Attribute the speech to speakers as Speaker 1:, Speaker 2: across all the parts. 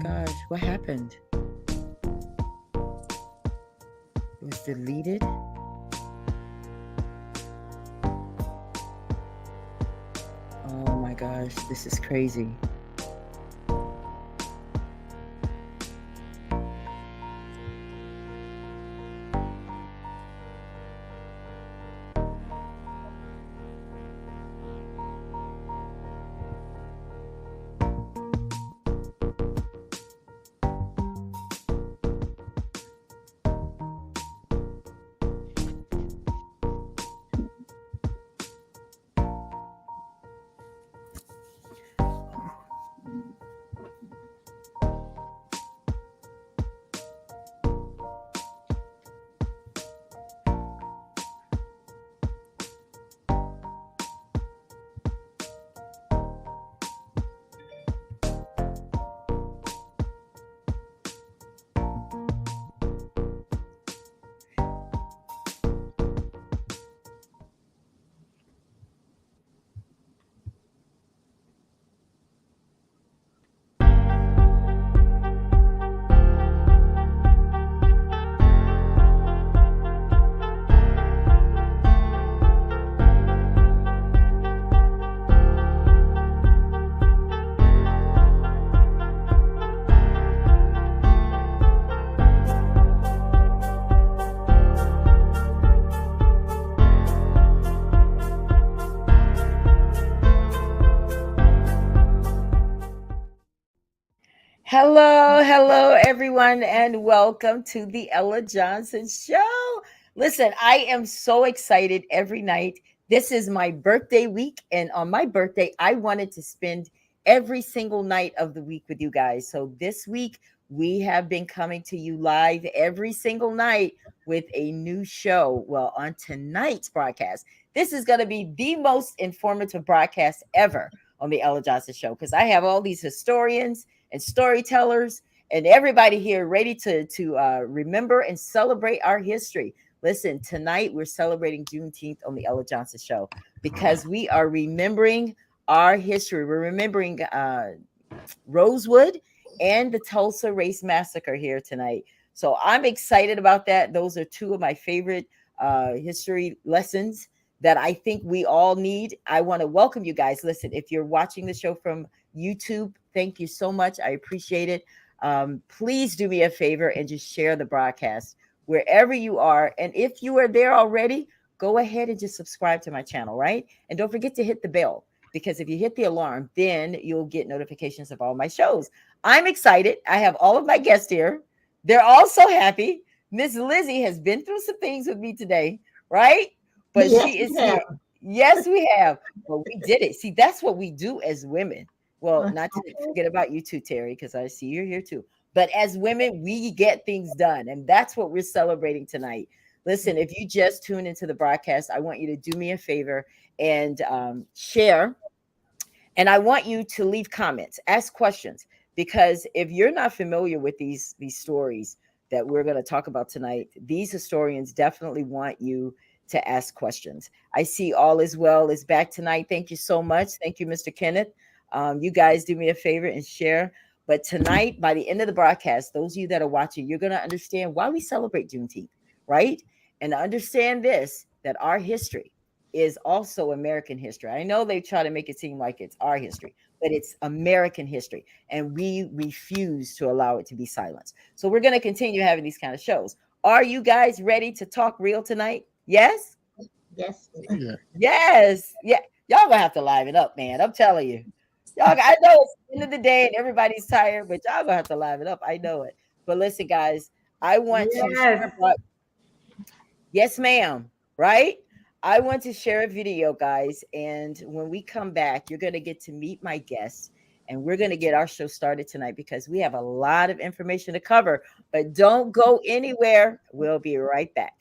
Speaker 1: gosh, what happened? It was deleted. Oh my gosh, this is crazy. Hello, everyone, and welcome to the Ella Johnson Show. Listen, I am so excited every night. This is my birthday week, and on my birthday, I wanted to spend every single night of the week with you guys. So this week, we have been coming to you live every single night with a new show. Well, on tonight's broadcast, this is going to be the most informative broadcast ever on the Ella Johnson Show because I have all these historians and storytellers and everybody here ready to remember and celebrate our history. Listen, tonight we're celebrating Juneteenth on the Ella Johnson Show because we are remembering our history. We're remembering Rosewood and the Tulsa Race Massacre here tonight. So I'm excited about that. Those are two of my favorite history lessons that I think we all need. I want to welcome you guys. Listen, if you're watching the show from YouTube, thank you so much. I appreciate it. Please do me a favor and just share the broadcast wherever you are. And if you are there already, go ahead and just subscribe to my channel, right? And don't forget to hit the bell, because if you hit the alarm, then you'll get notifications of all my shows. I'm excited. I have all of my guests here. They're all so happy. Miss Lizzie has been through some things with me today, right? But yes, she is here. Yes, we have. But we did it. See, that's what we do as women. Well, not to forget about you too, Terry, because I see you're here too. But as women, we get things done. And that's what we're celebrating tonight. Listen, if you just tune into the broadcast, I want you to do me a favor and share. And I want you to leave comments, ask questions, because if you're not familiar with these stories that we're going to talk about tonight, these historians definitely want you to ask questions. I see All Is Well is back tonight. Thank you so much. Thank you, Mr. Kenneth. You guys do me a favor and share. But tonight, by the end of the broadcast, those of you that are watching, you're going to understand why we celebrate Juneteenth, right? And understand this, that our history is also American history. I know they try to make it seem like it's our history, but it's American history. And we refuse to allow it to be silenced. So we're going to continue having these kind of shows. Are you guys ready to talk real tonight? Yes?
Speaker 2: Yes.
Speaker 1: Yes. Yeah. Y'all gonna have to liven up, man. I'm telling you. Y'all, I know it's the end of the day and everybody's tired, but y'all gonna have to liven up. I know it. But listen, guys, I want to yes, ma'am. Right? I want to share a video, guys. And when we come back, you're gonna get to meet my guests. And we're going to get our show started tonight because we have a lot of information to cover. But don't go anywhere. We'll be right back.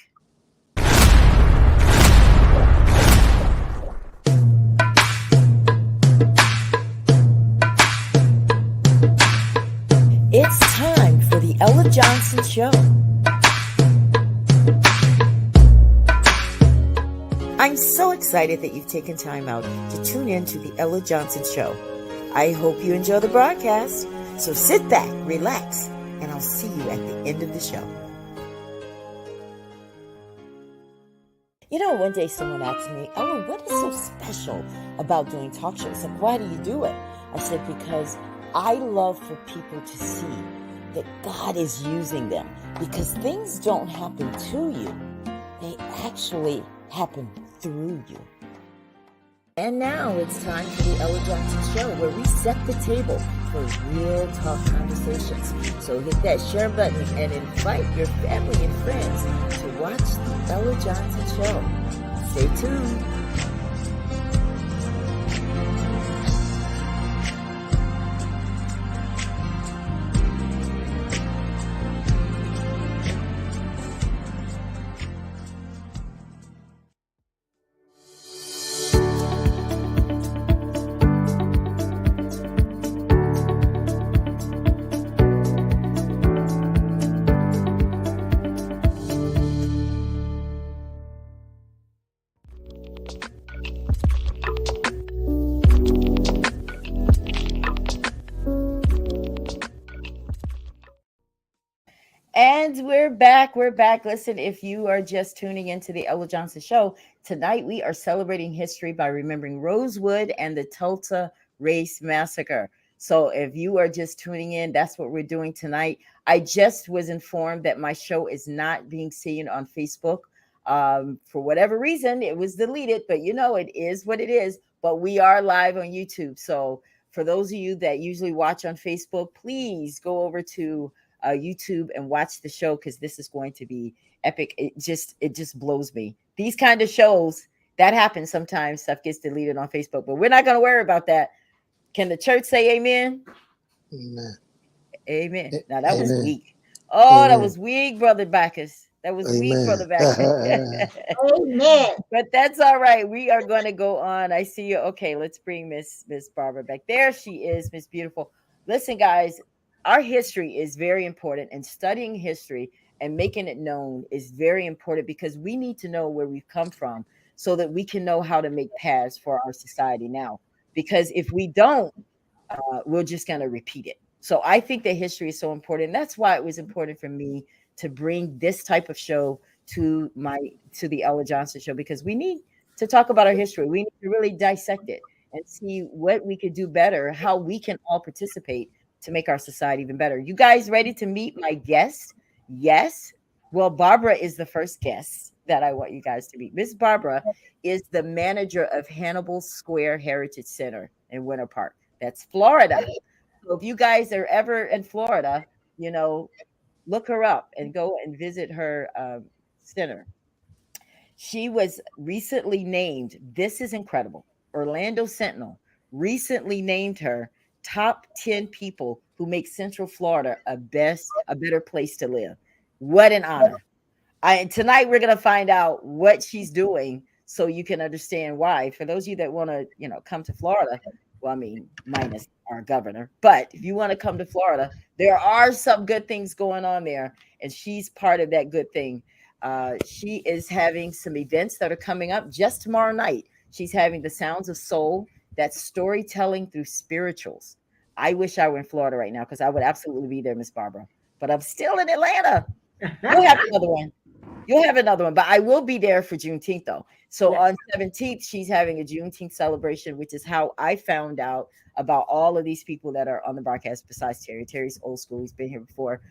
Speaker 1: It's time for the Ella Johnson Show. I'm so excited that you've taken time out to tune in to the Ella Johnson Show. I hope you enjoy the broadcast. So sit back, relax, and I'll see you at the end of the show. You know, one day someone asked me, "Oh, what is so special about doing talk shows? Like, why do you do it?" I said, because I love for people to see that God is using them, because things don't happen to you. They actually happen through you. And now it's time for the Ella Johnson Show, where we set the table for real talk conversations. So hit that share button and invite your family and friends to watch the Ella Johnson Show. Stay tuned. And we're back. We're back. Listen, if you are just tuning into the Ella Johnson Show, tonight we are celebrating history by remembering Rosewood and the Tulsa Race Massacre. So if you are just tuning in, that's what we're doing tonight. I just was informed that my show is not being seen on Facebook. For whatever reason, it was deleted, but you know, it is what it is. But we are live on YouTube. So for those of you that usually watch on Facebook, please go over to YouTube and watch the show, because this is going to be epic. It just blows me. These kind of shows that happen sometimes, stuff gets deleted on Facebook, but we're not going to worry about that. Can the church say amen?
Speaker 2: Amen.
Speaker 1: Amen. Now that was
Speaker 2: Amen.
Speaker 1: weak. Oh, that
Speaker 2: Amen.
Speaker 1: was weak, Brother Bacchus. That was weak, Brother Bacchus.
Speaker 3: Amen.
Speaker 1: But that's all right. We are going to go on. I see you. Okay, let's bring Miss Barbara back. There she is, Miss Beautiful. Listen, guys, our history is very important, and studying history and making it known is very important, because we need to know where we've come from so that we can know how to make paths for our society now. Because if we don't, we're just going to repeat it. So I think that history is so important. That's why it was important for me to bring this type of show to the Ella Johnson Show, because we need to talk about our history. We need to really dissect it and see what we could do better, how we can all participate to make our society even better. You guys ready to meet my guest? Yes. Well, Barbara is the first guest that I want you guys to meet. Miss Barbara is the manager of Hannibal Square Heritage Center in Winter Park. That's Florida. So if you guys are ever in Florida, look her up and go and visit her center. She was recently named, this is incredible, Orlando Sentinel recently named her top 10 people who make Central Florida a better place to live. What an honor. Tonight we're going to find out what she's doing so you can understand why. For those of you that want to, come to Florida, well, I mean, minus our governor, but if you want to come to Florida, there are some good things going on there, and she's part of that good thing. She is having some events that are coming up just tomorrow night. She's having the Sounds of Soul, that's storytelling through spirituals. I wish I were in Florida right now, because I would absolutely be there, Miss Barbara, but I'm still in Atlanta. You'll have another one. You'll have another one, but I will be there for Juneteenth, though. So on 17th, she's having a Juneteenth celebration, which is how I found out about all of these people that are on the broadcast besides Terry. Terry's old school. He's been here before.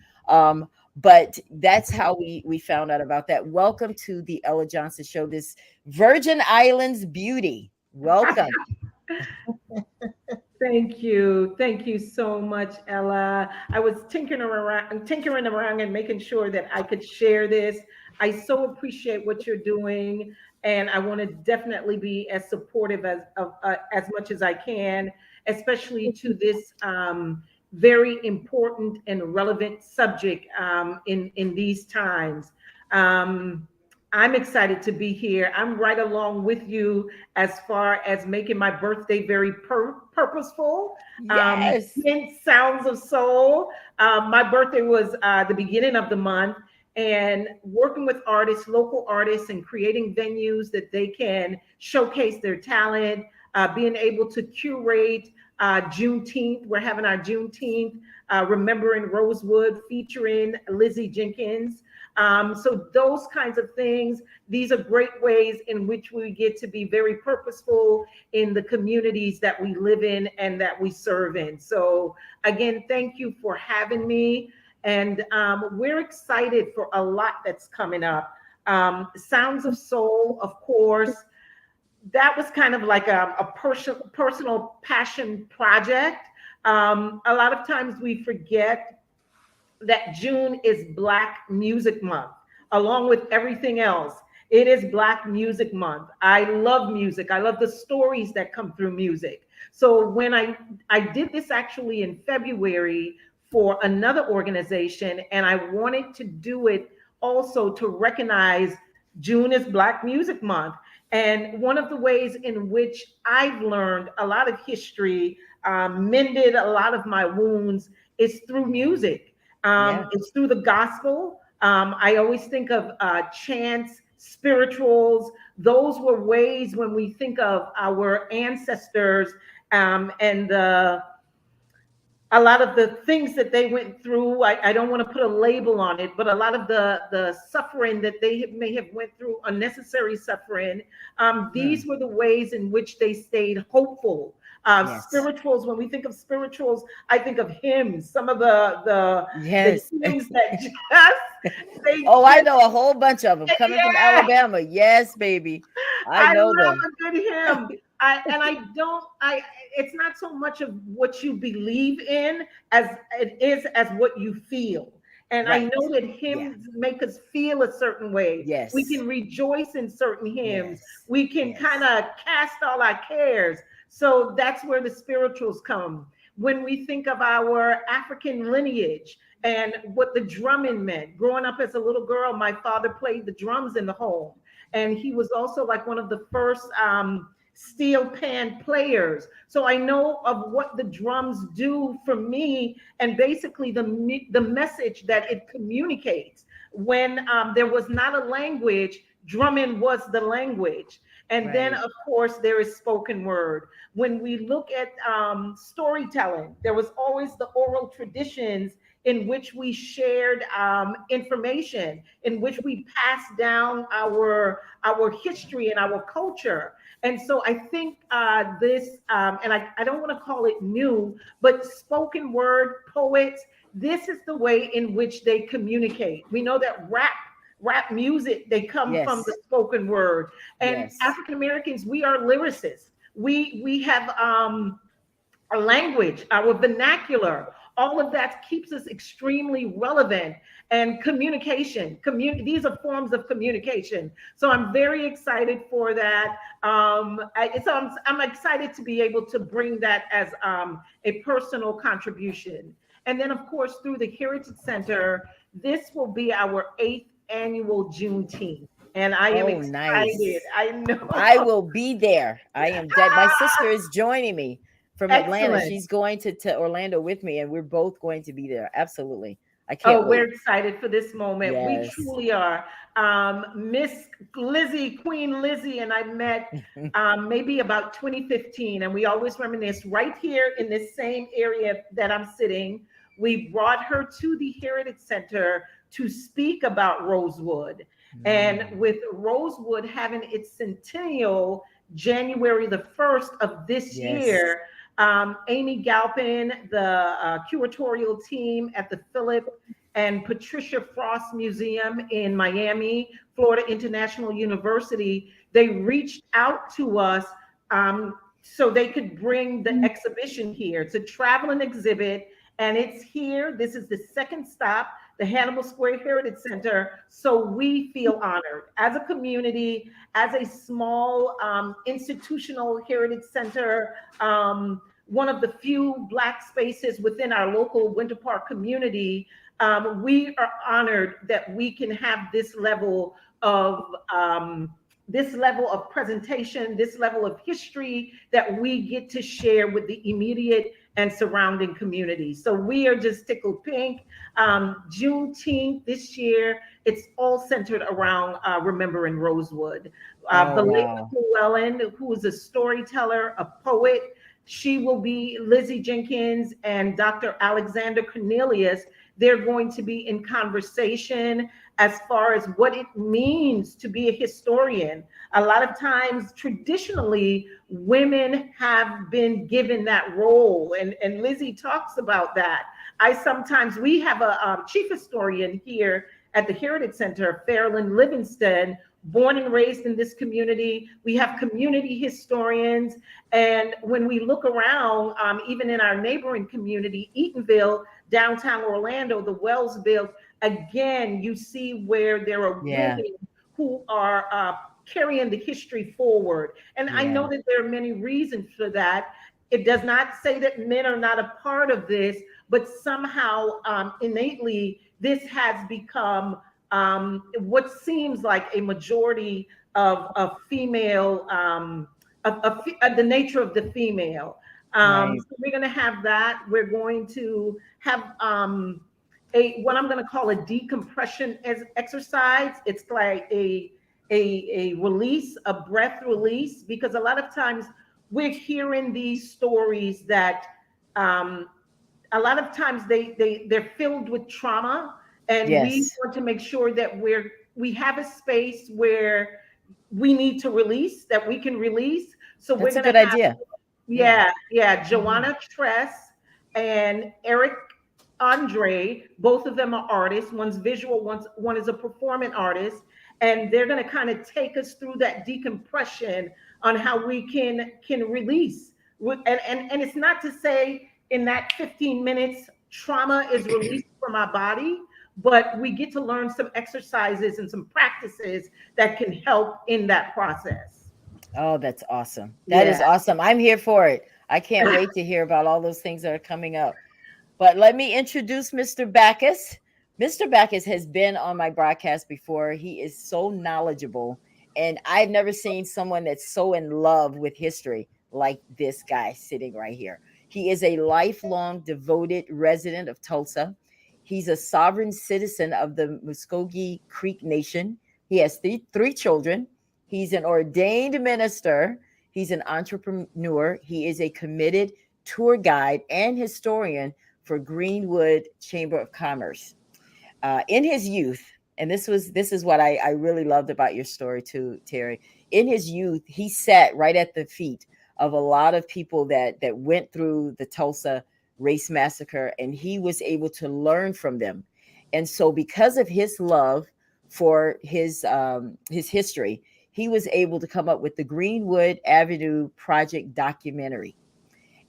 Speaker 1: But that's how we found out about that. Welcome to the Ella Johnson Show, this Virgin Islands beauty. Welcome.
Speaker 3: Thank you. Thank you so much, Ella. I was tinkering around and making sure that I could share this. I so appreciate what you're doing, and I want to definitely be as supportive as much as I can, especially to this very important and relevant subject in these times. I'm excited to be here. I'm right along with you as far as making my birthday very purposeful.
Speaker 1: Yes.
Speaker 3: Sounds of Soul. My birthday was the beginning of the month, and working with artists, local artists, and creating venues that they can showcase their talent, being able to curate Juneteenth. We're having our Juneteenth, Remembering Rosewood, featuring Lizzie Jenkins. So those kinds of things, these are great ways in which we get to be very purposeful in the communities that we live in and that we serve in. So again, thank you for having me. And we're excited for a lot that's coming up. Sounds of Soul, of course, that was kind of like a personal passion project. A lot of times we forget that June is Black Music Month, along with everything else. It is Black Music Month. I love music. I love the stories that come through music. So when I did this actually in February for another organization, and I wanted to do it also to recognize June is Black Music Month. And one of the ways in which I've learned a lot of history, mended a lot of my wounds, is through music.
Speaker 1: Yeah.
Speaker 3: It's through the gospel. I always think of chants, spirituals. Those were ways when we think of our ancestors, and a lot of the things that they went through. I don't want to put a label on it, but a lot of the suffering that they may have went through, unnecessary suffering. These were the ways in which they stayed hopeful.
Speaker 1: Yes.
Speaker 3: Spirituals, when we think of spirituals, I think of hymns, some of the
Speaker 1: Yes.
Speaker 3: hymns that just they
Speaker 1: Oh, I
Speaker 3: just
Speaker 1: know a whole bunch of them coming from
Speaker 3: yeah.
Speaker 1: Alabama. Yes, baby. I
Speaker 3: I
Speaker 1: know
Speaker 3: love
Speaker 1: them.
Speaker 3: a good hymn. I don't I It's not so much of what you believe in as it is as what you feel. And I
Speaker 1: Right.
Speaker 3: know that
Speaker 1: Yeah.
Speaker 3: hymns make us feel a certain way. We
Speaker 1: Yes.
Speaker 3: can rejoice in certain hymns.
Speaker 1: Yes.
Speaker 3: We can kind
Speaker 1: Yes.
Speaker 3: of cast all our cares. So that's where the spirituals come. When we think of our African lineage and what the drumming meant. Growing up as a little girl, my father played the drums in the home, and he was also like one of the first steel pan players. So I know of what the drums do for me, and basically the message that it communicates. When there was not a language, drumming was the language. And then,
Speaker 1: Right.
Speaker 3: of course, there is spoken word. When we look at storytelling, there was always the oral traditions in which we shared information, in which we passed down our history and our culture. And so I think this, and I don't want to call it new, but spoken word poets, this is the way in which they communicate. We know that rap music, they come from the
Speaker 1: Yes.
Speaker 3: spoken word. And
Speaker 1: Yes.
Speaker 3: African Americans, we are lyricists. We have our language, our vernacular, all of that keeps us extremely relevant. And communication, these are forms of communication. So I'm very excited for that. I'm excited to be able to bring that as a personal contribution. And then, of course, through the Heritage Center, this will be our 8th annual Juneteenth. And I am
Speaker 1: Oh,
Speaker 3: excited.
Speaker 1: nice.
Speaker 3: I know.
Speaker 1: I will be there. I am dead. My sister is joining me from Atlanta.
Speaker 3: Excellent.
Speaker 1: She's going to Orlando with me, and we're both going to be there. Absolutely. I can't
Speaker 3: Oh, we're
Speaker 1: wait.
Speaker 3: excited for this moment. We
Speaker 1: Yes.
Speaker 3: truly are. Miss Lizzie, Queen Lizzie, and I met maybe about 2015, and we always reminisce right here in this same area that I'm sitting. We brought her to the Heritage Center to speak about Rosewood. And
Speaker 1: Mm.
Speaker 3: with Rosewood having its centennial January the 1st of this
Speaker 1: Yes.
Speaker 3: year, Amy Galpin, the curatorial team at the Philip and Patricia Frost Museum in Miami, Florida International University, they reached out to us so they could bring the exhibition here. It's a traveling exhibit, and it's here. This is the second stop, the Hannibal Square Heritage Center. So we feel honored as a community, as a small institutional heritage center, one of the few Black spaces within our local Winter Park community. We are honored that we can have of this level of presentation, this level of history that we get to share with the immediate and surrounding community. So we are just tickled pink. Juneteenth this year, it's all centered around remembering Rosewood.
Speaker 1: Oh,
Speaker 3: Belinda
Speaker 1: wow.
Speaker 3: Llewellyn, who is a storyteller, a poet, She will be Lizzie Jenkins and Dr. Alexander Cornelius. They're going to be in conversation as far as what it means to be a historian. A lot of times, traditionally, women have been given that role, and Lizzie talks about that. We have a chief historian here at the Heritage Center, Fairland Livingston, born and raised in this community. We have community historians. And when we look around, even in our neighboring community, Eatonville, downtown Orlando, the Wellsville, again, you see where there are
Speaker 1: Yeah.
Speaker 3: women who are carrying the history forward. And I
Speaker 1: Yeah.
Speaker 3: know that there are many reasons for that. It does not say that men are not a part of this, but somehow innately, this has become what seems like a majority of female, of the nature of the female.
Speaker 1: Right.
Speaker 3: So we're going to have that. We're going to have a what I'm going to call a decompression exercise. It's like a release, a breath release, because a lot of times we're hearing these stories that um, a lot of times they're filled with trauma, and we
Speaker 1: Yes.
Speaker 3: want to make sure that we have a space where we need to release, that we can release. So we're
Speaker 1: That's a
Speaker 3: going to
Speaker 1: good
Speaker 3: have,
Speaker 1: idea. Yeah.
Speaker 3: yeah,
Speaker 1: Mhm.
Speaker 3: Joanna Tress and Eric Andre. Both of them are artists. One's visual, one is a performing artist, and they're going to kind of take us through that decompression on how we can release. And it's not to say in that 15 minutes trauma is released from our body, but we get to learn some exercises and some practices that can help in that process.
Speaker 1: Oh, that's awesome. That
Speaker 3: Yeah.
Speaker 1: is awesome. I'm here for it. I can't wait to hear about all those things that are coming up. But let me introduce Mr. Bacchus. Mr. Bacchus has been on my broadcast before. He is so knowledgeable, and I've never seen someone that's so in love with history like this guy sitting right here. He is a lifelong devoted resident of Tulsa. He's a sovereign citizen of the Muskogee Creek Nation. He has three children. He's an ordained minister. He's an entrepreneur. He is a committed tour guide and historian for Greenwood Chamber of Commerce. In his youth, and this is what I really loved about your story too, Terry. In his youth, he sat right at the feet of a lot of people that went through the Tulsa Race Massacre, and he was able to learn from them. And so, because of his love for his history, he was able to come up with the Greenwood Avenue Project documentary,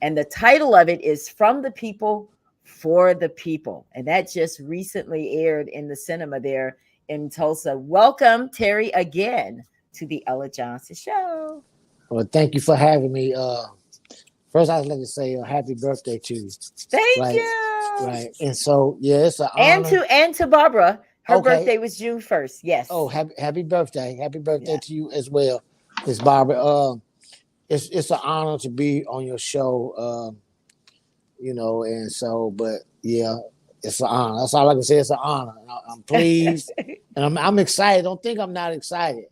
Speaker 1: and the title of it is From the People for the People. And that just recently aired in the cinema there in Tulsa. Welcome, Terry, again to the Ella Johnson Show.
Speaker 2: Well, thank you for having me. First, I'd like to say happy birthday to you.
Speaker 1: Thank
Speaker 2: Right,
Speaker 1: you.
Speaker 2: right. And so, yeah, it's an
Speaker 1: And
Speaker 2: honor.
Speaker 1: to Barbara. Her
Speaker 2: Okay.
Speaker 1: birthday was June 1st.
Speaker 2: Oh,
Speaker 1: Yes.
Speaker 2: happy birthday. Happy birthday
Speaker 1: Yeah.
Speaker 2: to you as well, Miss Barbara. It's an honor to be on your show. And so, but yeah, it's an honor. That's all I can say. It's an honor. I'm pleased and I'm excited. Don't think I'm not excited.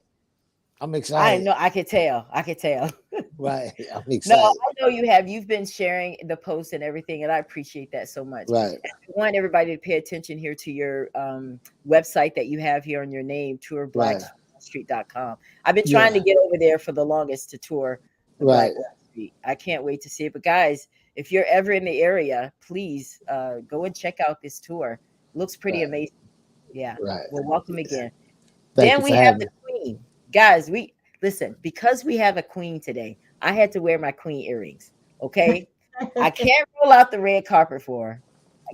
Speaker 2: I'm
Speaker 1: I
Speaker 2: excited.
Speaker 1: know. I could tell. I could tell.
Speaker 2: Right. I'm
Speaker 1: No, I
Speaker 2: excited.
Speaker 1: know you have. You've been sharing the posts and everything, and I appreciate that so much.
Speaker 2: Right.
Speaker 1: I want everybody to pay attention here to your website that you have here on your name,
Speaker 2: Right.
Speaker 1: tourblackstreet.com. I've been trying to
Speaker 2: Yeah.
Speaker 1: get over there for the longest to tour the Black
Speaker 2: Right.
Speaker 1: Wall Street. I can't wait to see it. But guys, if you're ever in the area, please go and check out this tour. Looks pretty
Speaker 2: Right.
Speaker 1: amazing. Yeah.
Speaker 2: Right.
Speaker 1: Well, welcome again.
Speaker 2: Thank
Speaker 1: Then
Speaker 2: you for
Speaker 1: we have
Speaker 2: having
Speaker 1: the
Speaker 2: me.
Speaker 1: queen. Guys, we listen, because we have a queen today, I had to wear my queen earrings. Okay. I can't roll out the red carpet for her.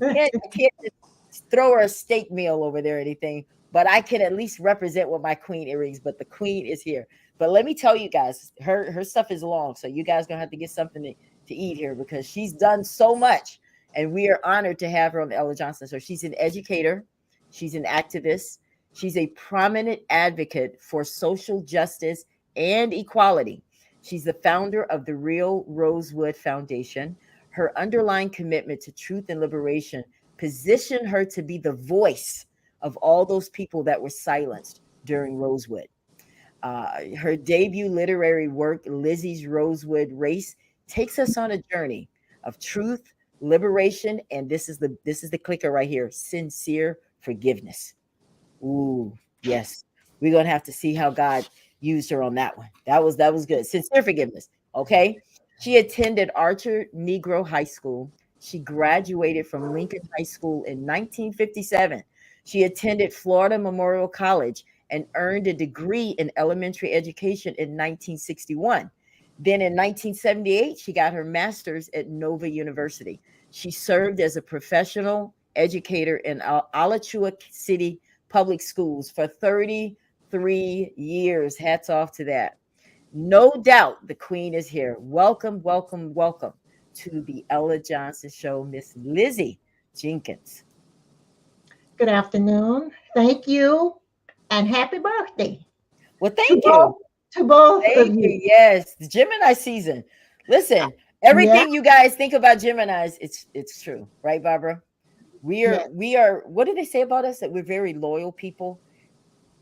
Speaker 1: I can't just throw her a steak meal over there or anything, but I can at least represent with my queen earrings. But the queen is here. But let me tell you guys, her stuff is long. So you guys gonna have to get something to eat here because she's done so much. And we are honored to have her on the Ella Johnson. So she's an educator, she's an activist, she's a prominent advocate for social justice and equality. She's the founder of the Real Rosewood Foundation. Her underlying commitment to truth and liberation positioned her to be the voice of all those people that were silenced during Rosewood. Her debut literary work, Lizzie's Rosewood Race, takes us on a journey of truth, liberation, and this is the clicker right here, sincere forgiveness. Ooh, yes. We're gonna have to see how God used her on that one. That was good. Sincere forgiveness. Okay. She attended Archer Negro High School. She graduated from Lincoln High School in 1957. She attended Florida Memorial College and earned a degree in elementary education in 1961. Then in 1978, she got her master's at Nova University. She served as a professional educator in Alachua City public schools for 33 years. Hats off to that. No doubt the queen is here. Welcome, welcome, welcome to the Ella Johnson Show, Miss Lizzie Jenkins.
Speaker 4: Good afternoon. Thank you and happy birthday
Speaker 1: Well,
Speaker 4: to
Speaker 1: thank
Speaker 4: both
Speaker 1: you.
Speaker 4: to both of
Speaker 1: Thank you.
Speaker 4: you.
Speaker 1: Yes, the Gemini season. Listen,
Speaker 4: Yeah,
Speaker 1: everything you guys think about Geminis, it's true, right, Barbara? We are
Speaker 4: yeah.
Speaker 1: we are what do they say about us? That we're very loyal people.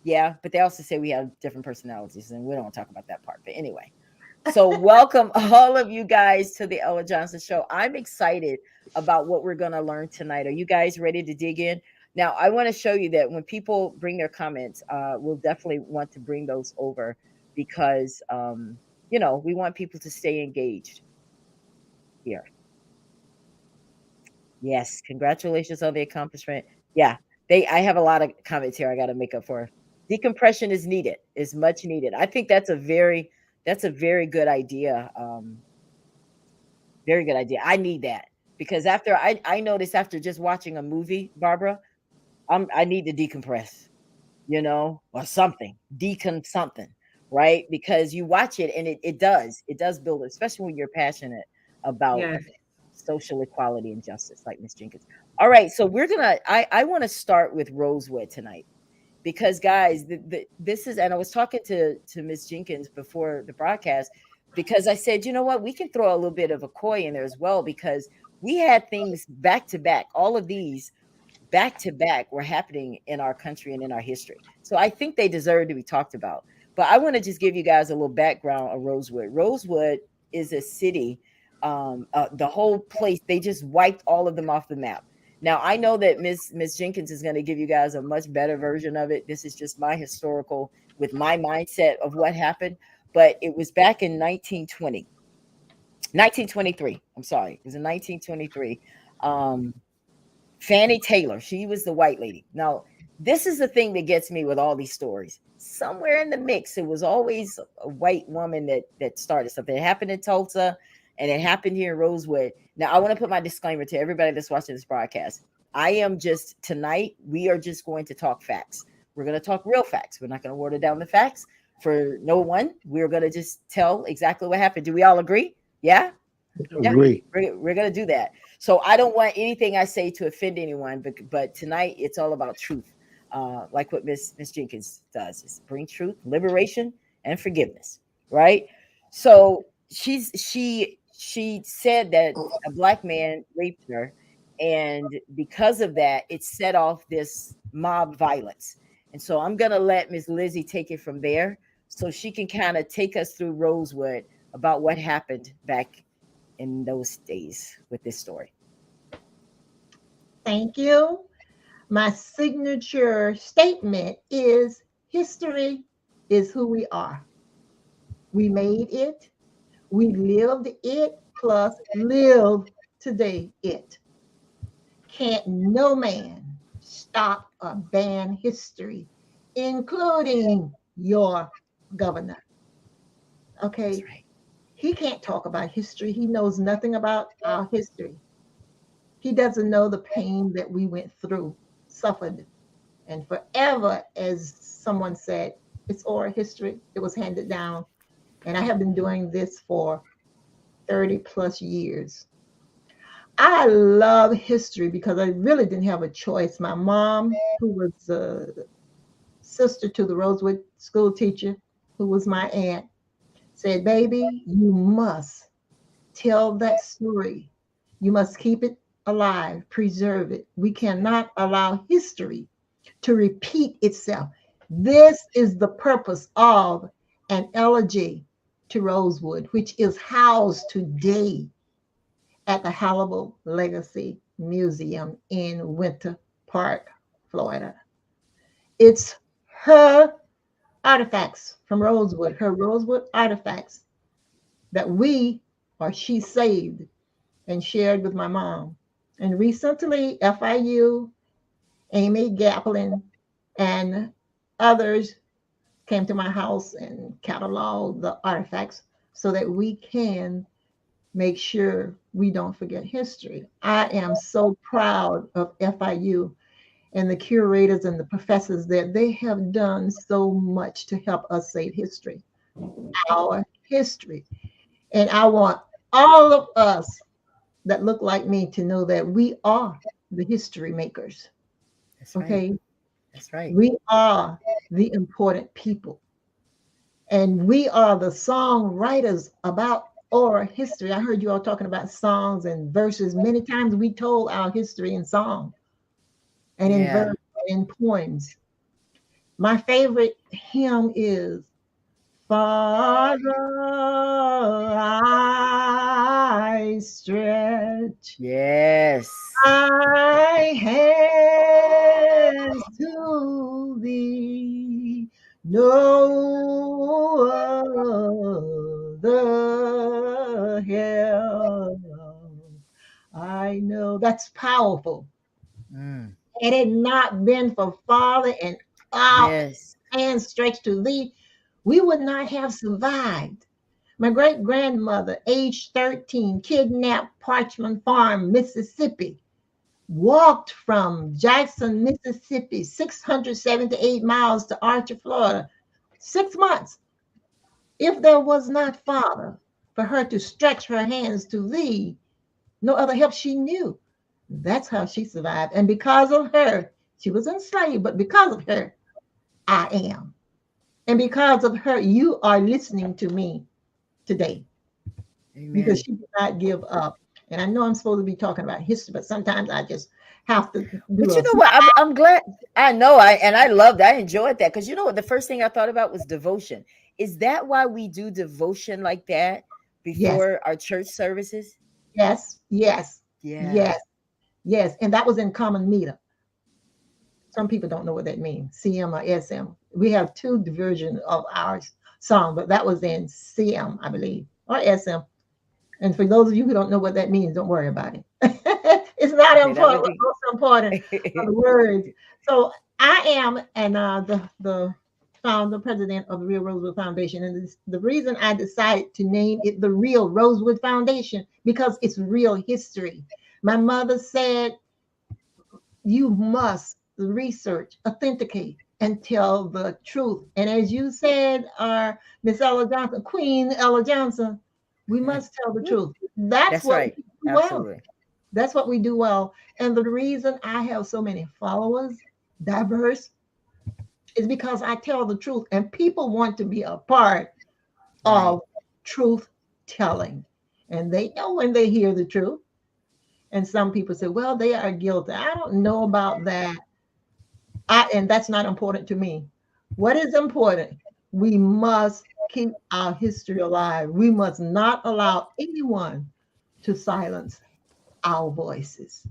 Speaker 1: Yeah, but they also say we have different personalities, and we don't want to talk about that part. But anyway, so welcome all of you guys to the Ella Johnson Show. I'm excited about what we're going to learn tonight. Are you guys ready to dig in? Now, I want to show you that when people bring their comments, we'll definitely want to bring those over because, we want people to stay engaged here. Yes, congratulations on the accomplishment. Yeah, I have a lot of comments here I got to make up for. Decompression is needed, is much needed. I think that's a very good idea. Very good idea. I need that because after I noticed after just watching a movie, Barbara, I need to decompress, or something, decon something, right? Because you watch it and it does build, especially when you're passionate about
Speaker 3: Yes.
Speaker 1: social equality and justice, like Miss Jenkins. All right, so I want to start with Rosewood tonight because guys, this is, and I was talking to Miss Jenkins before the broadcast because I said, you know what, we can throw a little bit of a koi in there as well because we had things back to back. All of these back to back were happening in our country and in our history. So I think they deserve to be talked about. But I want to just give you guys a little background of Rosewood. Rosewood is a city. The whole place, they just wiped all of them off the map. Now I know that Miss Jenkins is going to give you guys a much better version of it. This is just my historical with my mindset of what happened. But it was back in 1923. I'm sorry, it was in 1923. Um, Fannie Taylor, she was the white lady. Now, this is the thing that gets me with all these stories. Somewhere in the mix, it was always a white woman that started something. It happened in Tulsa and it happened here in Rosewood. Now, I want to put my disclaimer to everybody that's watching this broadcast. Tonight, we are just going to talk facts. We're going to talk real facts. We're not going to water down the facts for no one. We're going to just tell exactly what happened. Do we all agree? Yeah? Yeah,
Speaker 2: Agree.
Speaker 1: we're gonna do that. So I don't want anything I say to offend anyone, but tonight it's all about truth, like what Miss Jenkins does is bring truth, liberation, and forgiveness. Right. So she said that a black man raped her, and because of that, it set off this mob violence. And so I'm gonna let Miss Lizzie take it from there, so she can kind of take us through Rosewood about what happened back in those days with this story.
Speaker 4: Thank you. My signature statement is history is who we are. We made it, we lived it, plus live today it. Can't no man stop or ban history, including your governor.
Speaker 1: That's
Speaker 4: Okay,
Speaker 1: right.
Speaker 4: he can't talk about history. He knows nothing about our history. He doesn't know the pain that we went through, suffered, and forever, as someone said, it's oral history. It was handed down. And I have been doing this for 30 plus years. I love history because I really didn't have a choice. My mom, who was a sister to the Rosewood school teacher, who was my aunt, said, baby, you must tell that story. You must keep it alive, preserve it. We cannot allow history to repeat itself. This is the purpose of an elegy to Rosewood, which is housed today at the Hannibal Legacy Museum in Winter Park, Florida. It's her artifacts from Rosewood, her Rosewood artifacts that she saved and shared with my mom. And recently, FIU, Amy Gaplin, and others came to my house and cataloged the artifacts so that we can make sure we don't forget history. I am so proud of FIU and the curators and the professors there. They have done so much to help us save history, our history. And I want all of us that look like me to know that we are the history makers.
Speaker 1: That's right.
Speaker 4: Okay.
Speaker 1: That's right.
Speaker 4: We are the important people. And we are the songwriters about oral history. I heard you all talking about songs and verses. Many times we told our history in song and in verse and in poems. My favorite hymn is Father, I stretch my hands to thee, no other help I know. That's powerful. Had it not been for Father and our hands stretched to thee, we would not have survived. My great grandmother, age 13, kidnapped Parchment Farm, Mississippi, walked from Jackson, Mississippi, 678 miles to Archer, Florida, 6 months. If there was not Father for her to stretch her hands to thee, no other help she knew. That's how she survived. And because of her, she was enslaved, but because of her, I am. And because of her, you are listening to me today. Amen. Because she did not give up. And I know I'm supposed to be talking about history, but sometimes I just have to do
Speaker 1: But you know what? I'm glad. I know. I loved. I enjoyed that because you know what? The first thing I thought about was devotion. Is that why we do devotion like that before our church services?
Speaker 4: Yes. And that was in common meter. Some people don't know what that means, CM or SM. We have two versions of our song, but that was in CM, I believe, or SM. And for those of you who don't know what that means, don't worry about it. It's not important. What's most important are the words. So I am the founder, president of the Real Rosewood Foundation. And the reason I decided to name it the Real Rosewood Foundation, because it's real history. My mother said, you must research, authenticate, and tell the truth. And as you said, Miss Ella Johnson, Queen Ella Johnson, we must tell the truth. That's what
Speaker 1: right.
Speaker 4: We do well. That's what we do well. And the reason I have so many followers, diverse, is because I tell the truth, and people want to be a part of truth telling. And they know when they hear the truth. And some people say, well, they are guilty. I don't know about that. And that's not important to me. What is important? We must keep our history alive. We must not allow anyone to silence our voices.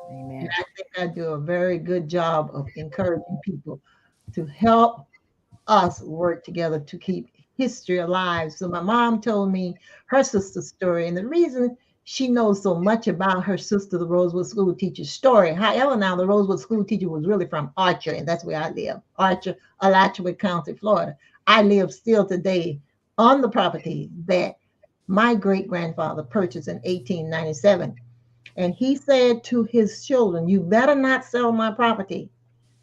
Speaker 4: Amen. And I think I do a very good job of encouraging people to help us work together to keep history alive. So my mom told me her sister's story, and the reason she knows so much about her sister, the Rosewood school teacher's story. However, now the Rosewood school teacher was really from Archer, and that's where I live, Archer, Alachua County, Florida. I live still today on the property that my great-grandfather purchased in 1897. And he said to his children, you better not sell my property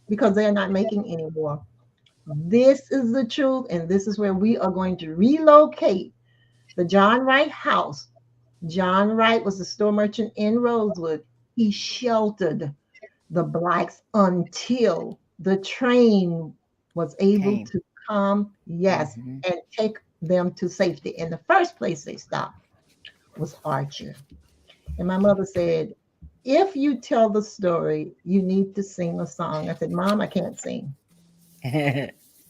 Speaker 4: because they're not making any more. This is the truth, and this is where we are going to relocate the John Wright house. John Wright was a store merchant in Rosewood. He sheltered the Blacks until the train was able to come, and take them to safety. And the first place they stopped was Archer. And my mother said, if you tell the story, you need to sing a song. I said, Mom, I can't sing.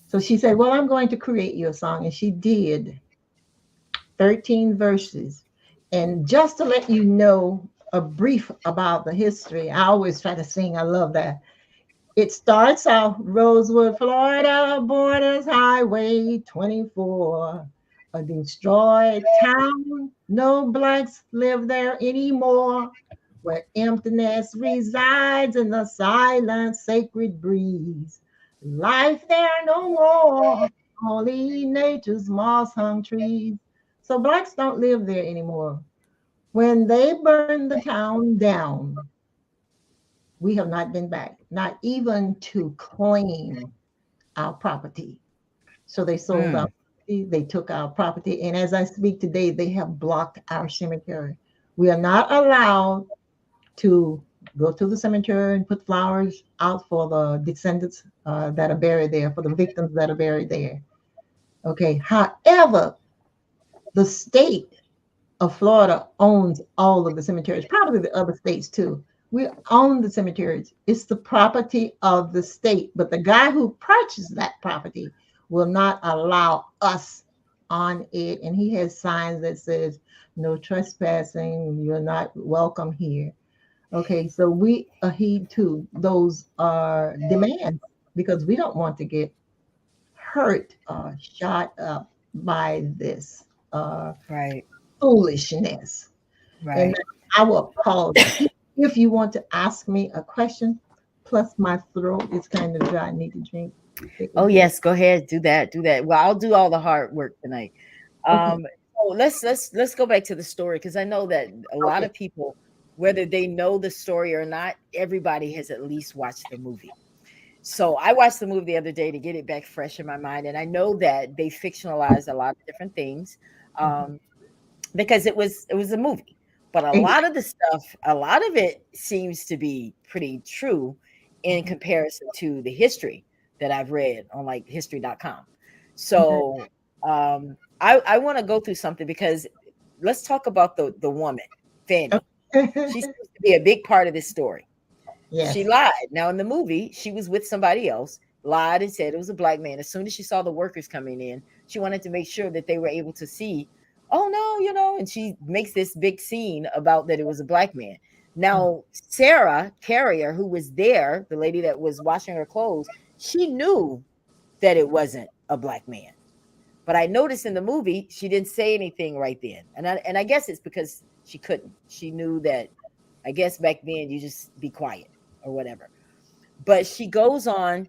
Speaker 4: So she said, well, I'm going to create you a song. And she did. 13 verses. And just to let you know a brief about the history, I always try to sing, I love that. It starts off Rosewood, Florida, borders Highway 24. A destroyed town, no blacks live there anymore. Where emptiness resides in the silent sacred breeze. Life there no more, only nature's moss-hung trees. So blacks don't live there anymore. When they burned the town down, we have not been back, not even to claim our property. So they sold our
Speaker 1: Mm.
Speaker 4: property, they took our property, and as I speak today, they have blocked our cemetery. We are not allowed to go to the cemetery and put flowers out for the descendants that are buried there, for the victims that are buried there. Okay. However, the state of Florida owns all of the cemeteries, probably the other states too. We own the cemeteries. It's the property of the state. But the guy who purchased that property will not allow us on it. And he has signs that says no trespassing, you're not welcome here. Okay, so we adhere to those demands because we don't want to get hurt or shot up by this
Speaker 1: Right.
Speaker 4: foolishness. And
Speaker 1: Right.
Speaker 4: I will pause. If you want to ask me a question, plus my throat is kind of dry. I need to drink. Take a
Speaker 1: Oh
Speaker 4: drink.
Speaker 1: yes, go ahead. Do that. Do that. Well, I'll do all the hard work tonight.
Speaker 4: Okay.
Speaker 1: So let's go back to the story because I know that a lot
Speaker 4: Okay.
Speaker 1: of people, whether they know the story or not, everybody has at least watched the movie. So I watched the movie the other day to get it back fresh in my mind, and I know that they fictionalized a lot of different things
Speaker 4: Mhm.
Speaker 1: um, because it was a movie. But
Speaker 4: Exactly.
Speaker 1: a lot of it seems to be pretty true in
Speaker 4: Mhm.
Speaker 1: comparison to the history that I've read on like history.com.
Speaker 4: Mhm.
Speaker 1: So I want to go through something because let's talk about the woman, Fanny.
Speaker 4: Okay.
Speaker 1: She seems to be a big part of this story. She
Speaker 4: Yes.
Speaker 1: lied. Now in the movie, she was with somebody else, lied and said it was a black man. As soon as she saw the workers coming in, she wanted to make sure that they were able to see, oh no, and she makes this big scene about that it was a black man. Now, Sarah Carrier, who was there, the lady that was washing her clothes, she knew that it wasn't a black man. But I noticed in the movie, she didn't say anything right then. And I guess it's because she couldn't. She knew that I guess back then you just be quiet or whatever. But she goes on,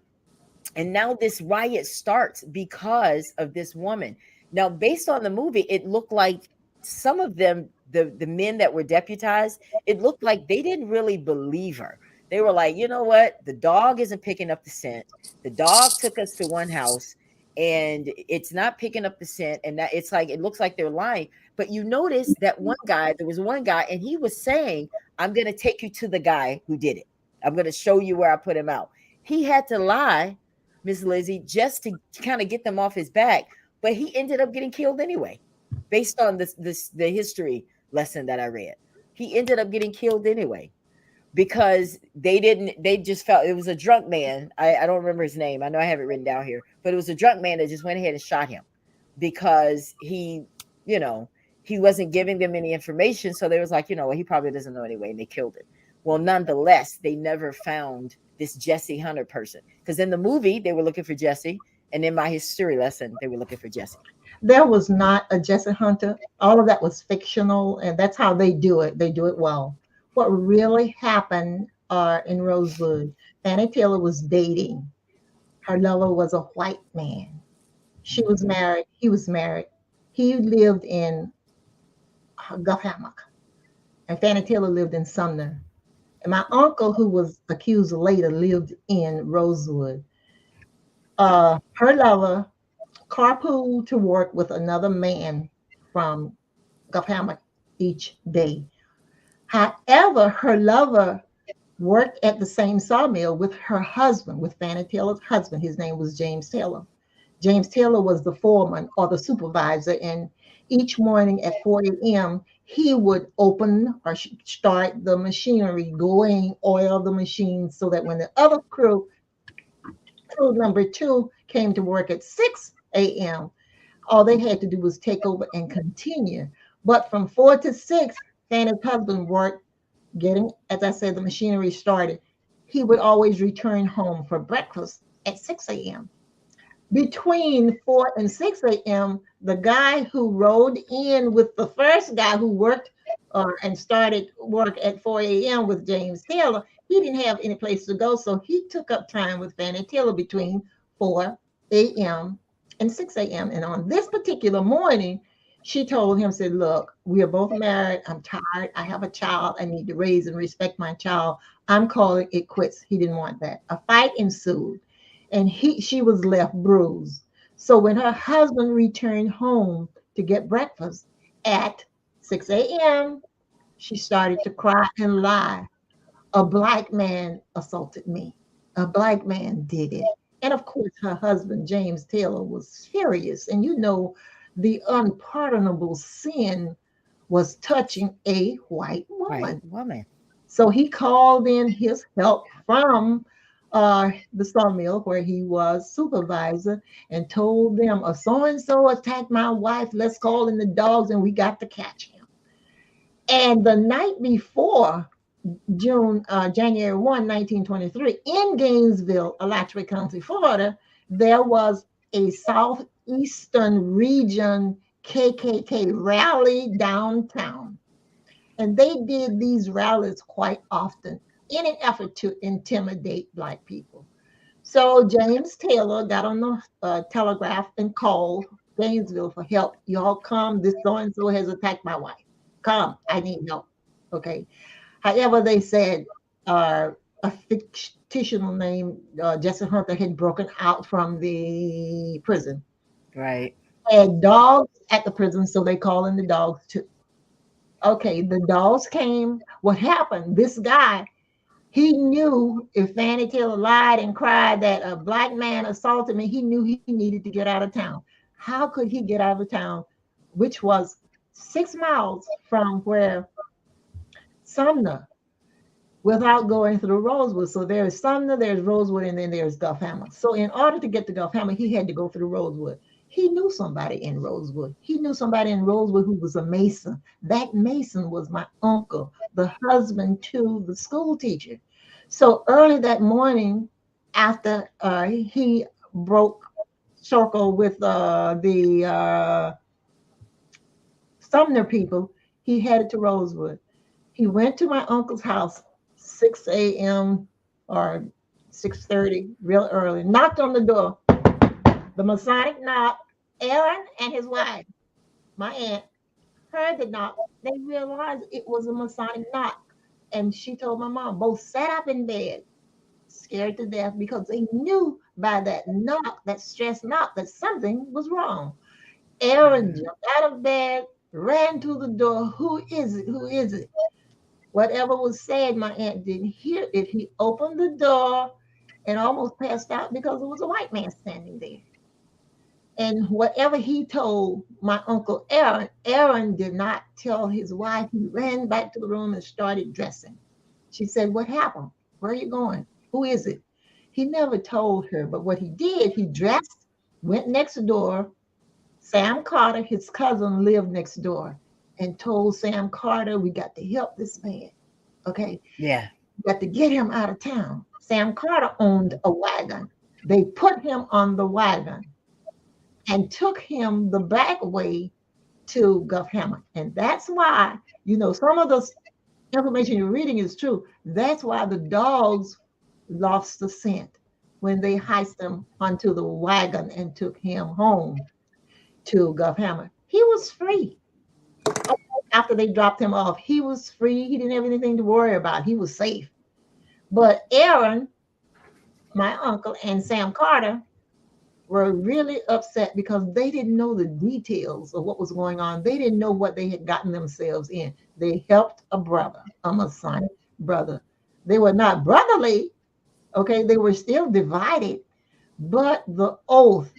Speaker 1: and now this riot starts because of this woman. Now, based on the movie, it looked like some of them, the men that were deputized, it looked like they didn't really believe her. They were like, you know what? The dog isn't picking up the scent. The dog took us to one house and it's not picking up the scent. And that it's like, it looks like they're lying. But you notice that one guy, there was one guy, and he was saying, I'm going to take you to the guy who did it. I'm going to show you where I put him out. He had to lie, Miss Lizzie, just to kind of get them off his back. But he ended up getting killed anyway, based on the history lesson that I read. He ended up getting killed anyway because they just felt it was a drunk man. I don't remember his name. I know I have it written down here, but it was a drunk man that just went ahead and shot him because you know, he wasn't giving them any information. So they was like, well, he probably doesn't know anyway, and they killed him. Well, nonetheless, they never found this Jesse Hunter person because in the movie they were looking for Jesse, and in my history lesson they were looking for Jesse.
Speaker 4: There was not a Jesse Hunter. All of that was fictional, and that's how they do it. They do it well. What really happened in Rosewood, Fannie Taylor was dating. Her lover was a white man. She was
Speaker 1: Mhm.
Speaker 4: married. He was married. He lived in Gulf Hammock, and Fannie Taylor lived in Sumner. And my uncle, who was accused later, lived in Rosewood. Her lover carpooled to work with another man from Gulf Hammock each day. However, her lover worked at the same sawmill with her husband, with Fannie Taylor's husband. His name was James Taylor. James Taylor was the foreman or the supervisor, and each morning at 4 a.m., he would open or start the machinery, going, oil the machine, so that when the other crew number two, came to work at 6 a.m., All they had to do was take over and continue. But from 4 to 6, Fanny's husband worked, getting, as I said, the machinery started. He would always return home for breakfast at 6 a.m. Between 4 and 6 a.m., the guy who rode in with the first guy who worked and started work at 4 a.m. with James Taylor, he didn't have any place to go. So he took up time with Fannie Taylor between 4 a.m. and 6 a.m. And on this particular morning, she told him, said, look, we are both married. I'm tired. I have a child. I need to raise and respect my child. I'm calling it quits. He didn't want that. A fight ensued, and she was left bruised. So when her husband returned home to get breakfast at 6 a.m., she started to cry and lie. A black man assaulted me. A black man did it. And of course, her husband, James Taylor, was furious. And you know, the unpardonable sin was touching a white woman.
Speaker 1: White woman.
Speaker 4: So he called in his help from the sawmill where he was supervisor and told them, a so-and-so attacked my wife. Let's call in the dogs and we got to catch him. And the night before, January 1, 1923, in Gainesville, Alachua County, Florida, there was a Southeastern Region KKK rally downtown. And they did these rallies quite often in an effort to intimidate Black people. So James Taylor got on the telegraph and called Gainesville for help. Y'all come, this so-and-so has attacked my wife. Come, I need help. Okay. However, they said a fictional name, Jesse Hunter, had broken out from the prison.
Speaker 1: Right.
Speaker 4: Had dogs at the prison, so they called in the dogs too. Okay, the dogs came. What happened? This guy, he knew if Fannie Taylor lied and cried that a black man assaulted me, he knew he needed to get out of town. How could he get out of town, which was 6 miles from where Sumner, without going through Rosewood? So there's Sumner, there's Rosewood, and then there's Gulf Hammer. So in order to get to Gulf Hammer, he had to go through Rosewood. He knew somebody in Rosewood. He knew somebody in Rosewood who was a Mason. That Mason was my uncle, the husband to the school teacher. So early that morning, after he broke circle with the Sumner people, he headed to Rosewood. He went to my uncle's house 6 a.m. or 6:30, real early, knocked on the door. The Masonic knock. Aaron and his wife, my aunt, heard the knock. They realized it was a Masonic knock. And she told my mom, both sat up in bed, scared to death, because they knew by that knock, that stress knock, that something was wrong. Aaron jumped out of bed, ran to the door. Who is it? Who is it? Whatever was said, my aunt didn't hear it. He opened the door and almost passed out because there was a white man standing there. And whatever he told my uncle Aaron, Aaron did not tell his wife. He ran back to the room and started dressing. She said, what happened? Where are you going? Who is it? He never told her, but what he did, he dressed, went next door. Sam Carter, his cousin, lived next door, and told Sam Carter, we got to help this man. Okay.
Speaker 1: Yeah.
Speaker 4: We got to get him out of town. Sam Carter owned a wagon. They put him on the wagon and took him the back way to Gulf Hammer. And that's why, you know, some of the information you're reading is true. That's why the dogs lost the scent when they heisted him onto the wagon and took him home to Gulf Hammer. He was free. After they dropped him off, he was free. He didn't have anything to worry about. He was safe. But Aaron, my uncle, and Sam Carter were really upset because they didn't know the details of what was going on. They didn't know what they had gotten themselves in. They helped a brother, a Masonic brother. They were not brotherly, okay? They were still divided, but the oath,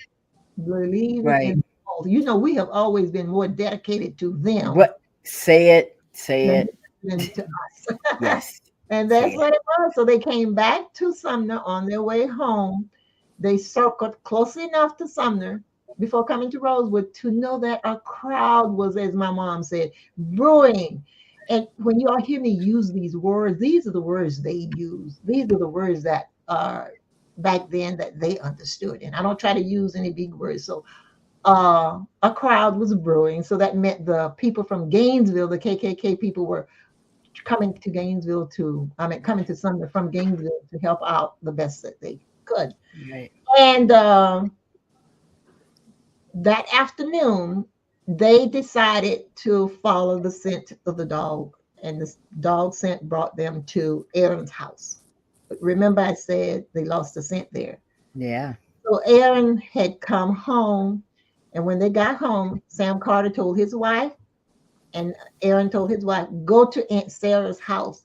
Speaker 4: believing in the oath. You know, we have always been more dedicated to them.
Speaker 1: What? Say it.
Speaker 4: Than to us.
Speaker 1: Yes.
Speaker 4: And that's what it was. So they came back to Sumner on their way home. They circled close enough to Sumner before coming to Rosewood, to know that a crowd was, as my mom said, brewing. And when you all hear me use these words, these are the words they use. These are the words that are back then that they understood. And I don't try to use any big words. So a crowd was brewing. So that meant the people from Gainesville, the KKK people were coming to Gainesville coming to Sumner from Gainesville to help out the best that they could.
Speaker 1: Right.
Speaker 4: And that afternoon, they decided to follow the scent of the dog, and the dog scent brought them to Aaron's house. But remember, I said they lost the scent there.
Speaker 1: Yeah.
Speaker 4: So Aaron had come home, and when they got home, Sam Carter told his wife, and Aaron told his wife, go to Aunt Sarah's house.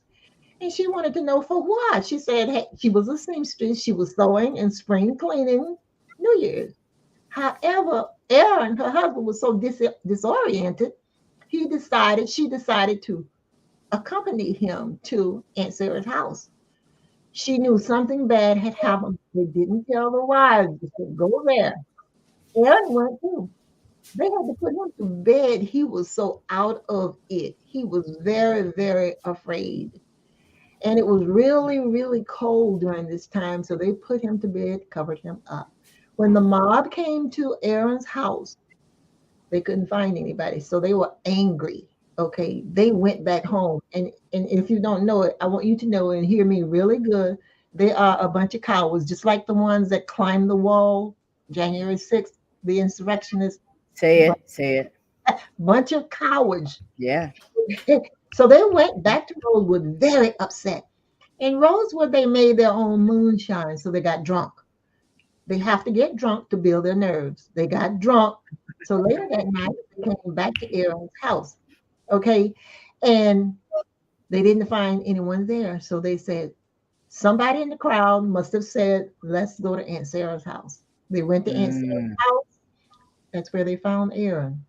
Speaker 4: And she wanted to know for what. She said, hey, she was a seamstress. She was sewing and spring cleaning New Year's. However, Aaron, her husband, was so disoriented, she decided to accompany him to Aunt Sarah's house. She knew something bad had happened. They didn't tell the wives. They said, go there. Aaron went too. They had to put him to bed. He was so out of it. He was very, very afraid. And it was really, really cold during this time. So they put him to bed, covered him up. When the mob came to Aaron's house, they couldn't find anybody. So they were angry. Okay. They went back home. And if you don't know it, I want you to know and hear me really good. They are a bunch of cowards, just like the ones that climbed the wall January 6th, the insurrectionists.
Speaker 1: Say it.
Speaker 4: Bunch of cowards.
Speaker 1: Yeah.
Speaker 4: So they went back to Rosewood very upset. In Rosewood, they made their own moonshine. So they got drunk. They have to get drunk to build their nerves. They got drunk. So later that night, they came back to Aaron's house. Okay. And they didn't find anyone there. So they said, somebody in the crowd must have said, let's go to Aunt Sarah's house. They went to Aunt Sarah's house. That's where they found Aaron.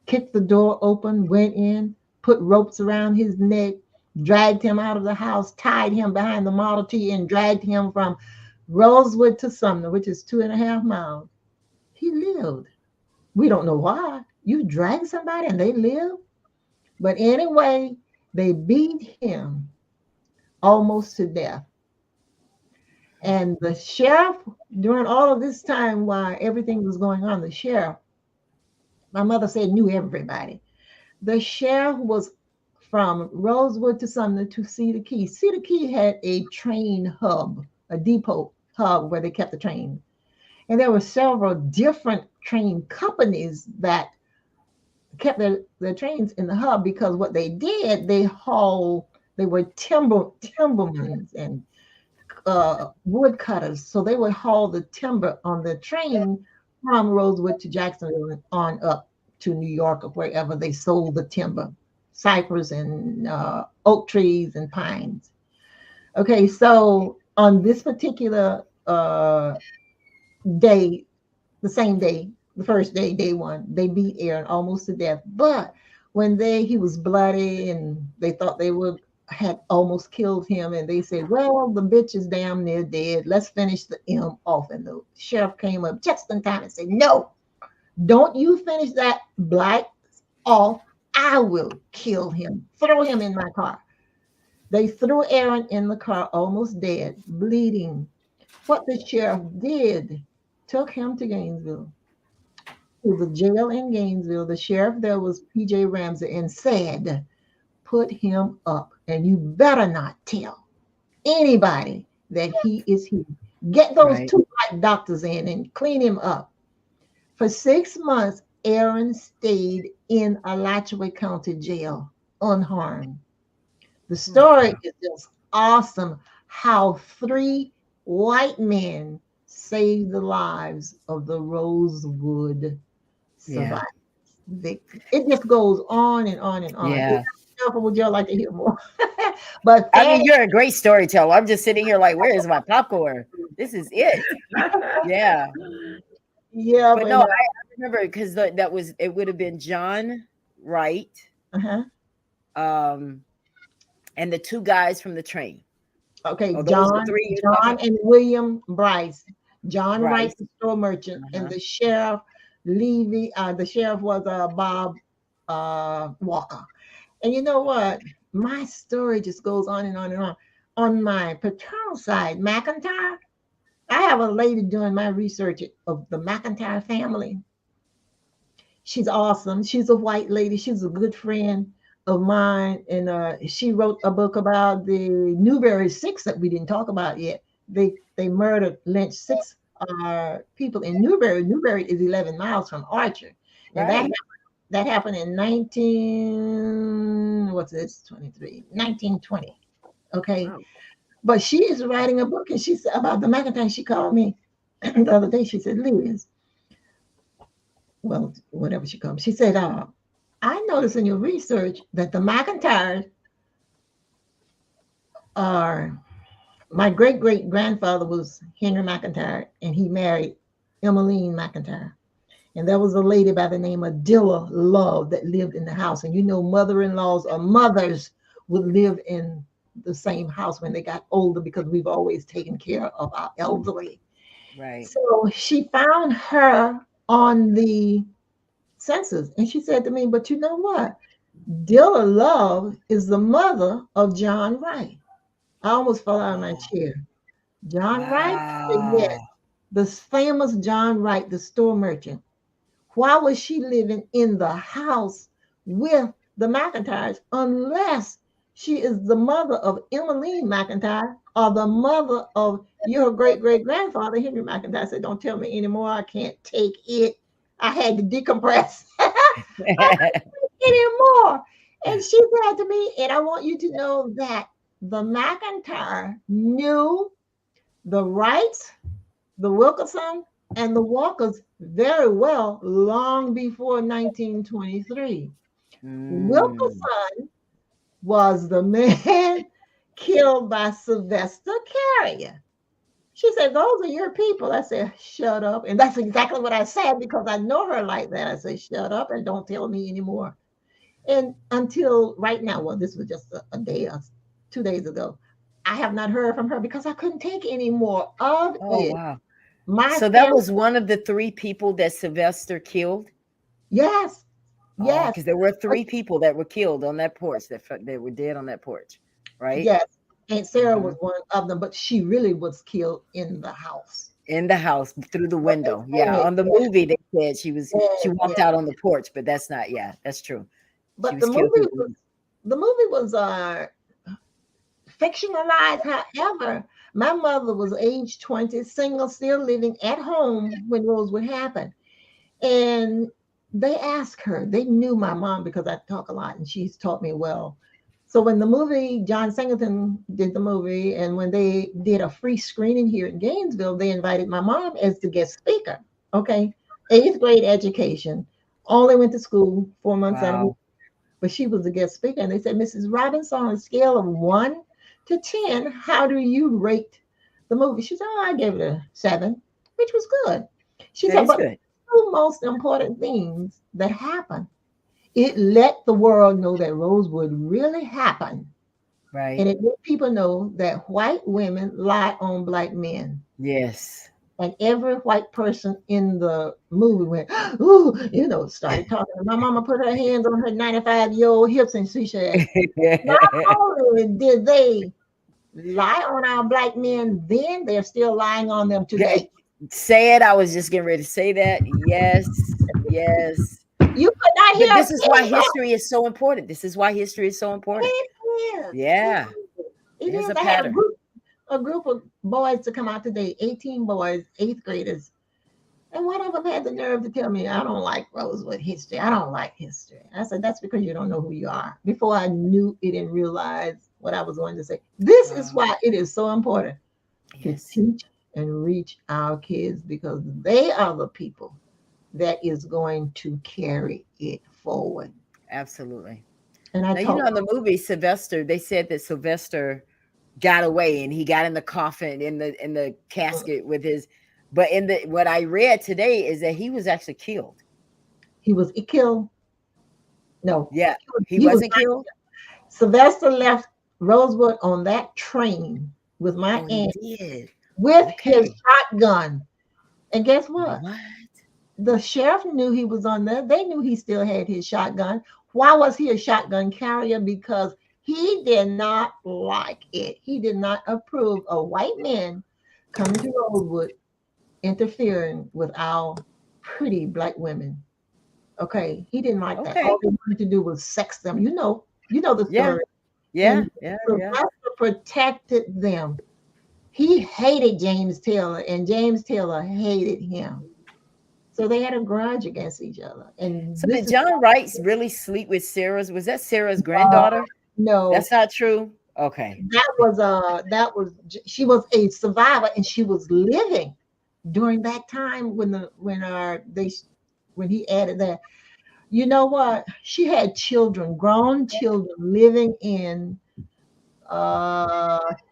Speaker 4: Kicked the door open, went in, put ropes around his neck, dragged him out of the house, tied him behind the Model T, and dragged him from Rosewood to Sumner, which is 2.5 miles. He lived. We don't know why. You drag somebody and they live. But anyway, they beat him almost to death. And the sheriff, during all of this time while everything was going on, the sheriff, my mother said, knew everybody. The sheriff was from Rosewood to Sumner to Cedar Key. Cedar Key had a train hub, a depot hub where they kept the train. And there were several different train companies that kept their trains in the hub, because what they did, they were timbermen and woodcutters. So they would haul the timber on the train from Rosewood to Jacksonville and on up to New York or wherever they sold the timber, cypress and oak trees and pines. Okay, so on this particular day, the same day, the first day, day one, they beat Aaron almost to death. But when he was bloody and they thought they had almost killed him, and they said, well, the bitch is damn near dead. Let's finish the M off. And the sheriff came up just in time and said, no, don't you finish that black off. I will kill him. Throw him in my car. They threw Aaron in the car, almost dead, bleeding. What the sheriff did, took him to Gainesville, to the jail in Gainesville. The sheriff there was P.J. Ramsey, and said, put him up, and you better not tell anybody that he is he. Get those two black doctors in and clean him up. For 6 months, Aaron stayed in Alachua County Jail unharmed. The story is just awesome, how 3 white men saved the lives of the Rosewood survivors. It just goes on and on and on.
Speaker 1: Yeah.
Speaker 4: Would y'all like to hear more? But
Speaker 1: I mean, you're a great storyteller. I'm just sitting here like, where is my popcorn? This is it. Yeah.
Speaker 4: Yeah.
Speaker 1: But no, I remember, because it would have been John Wright, and the 2 guys from the train.
Speaker 4: Okay, John and William Bryce. John Wright, the store merchant, and the sheriff, Levy. The sheriff was Bob Walker. And you know what? My story just goes on and on and on. On my paternal side, McIntyre, I have a lady doing my research of the McIntyre family. She's awesome. She's a white lady. She's a good friend of mine. And she wrote a book about the Newberry Six that we didn't talk about yet. They murdered, lynched six people in Newberry. Newberry is 11 miles from Archer. And
Speaker 1: Right.
Speaker 4: that happened in 1920. Okay.
Speaker 1: Wow.
Speaker 4: But she is writing a book, and she said about the McIntyre. She called me the other day. She said, Liz, well, whatever she called me. She said, I noticed in your research that the McIntyres are, my great great grandfather was Henry McIntyre, and he married Emmeline McIntyre. And there was a lady by the name of Dilla Love that lived in the house. And you know, mother-in-laws or mothers would live in the same house when they got older because we've always taken care of our elderly.
Speaker 1: Right.
Speaker 4: So she found her on the census, and she said to me, but you know what? Dilla Love is the mother of John Wright. I almost fell out of my chair. John Wright? I said, yes.
Speaker 1: Wow.
Speaker 4: The famous John Wright, the store merchant. Why was she living in the house with the McIntyres unless she is the mother of Emmeline McIntyre or the mother of your great-great-grandfather, Henry McIntyre? I said, don't tell me anymore. I can't take it. I had to decompress. I can't take it anymore. And she said to me, and I want you to know that the McIntyre knew the Wrights, the Wilkerson, and the Walkers very well long before 1923. Wilkerson was the man killed by Sylvester Carrier. She said, those are your people. I said, shut up. And that's exactly what I said because I know her like that. I said, shut up and don't tell me anymore. And until right now, well, this was just a day or 2 days ago, I have not heard from her because I couldn't take any more of it.
Speaker 1: Wow.
Speaker 4: My
Speaker 1: So that
Speaker 4: family,
Speaker 1: was one of the 3 people that Sylvester killed?
Speaker 4: yes, yes,
Speaker 1: Because there were 3 people that were killed on that porch, that were dead on that porch, right?
Speaker 4: yes. Aunt Sarah
Speaker 1: Mhm.
Speaker 4: was one of them, but she really was killed in the house.
Speaker 1: In the house through the
Speaker 4: But they
Speaker 1: window. Yeah.
Speaker 4: said,
Speaker 1: On the movie, they said she
Speaker 4: yes,
Speaker 1: walked
Speaker 4: yes.
Speaker 1: out on the porch, but that's not, that's true. She
Speaker 4: But
Speaker 1: was killed through
Speaker 4: the movie was fictionalized. However, my mother was age 20, single, still living at home when Rosewood happened. And they asked her, they knew my mom because I talk a lot and she's taught me well. So when the movie, John Singleton did the movie, and when they did a free screening here in Gainesville, they invited my mom as the guest speaker. Okay. 8th grade education. Only went to school 4 months out of
Speaker 1: Wow.
Speaker 4: but she was the guest speaker. And they said, Mrs. Robinson, on a scale of 1 to 10, how do you rate the movie? She said, oh, I gave it a 7, which was good. She
Speaker 1: That
Speaker 4: said,
Speaker 1: is
Speaker 4: but
Speaker 1: good.
Speaker 4: the 2 most important things that happened, it let the world know that Rosewood really happened. And
Speaker 1: Right.
Speaker 4: it let people know that white women lie on black men.
Speaker 1: Yes.
Speaker 4: And every white person in the movie went, ooh, started talking. My mama put her hands on her 95-year-old hips and she said, not only did they lie on our black men then, they're still lying on them today.
Speaker 1: Say it. I was just getting ready to say that. Yes. Yes.
Speaker 4: You could not
Speaker 1: But
Speaker 4: hear
Speaker 1: this is why
Speaker 4: anyone.
Speaker 1: history is so important. This is why history is so important.
Speaker 4: It is.
Speaker 1: Yeah.
Speaker 4: It
Speaker 1: There's
Speaker 4: is.
Speaker 1: a
Speaker 4: I had
Speaker 1: pattern.
Speaker 4: a group of boys to come out today, 18 boys, 8th graders. And one of them had the nerve to tell me, I don't like Rosewood history. I don't like history. I said, that's because you don't know who you are. Before I knew it and realized what I was going to say. This is
Speaker 1: Wow.
Speaker 4: why it is so important to
Speaker 1: Yes.
Speaker 4: teach and reach our kids because they are the people that is going to carry it forward.
Speaker 1: Absolutely.
Speaker 4: And I
Speaker 1: Now, you
Speaker 4: told
Speaker 1: know, in the movie Sylvester, they said that Sylvester got away and he got in the coffin in the casket with his, but in the what I read today is that he was actually killed.
Speaker 4: he was killed. No,
Speaker 1: Yeah, he
Speaker 4: he was
Speaker 1: wasn't killed.
Speaker 4: Sylvester left Rosewood on that train with my
Speaker 1: Oh, he
Speaker 4: aunt
Speaker 1: did.
Speaker 4: with his
Speaker 1: Okay.
Speaker 4: shotgun. And guess what?
Speaker 1: What?
Speaker 4: The sheriff knew he was on there. They knew he still had his shotgun. Why was he a shotgun carrier? Because he did not like it. He did not approve of white men coming to Rosewood interfering with our pretty black women. Okay, he didn't like that. All
Speaker 1: Okay.
Speaker 4: they wanted to do was sex them. You know the
Speaker 1: Yeah.
Speaker 4: story.
Speaker 1: Yeah.
Speaker 4: And
Speaker 1: Yeah.
Speaker 4: the
Speaker 1: Yeah.
Speaker 4: professor protected them. He hated James Taylor, and James Taylor hated him. So they had a grudge against each other. And
Speaker 1: So
Speaker 4: this
Speaker 1: did
Speaker 4: is
Speaker 1: John Wright really sleep with Sarah's? Was that Sarah's
Speaker 4: uh,
Speaker 1: granddaughter?
Speaker 4: no,
Speaker 1: That's not true. Okay.
Speaker 4: that was she was a survivor, and she was living during that time when when he added that. You know what? She had children, grown children, living in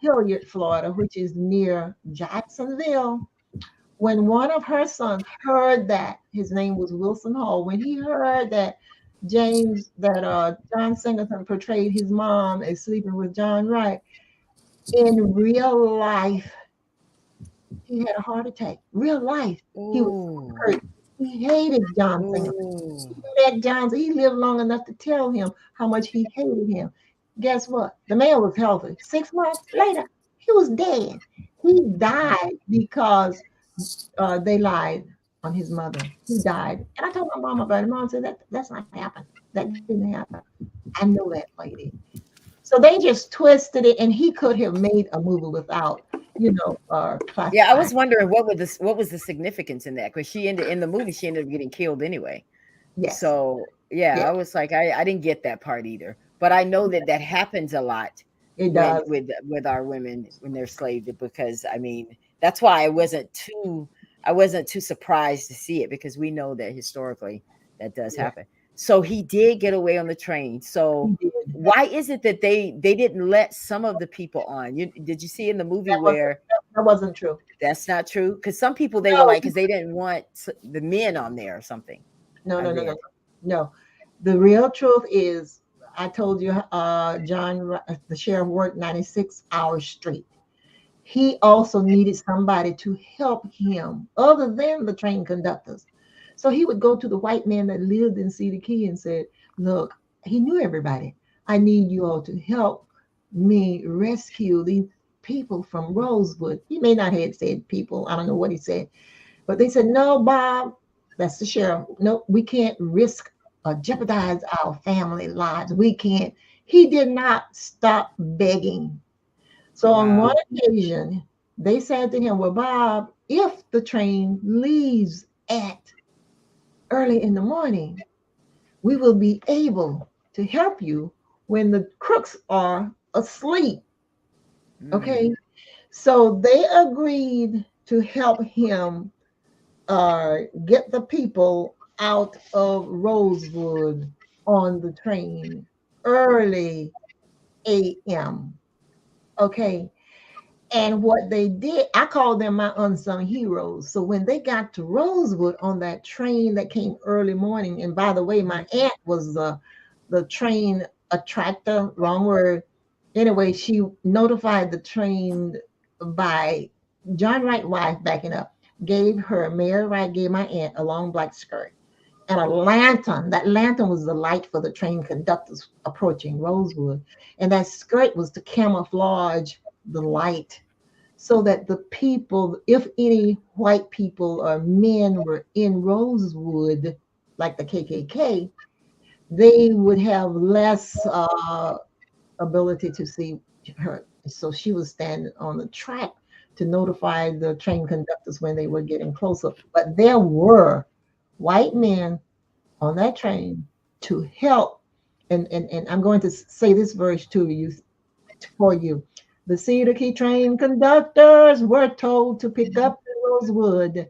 Speaker 4: Hilliard, Florida, which is near Jacksonville. When one of her sons heard that, his name was Wilson Hall, when he heard that John Singleton portrayed his mom as sleeping with John Wright, in real life, he had a heart attack. Real life. He was so
Speaker 1: Ooh.
Speaker 4: hurt. He hated John Singleton.
Speaker 1: Ooh.
Speaker 4: That Johnson, he lived long enough to tell him how much he hated him. Guess what? The man was healthy. 6 months later, he was dead. He died because they lied on his mother. He died. And I told my mom about it. Mom said that's not happened. That didn't happen. I know that lady. So they just twisted it, and he could have made a movie without,
Speaker 1: Yeah, I
Speaker 4: classifying.
Speaker 1: was wondering what was the significance in that, because she ended in the movie, she ended up getting killed anyway.
Speaker 4: Yes.
Speaker 1: So yeah,
Speaker 4: Yeah,
Speaker 1: I was like, I didn't get that part either. But I know that that happens a lot
Speaker 4: it
Speaker 1: when
Speaker 4: does.
Speaker 1: with our women when they're slaved, because I mean that's why I wasn't too surprised to see it, because we know that historically that does
Speaker 4: Yeah,
Speaker 1: happen. So he did get away on the train. So
Speaker 4: he did.
Speaker 1: why is it that they didn't let some of the people on? Did you see in the movie
Speaker 4: That wasn't
Speaker 1: where
Speaker 4: that wasn't true.
Speaker 1: that's not true? Because some people they were
Speaker 4: No,
Speaker 1: like, because they didn't want the men on there or something.
Speaker 4: no,
Speaker 1: I
Speaker 4: no, no, no,
Speaker 1: read.
Speaker 4: no. The real truth is, I told you, the sheriff worked 96 hours straight. He also needed somebody to help him other than the train conductors. So he would go to the white man that lived in Cedar Key and said, look, he knew everybody. I need you all to help me rescue these people from Rosewood. He may not have said people. I don't know what he said. But they said, no, Bob, that's the sheriff. No, we can't risk or jeopardize our family lives. We can't. He did not stop begging. So on one
Speaker 1: Wow.
Speaker 4: occasion, they said to him, well, Bob, if the train leaves at early in the morning, we will be able to help you when the crooks are asleep.
Speaker 1: Mm.
Speaker 4: Okay. So they agreed to help him get the people out of Rosewood on the train early a.m. Okay. And what they did, I call them my unsung heroes. So when they got to Rosewood on that train that came early morning, and by the way, my aunt was the train attractor, wrong word. Anyway, she notified the train by John Wright wife backing up, gave her, Mary Wright gave my aunt a long black skirt and a lantern. That lantern was the light for the train conductors approaching Rosewood. And that skirt was to camouflage the light so that the people, if any white people or men were in Rosewood, like the KKK, they would have less ability to see her. So she was standing on the track to notify the train conductors when they were getting closer. But there were white men on that train to help. And I'm going to say this verse to you for you. The Cedar Key train conductors were told to pick up the Rosewood.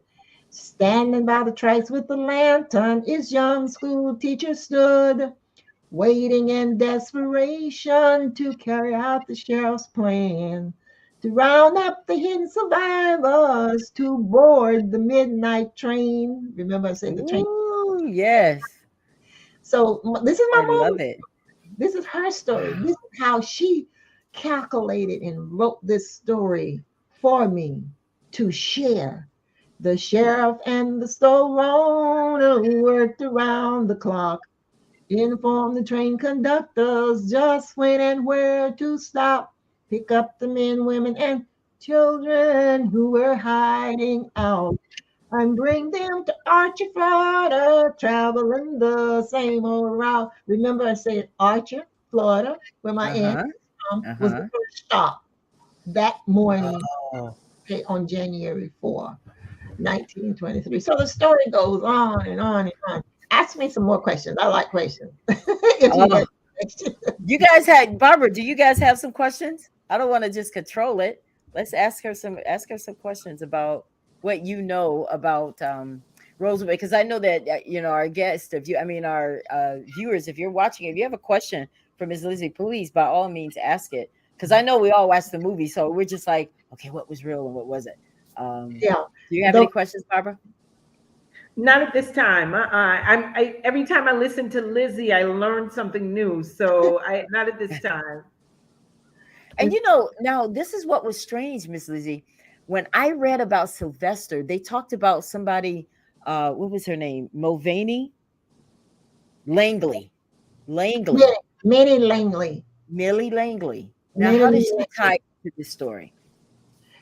Speaker 4: Standing by the tracks with the lantern, his young school teacher stood, waiting in desperation to carry out the sheriff's plan, to round up the hidden survivors, to board the midnight train. Remember, I said the train.
Speaker 1: Ooh, yes.
Speaker 4: So this is
Speaker 1: I
Speaker 4: my mom.
Speaker 1: love it.
Speaker 4: This is her story.
Speaker 1: Wow.
Speaker 4: This is how she calculated and wrote this story for me to share. The sheriff and the store owner worked around the clock, informed the train conductors just when and where to stop, pick up the men, women, and children who were hiding out, and bring them to Archer, Florida, traveling the same old route. Remember, I said Archer, Florida, where my aunt
Speaker 1: Uh-huh.
Speaker 4: was the
Speaker 1: Uh-huh.
Speaker 4: first stop that morning,
Speaker 1: Oh.
Speaker 4: okay, on January 4, 1923. So the story goes on and on and on. Ask me some more questions. I like questions. If you
Speaker 1: Oh.
Speaker 4: got questions.
Speaker 1: You guys had Barbara, do you guys have some questions? I don't want to just control it. Let's ask her some questions about what you know about Rosewood, because I know that our guest, if you I mean our viewers, if you're watching, if you have a question for Ms. Lizzie, please by all means ask it. Because I know we all watched the movie, so we're just like, okay, what was real and what wasn't?
Speaker 4: Yeah.
Speaker 1: Do you have
Speaker 4: The,
Speaker 1: any questions, Barbara?
Speaker 3: Not at this time. Every time I listen to Lizzie, I learn something new. So I not at this time.
Speaker 1: And now this is what was strange, Miss Lizzie. When I read about Sylvester, they talked about somebody, what was her name? Mulvaney? Langley. Langley.
Speaker 4: Minnie Langley.
Speaker 1: Millie Langley. Now, how
Speaker 4: Minnie
Speaker 1: does she tie into this story?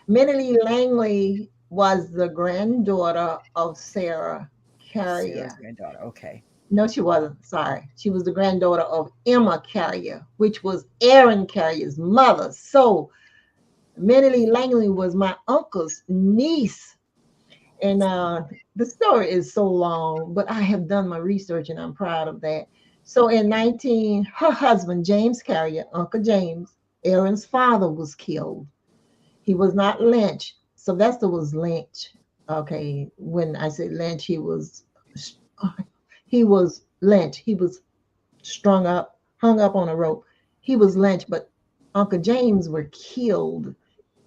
Speaker 4: Minnie Langley was the granddaughter of Sarah
Speaker 1: Sarah's
Speaker 4: Carrier.
Speaker 1: granddaughter. Okay.
Speaker 4: No, she wasn't. Sorry. She was the granddaughter of Emma Carrier, which was Aaron Carrier's mother. So Minnie Langley was my uncle's niece. And the story is so long, but I have done my research and I'm proud of that. So her husband, James Carrier, Uncle James, Aaron's father, was killed. He was not lynched. Sylvester was lynched. Okay, when I say lynched, he was lynched. He was strung up, hung up on a rope. He was lynched, but Uncle James were killed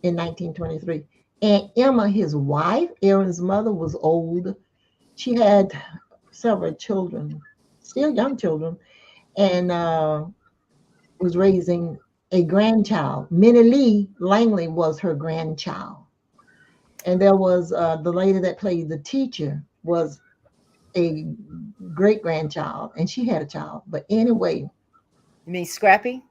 Speaker 4: in 1923. And Emma, his wife, Aaron's mother, was old. She had several children, still young children, and was raising a grandchild. Minnie Lee Langley was her grandchild. And there was the lady that played the teacher was a great grandchild, and she had a child. But anyway,
Speaker 1: You mean Scrappy?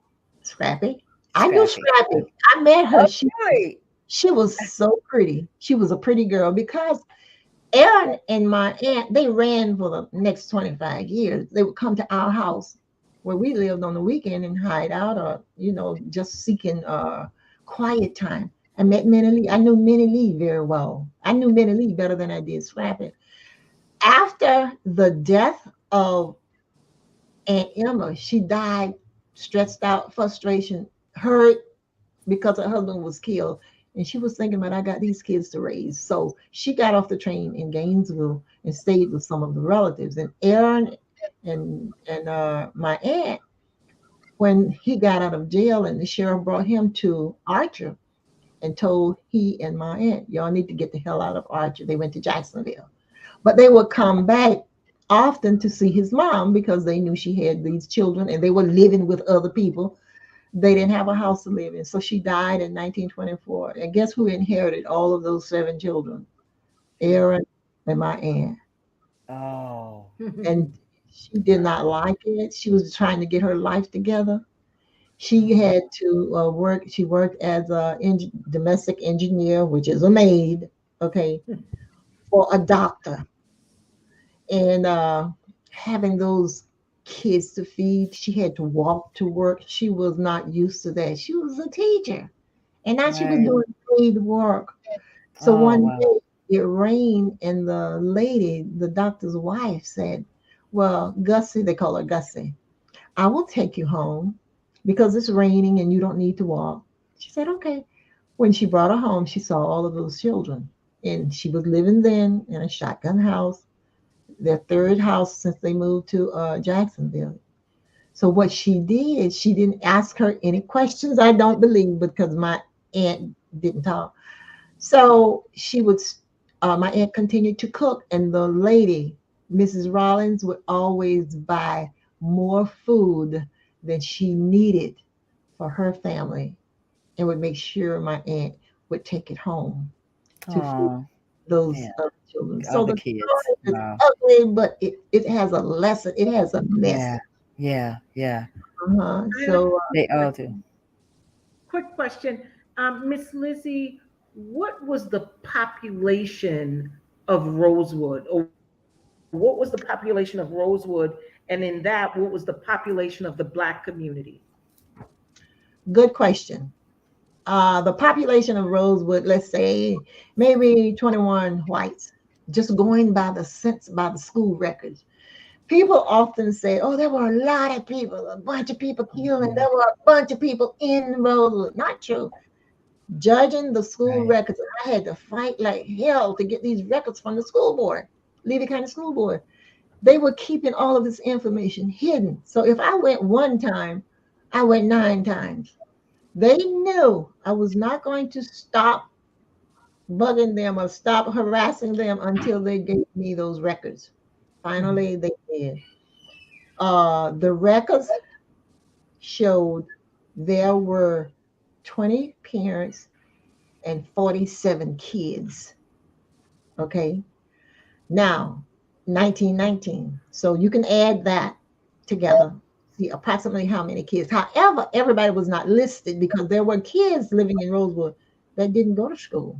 Speaker 4: Scrappy. I knew
Speaker 1: Scrappy.
Speaker 4: Scrappy. I met her.
Speaker 1: Okay.
Speaker 4: She was so pretty. She was a pretty girl because Aaron and my aunt, they ran for the next 25 years. They would come to our house where we lived on the weekend and hide out or, just seeking quiet time. I met Minnie Lee. I knew Minnie Lee very well. I knew Minnie Lee better than I did Scrappy. After the death of Aunt Emma, she died stressed out, frustration, hurt because her husband was killed. And she was thinking, man, I got these kids to raise. So she got off the train in Gainesville and stayed with some of the relatives. And Aaron and my aunt, when he got out of jail and the sheriff brought him to Archer and told he and my aunt, y'all need to get the hell out of Archer. They went to Jacksonville. But they would come back often to see his mom because they knew she had these children and they were living with other people. They didn't have a house to live in. So she died in 1924. And guess who inherited all of those 7 children? Aaron and my aunt.
Speaker 1: Oh.
Speaker 4: And she did not like it. She was trying to get her life together. She had to work. She worked as a domestic engineer, which is a maid, okay, for a doctor. And having those kids to feed, she had to walk to work. She was not used to that. She was a teacher, and now she was
Speaker 1: Right.
Speaker 4: doing paid work. So
Speaker 1: Oh,
Speaker 4: one
Speaker 1: wow.
Speaker 4: day it rained, and the lady, the doctor's wife, said, "Well, Gussie, they call her Gussie, I will take you home because it's raining and you don't need to walk." She said, "Okay." When she brought her home, she saw all of those children, and she was living then in a shotgun house, their third house since they moved to Jacksonville. So what she did, she didn't ask her any questions, I don't believe, because my aunt didn't talk. So my aunt continued to cook, and the lady, Mrs. Rollins, would always buy more food than she needed for her family and would make sure my aunt would take it home to feed.
Speaker 1: Oh.
Speaker 4: those
Speaker 1: Yeah.
Speaker 4: other children. So
Speaker 1: Other
Speaker 4: the
Speaker 1: kids.
Speaker 4: story is
Speaker 1: Wow.
Speaker 4: ugly, but it has a lesson. It has a
Speaker 1: Yeah.
Speaker 4: message.
Speaker 1: Yeah. Yeah.
Speaker 4: Uh-huh.
Speaker 3: I have a
Speaker 4: So
Speaker 1: They all do.
Speaker 3: quick question. Miss Lizzie, what was the population of Rosewood, or what was the population of Rosewood? And in that, what was the population of the Black community?
Speaker 4: good question. The population of Rosewood, let's say maybe 21 whites, just going by the sense by the school records. People often say, oh, there were a lot of people, a bunch of people killed, and
Speaker 1: Mhm.
Speaker 4: there were a bunch of people in Rosewood. Not true. Judging the school
Speaker 1: Right.
Speaker 4: records, I had to fight like hell to get these records from the school board, Levy County School Board. They were keeping all of this information hidden. So if I went one time, I went 9 times. They knew I was not going to stop bugging them or stop harassing them until they gave me those records.
Speaker 1: Mhm.
Speaker 4: Finally, they did. The records showed there were 20 parents and 47 kids. Okay. Now, 1919. So you can add that together. See approximately how many kids. However, everybody was not listed because there were kids living in Rosewood that didn't go to school.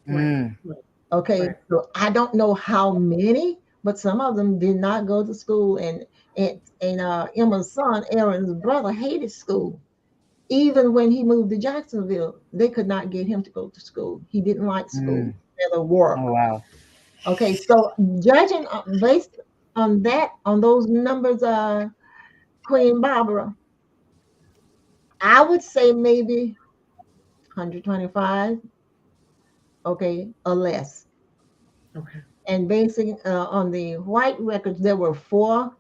Speaker 3: Right,
Speaker 1: Mm.
Speaker 3: right,
Speaker 4: Okay,
Speaker 3: right.
Speaker 4: so I don't know how many, but some of them did not go to school. And Emma's son, Aaron's brother, hated school. Even when he moved to Jacksonville, they could not get him to go to school. He didn't like school,
Speaker 1: Mm.
Speaker 4: rather work.
Speaker 1: Oh wow.
Speaker 4: Okay, so judging based on that, on those numbers, Queen Barbara, I would say maybe 125, okay, or less.
Speaker 3: Okay.
Speaker 4: And basing on the white records, there were 4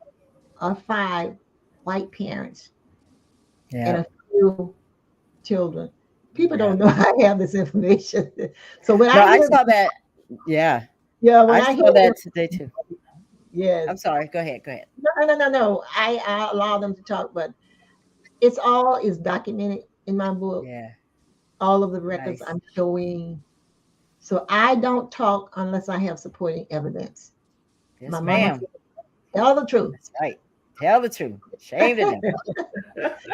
Speaker 4: or 5 white parents and
Speaker 1: Yeah.
Speaker 4: a few children. People
Speaker 1: Yeah.
Speaker 4: don't know I have this information. So when
Speaker 1: No,
Speaker 4: I
Speaker 1: I
Speaker 4: hear,
Speaker 1: saw that. Yeah.
Speaker 4: yeah, when
Speaker 1: I
Speaker 4: I
Speaker 1: saw
Speaker 4: hear,
Speaker 1: that today too.
Speaker 4: yes,
Speaker 1: I'm sorry. Go ahead. Go ahead.
Speaker 4: no. I allow them to talk, but it's all is documented in my book.
Speaker 1: Yeah.
Speaker 4: All of the records
Speaker 1: Nice.
Speaker 4: I'm showing. So I don't talk unless I have supporting evidence. My
Speaker 1: Yes,
Speaker 4: mama
Speaker 1: ma'am.
Speaker 4: said, tell the truth.
Speaker 1: That's right. Tell the truth. Shame to them.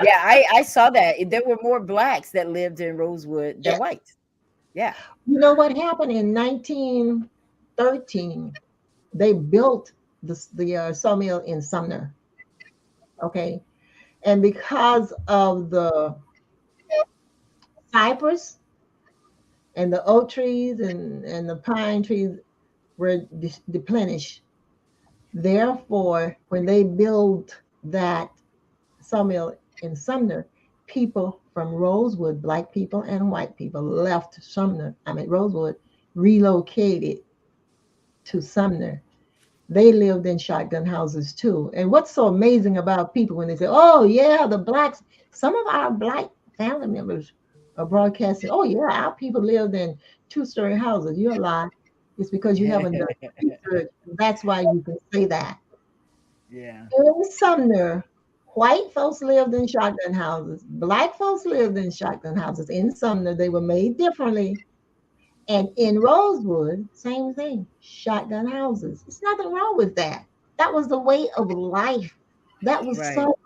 Speaker 1: Yeah, I saw that. There were more blacks that lived in Rosewood than
Speaker 4: Yeah.
Speaker 1: whites. Yeah.
Speaker 4: You know what happened in 1913? They built the sawmill in Sumner. Okay. And because of the cypress and the oak trees and the pine trees were deplenished. Therefore, when they built that sawmill in Sumner, people from Rosewood, black people and white people, left Rosewood, relocated to Sumner. They lived in shotgun houses too. And what's so amazing about people when they say, oh, yeah, the blacks, some of our black family members are broadcasting, oh, yeah, our people lived in 2-story houses. You're a lie. It's because you haven't done research. That's why you can say that.
Speaker 1: Yeah.
Speaker 4: In Sumner, white folks lived in shotgun houses. Black folks lived in shotgun houses. In Sumner, they were made differently. And in Rosewood, same thing, shotgun houses. There's nothing wrong with that. That was the way of life. That was
Speaker 1: Right.
Speaker 4: so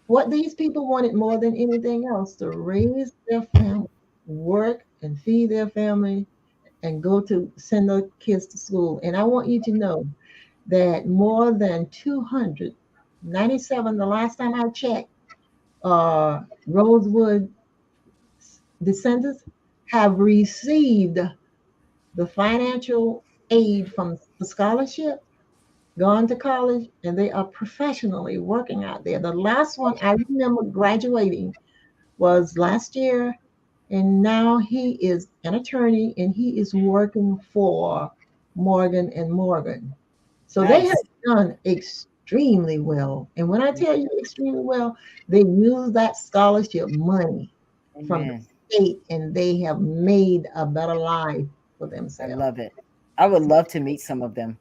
Speaker 4: what these people wanted more than anything else to raise their family, work and feed their family, and go to send their kids to school. And I want you to know that more than 297, the last time I checked, Rosewood descendants have received the financial aid from the scholarship, gone to college, and they are professionally working out there. The last one I remember graduating was last year, and now he is an attorney and he is working for Morgan and Morgan. So they have
Speaker 1: Nice.
Speaker 4: done extremely well. And when I tell you extremely well, they use that scholarship money from the
Speaker 1: Amen.
Speaker 4: state and they have made a better life for
Speaker 1: I
Speaker 4: themselves.
Speaker 1: love it. I would love to meet some of them.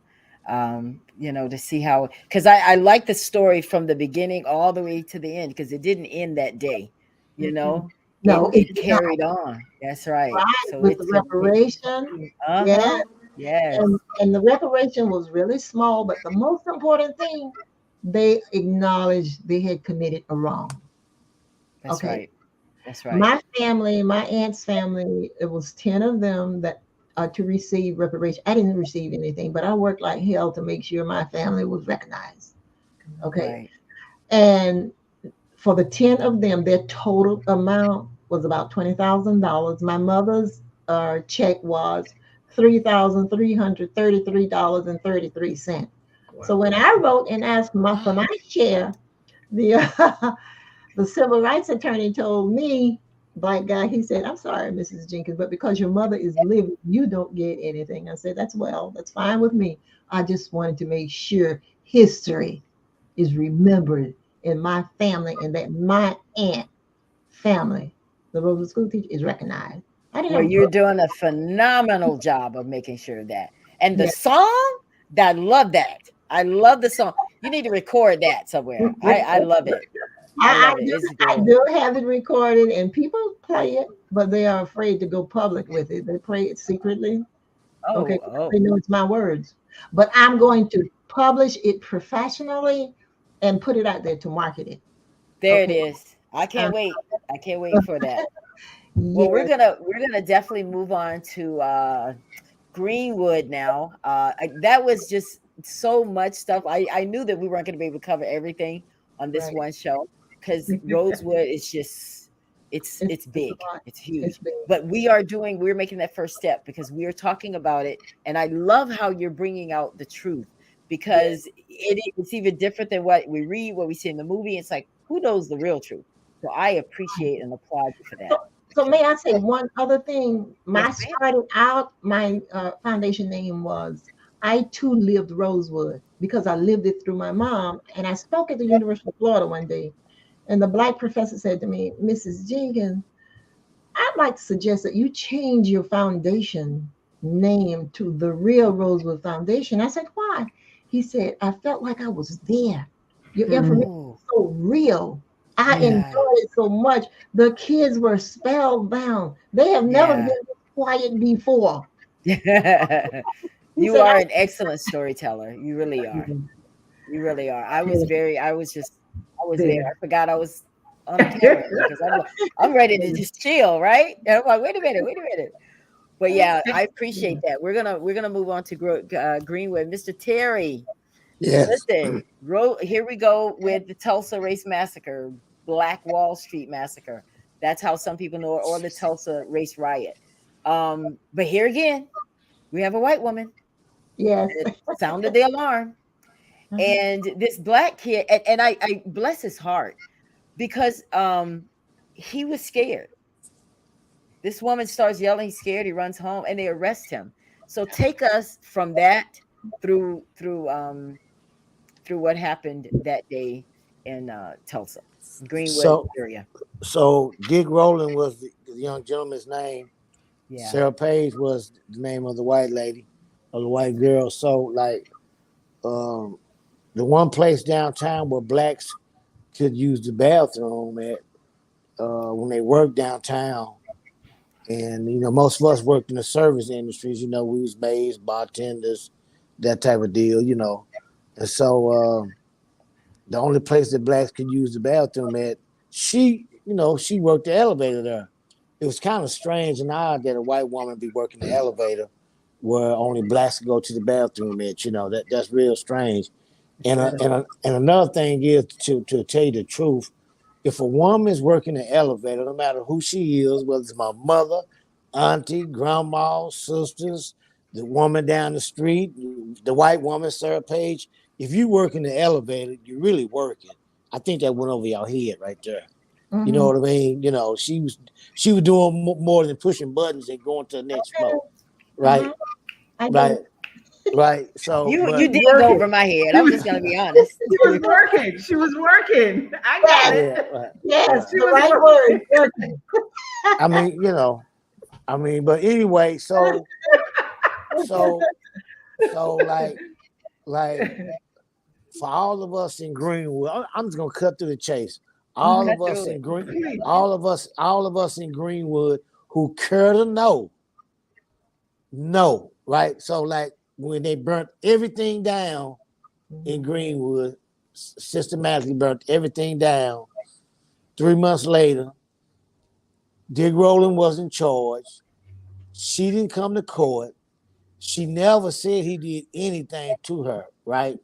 Speaker 1: To see how, because I like the story from the beginning all the way to the end, because it didn't end that day, you
Speaker 4: Mm-mm.
Speaker 1: know.
Speaker 4: No, it
Speaker 1: it
Speaker 4: did not.
Speaker 1: carried on. That's right.
Speaker 4: Right,
Speaker 1: So
Speaker 4: with
Speaker 1: it
Speaker 4: the
Speaker 1: continued.
Speaker 4: reparation. Yeah,
Speaker 1: Uh-huh. Yes.
Speaker 4: and the reparation was really small, but the most important thing, they acknowledged they had committed a wrong.
Speaker 1: That's
Speaker 4: Okay.
Speaker 1: right. That's right.
Speaker 4: My family, my aunt's family, it was 10 of them that to receive reparation. I didn't receive anything, but I worked like hell to make sure my family was recognized. Okay.
Speaker 1: Right.
Speaker 4: And for the 10 of them, their total amount was about $20,000. My mother's check was $3,333.33. So when I wrote and asked for my share, the the civil rights attorney told me, black guy, he said, "I'm sorry, Mrs. Jenkins, but because your mother is living, you don't get anything." I said, that's fine with me. I just wanted to make sure history is remembered in my family and that my aunt family, the Rosewood school teacher, is recognized. I didn't
Speaker 1: Well,
Speaker 4: have a
Speaker 1: you're
Speaker 4: problem.
Speaker 1: doing a phenomenal job of making sure that. And the
Speaker 4: Yeah.
Speaker 1: song, I love that. I love the song. You need to record that somewhere. I love it. I
Speaker 4: I,
Speaker 1: love it.
Speaker 4: do,
Speaker 1: It's
Speaker 4: I
Speaker 1: good.
Speaker 4: do have it recorded, and people play it, but they are afraid to go public with it. They play it secretly, okay,
Speaker 1: Oh,
Speaker 4: because
Speaker 1: oh,
Speaker 4: they know it's my words. But I'm going to publish it professionally and put it out there to market it.
Speaker 1: there it
Speaker 4: Okay.
Speaker 1: is. I
Speaker 4: Uh,
Speaker 1: can't wait. I can't wait for that. Well,
Speaker 4: yes.
Speaker 1: we're gonna definitely move on to Greenwood now. That was just so much stuff. I knew that we weren't going to be able to cover everything on this
Speaker 4: Right.
Speaker 1: one show because Rosewood is just it's
Speaker 4: It's
Speaker 1: big,
Speaker 4: a lot.
Speaker 1: it's
Speaker 4: It's
Speaker 1: huge.
Speaker 4: big.
Speaker 1: But we're making that first step because we are talking about it, and I love how you're bringing out the truth
Speaker 4: Yes.
Speaker 1: because it's even different than what we read, what we see in the movie. It's like who knows the real truth. So I appreciate and applaud you for
Speaker 4: So,
Speaker 1: that.
Speaker 4: so
Speaker 1: Sure.
Speaker 4: may I say one other thing?
Speaker 1: Yes,
Speaker 4: My
Speaker 1: ma'am.
Speaker 4: started out, my foundation name was I Too Lived Rosewood because I lived it through my mom. And I spoke at the University of Florida one day, and the black professor said to me, "Mrs. Jenkins, I'd like to suggest that you change your foundation name to the real Rosewood Foundation." I said, "Why?" He said, "I felt like I was there. Your information
Speaker 1: Oh,
Speaker 4: is so real. I enjoyed
Speaker 1: yeah.
Speaker 4: it so much. The kids were spellbound. They have never been
Speaker 1: Yeah.
Speaker 4: this quiet before." He
Speaker 1: You
Speaker 4: said,
Speaker 1: are an excellent storyteller. You really are.
Speaker 4: "I
Speaker 1: You really are. I was there.
Speaker 4: there."
Speaker 1: I forgot I was on a camera because I'm ready to just chill, right? And I'm like, wait a minute. But yeah, I appreciate that. We're gonna move on to Greenwood, Mr. Terry.
Speaker 2: Yes.
Speaker 1: Listen, here we go with the Tulsa Race Massacre, Black Wall Street Massacre. That's how some people know it, or the Tulsa Race Riot. But here again, we have a white woman
Speaker 4: Yes.
Speaker 1: that sounded the alarm.
Speaker 4: Uh-huh.
Speaker 1: And this black kid, and I bless his heart because he was scared. This woman starts yelling, he's scared, he runs home, and they arrest him. So take us from that through what happened that day in Tulsa, Greenwood
Speaker 2: So
Speaker 1: area.
Speaker 2: Dick Rowland was the young gentleman's name.
Speaker 1: Yeah.
Speaker 2: Sarah Page was the name of the white lady, of the white girl. So like um, the one place downtown where blacks could use the bathroom at when they worked downtown. And most of us worked in the service industries. We was maids, bartenders, that type of deal. And so the only place that blacks could use the bathroom at, she worked the elevator there. It was kind of strange and odd that a white woman be working the elevator where only blacks could go to the bathroom at. That's real strange. And another thing is to tell you the truth, if a woman is working the elevator, no matter who she is, whether it's my mother, auntie, grandma, sisters, the woman down the street, the white woman, Sarah Page, if you work in the elevator, you're really working. I think that went over your head right there. You know
Speaker 4: Mhm.
Speaker 2: what I mean? She was doing more than pushing buttons and going to the next floor. Right,
Speaker 4: Mhm. I
Speaker 2: right,
Speaker 4: do.
Speaker 2: right. So,
Speaker 1: You
Speaker 2: but
Speaker 1: did go
Speaker 3: Working.
Speaker 1: over my head.
Speaker 3: She
Speaker 1: I'm
Speaker 3: was,
Speaker 1: just gonna be honest.
Speaker 3: she was working. She was working. I got
Speaker 4: Yes.
Speaker 2: yeah,
Speaker 3: it.
Speaker 2: right,
Speaker 4: Yes.
Speaker 2: right.
Speaker 3: She
Speaker 4: The
Speaker 3: was
Speaker 4: right word.
Speaker 3: working.
Speaker 4: Working.
Speaker 2: I mean, but anyway, so like for all of us in Greenwood, I'm just gonna cut to the chase. All
Speaker 1: Cut
Speaker 2: of us
Speaker 1: through
Speaker 2: in
Speaker 1: it.
Speaker 2: Green, all of us in Greenwood who care to know, right? So like when they burnt everything down in Greenwood, systematically burnt everything down. 3 months later, Dick Rowland was in charge. She didn't come to court. She never said he did anything to her, right?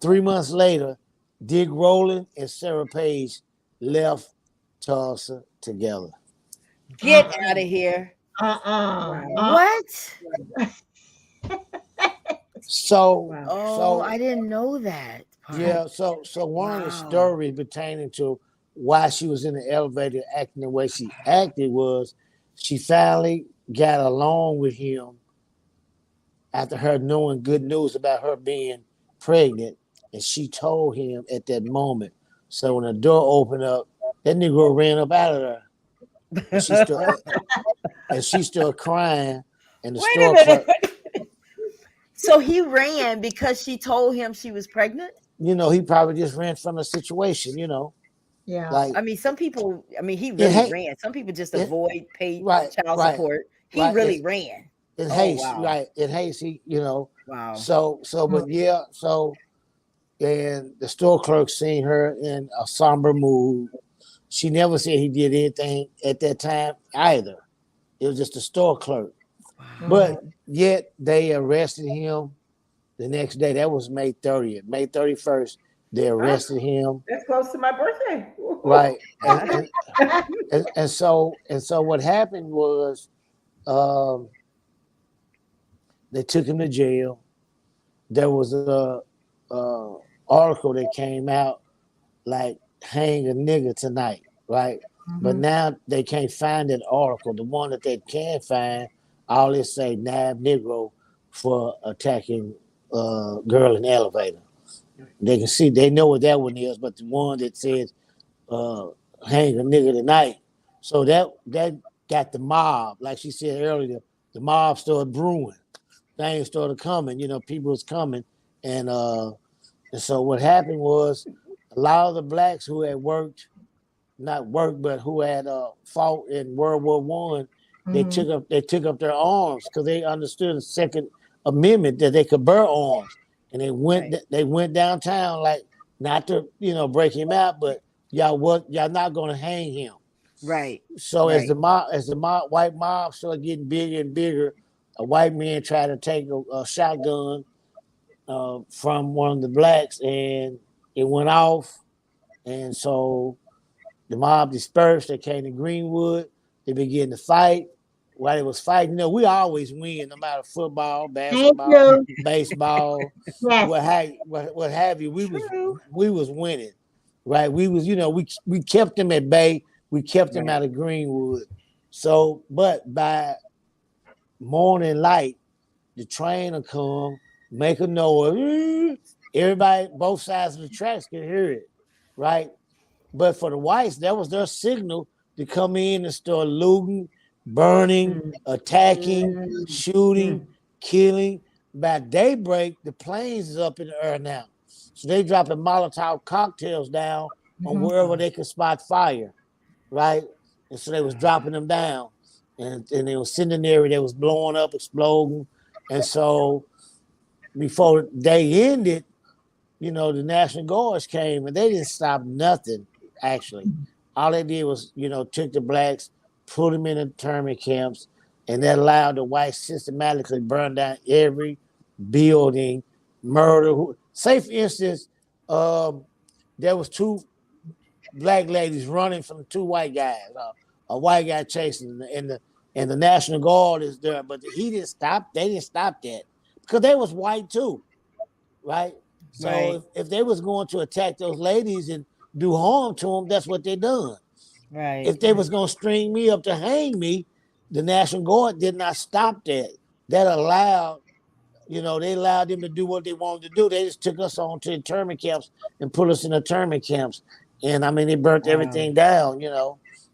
Speaker 2: 3 months later, Dick Rowland and Sarah Page left Tulsa together.
Speaker 1: Get
Speaker 4: Uh-uh.
Speaker 1: out of here.
Speaker 4: Uh-uh.
Speaker 3: Wow.
Speaker 1: What?
Speaker 2: So,
Speaker 3: Wow.
Speaker 1: Oh,
Speaker 2: so
Speaker 1: I didn't know that part.
Speaker 2: yeah, so one of the
Speaker 1: Wow.
Speaker 2: stories pertaining to why she was in the elevator acting the way she acted was she finally got along with him after her knowing good news about her being pregnant, and she told him at that moment. So when the door opened up, that Negro ran up out of there, and she started crying, and the
Speaker 1: Wait a
Speaker 2: store
Speaker 1: minute.
Speaker 2: clerk,
Speaker 1: So he ran because she told him she was pregnant?
Speaker 2: he probably just ran from the situation,
Speaker 4: Yeah.
Speaker 2: like
Speaker 1: I mean, some people, I mean, he
Speaker 2: it
Speaker 1: really
Speaker 2: hate
Speaker 1: ran. Some people just
Speaker 2: it
Speaker 1: avoid pay
Speaker 2: right,
Speaker 1: child
Speaker 2: right,
Speaker 1: support. He
Speaker 2: right.
Speaker 1: really ran.
Speaker 2: It
Speaker 1: Oh,
Speaker 2: haste,
Speaker 1: wow.
Speaker 2: right? It haste,
Speaker 1: Wow.
Speaker 2: but yeah, and the store clerk seen her in a somber mood. She never said he did anything at that time either. It was just a store clerk.
Speaker 1: Wow.
Speaker 2: But yet they arrested him the next day. That was May 30th. May 31st, they
Speaker 3: Ah,
Speaker 2: arrested him.
Speaker 3: that's close to my birthday.
Speaker 2: Right. And so what happened was um, they took him to jail. There was a article that came out like hang a nigga tonight, right? But now they can't find that article. The one that they can find, all it say nab Negro for attacking girl in the elevator. They can see, they know what that one is, but the one that says uh, hang a nigga tonight. So that got the mob, like she said earlier, the mob started brewing. Things started coming, people was coming. And so what happened was a lot of the blacks who had not worked, but who had fought in World War One, they took up their arms because they understood the Second Amendment that they could bear arms, and
Speaker 1: Right.
Speaker 2: they went downtown like not to break him out, but y'all not gonna hang him.
Speaker 1: Right.
Speaker 2: So
Speaker 1: Right.
Speaker 2: as the white mob started getting bigger and bigger, a white man tried to take a shotgun from one of the blacks, and it went off. And so the mob dispersed. They came to Greenwood. They began to fight. While they was fighting, we always win, no matter football,
Speaker 4: Thank
Speaker 2: basketball,
Speaker 4: you.
Speaker 2: baseball,
Speaker 4: Yes.
Speaker 2: what have you.
Speaker 1: True.
Speaker 2: We was winning, right? We was, we kept them at bay. We kept them
Speaker 1: Right.
Speaker 2: out of Greenwood. So, but by morning light, the train will come, make a noise. Everybody, both sides of the tracks can hear it, right? But for the whites, that was their signal to come in and start looting, burning, attacking, shooting, killing. By daybreak, the planes is up in the air now. So they dropping Molotov cocktails down on wherever they could spot fire, right? And so they was dropping them down. And they was incendiary, they was blowing up, exploding. And so before they ended, the National Guards came and they didn't stop nothing, actually. All they did was, took the blacks, put them in internment camps, and that allowed the whites systematically burn down every building, murder. Say, for instance, there was two black ladies running from two white guys. A white guy chasing them, and the National Guard is there, but he didn't stop. They didn't stop that because they was white too, right? So
Speaker 1: Right.
Speaker 2: if they was going to attack those ladies and do harm to them, that's what they done.
Speaker 1: Right.
Speaker 2: If they was going to string me up to hang me, the National Guard did not stop that. That allowed, they allowed them to do what they wanted to do. They just took us on to internment camps and put us in internment camps. And I mean, they burnt
Speaker 1: Wow.
Speaker 2: everything down,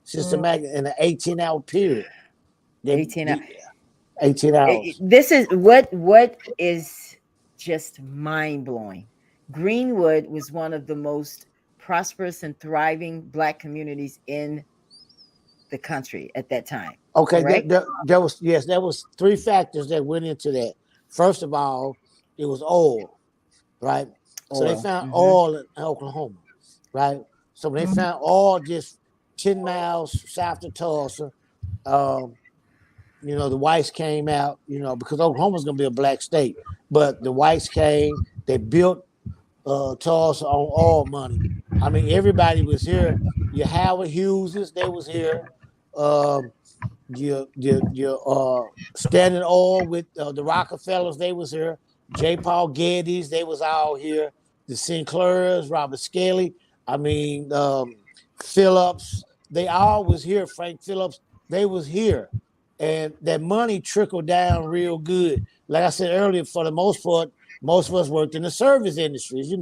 Speaker 2: systematic in an 18-hour period. They,
Speaker 1: 18 hours.
Speaker 2: 18 hours.
Speaker 1: This is what is just mind blowing. Greenwood was one of the most prosperous and thriving Black communities in the country at that time.
Speaker 2: Okay,
Speaker 1: Correct?
Speaker 2: there was, yes, there was three factors that went into that. First of all, it was oil, right? So they
Speaker 1: Oil.
Speaker 2: found oil in Oklahoma, right? So when they
Speaker 4: Mhm.
Speaker 2: found oil just 10 miles south of Tulsa, um, the whites came out, because Oklahoma's going to be a black state. But the whites came, they built Tulsa on oil money. I mean, everybody was here. Your Howard Hugheses, they was here. Um, your Standard Oil with the Rockefellers, they was here. J. Paul Getty's, they was all here. The Sinclairs, Robert Skelly, I mean, Phillips, they all was here. Frank Phillips, they was here. And that money trickled down real good. Like I said earlier, for the most part, most of us worked in the service industries,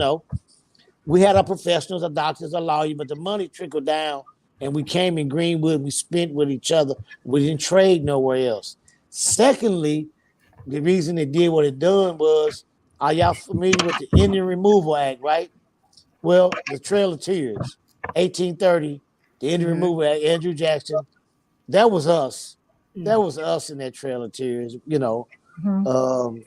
Speaker 2: we had our professionals, our doctors, our lawyers, but the money trickled down and we came in Greenwood, we spent with each other. We didn't trade nowhere else. Secondly, the reason it did what it done was, are y'all familiar with the Indian Removal Act, right? Well, the Trail of Tears, 1830, the Indian Removal Act, Andrew Jackson, that was us. That was us in that Trail of Tears,
Speaker 4: Mhm.
Speaker 2: Um,